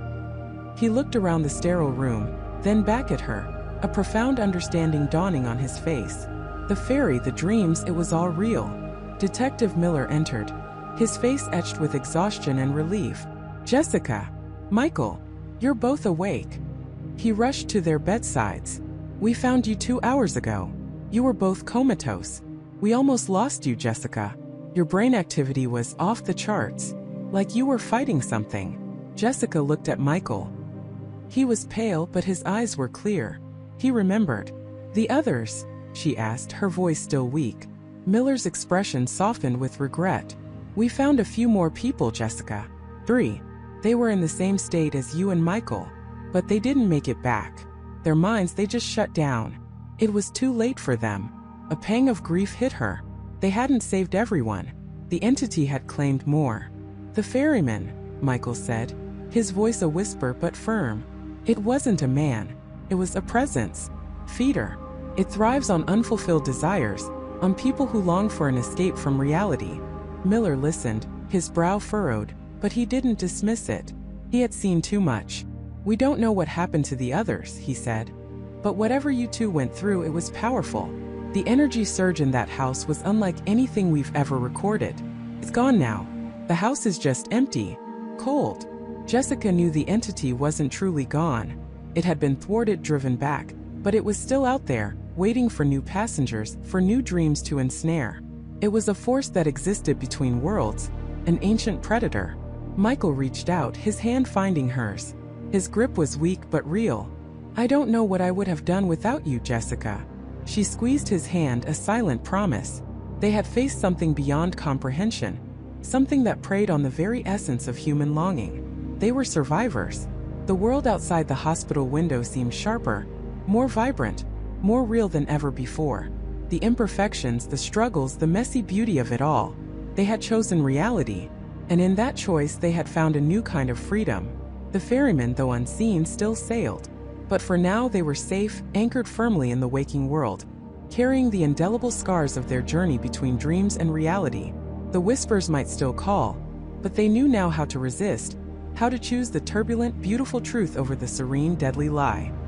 He looked around the sterile room, then back at her, a profound understanding dawning on his face. The ferry, the dreams, it was all real. Detective Miller entered, his face etched with exhaustion and relief. "Jessica! Michael! You're both awake." He rushed to their bedsides. "We found you 2 hours ago. You were both comatose. We almost lost you, Jessica. Your brain activity was off the charts, like you were fighting something." Jessica looked at Michael. He was pale, but his eyes were clear. He remembered. "The others?" she asked, her voice still weak. Miller's expression softened with regret. "We found a few more people, Jessica. 3. They were in the same state as you and Michael, but they didn't make it back. Their minds, they just shut down. It was too late for them." A pang of grief hit her. They hadn't saved everyone. The entity had claimed more. "The ferryman," Michael said, his voice a whisper but firm. "It wasn't a man. It was a presence. Feeder. It thrives on unfulfilled desires, on people who long for an escape from reality." Miller listened, his brow furrowed, but he didn't dismiss it. He had seen too much. "We don't know what happened to the others," he said. "But whatever you two went through, it was powerful. The energy surge in that house was unlike anything we've ever recorded. It's gone now. The house is just empty. Cold." Jessica knew the entity wasn't truly gone. It had been thwarted, driven back, but it was still out there, waiting for new passengers, for new dreams to ensnare. It was a force that existed between worlds, an ancient predator. Michael reached out, his hand finding hers. His grip was weak but real. "I don't know what I would have done without you, Jessica." She squeezed his hand, a silent promise. They had faced something beyond comprehension, something that preyed on the very essence of human longing. They were survivors. The world outside the hospital window seemed sharper, more vibrant, more real than ever before. The imperfections, the struggles, the messy beauty of it all. They had chosen reality, and in that choice they had found a new kind of freedom. The ferryman, though unseen, still sailed. But for now they were safe, anchored firmly in the waking world, carrying the indelible scars of their journey between dreams and reality. The whispers might still call, but they knew now how to resist, how to choose the turbulent, beautiful truth over the serene, deadly lie.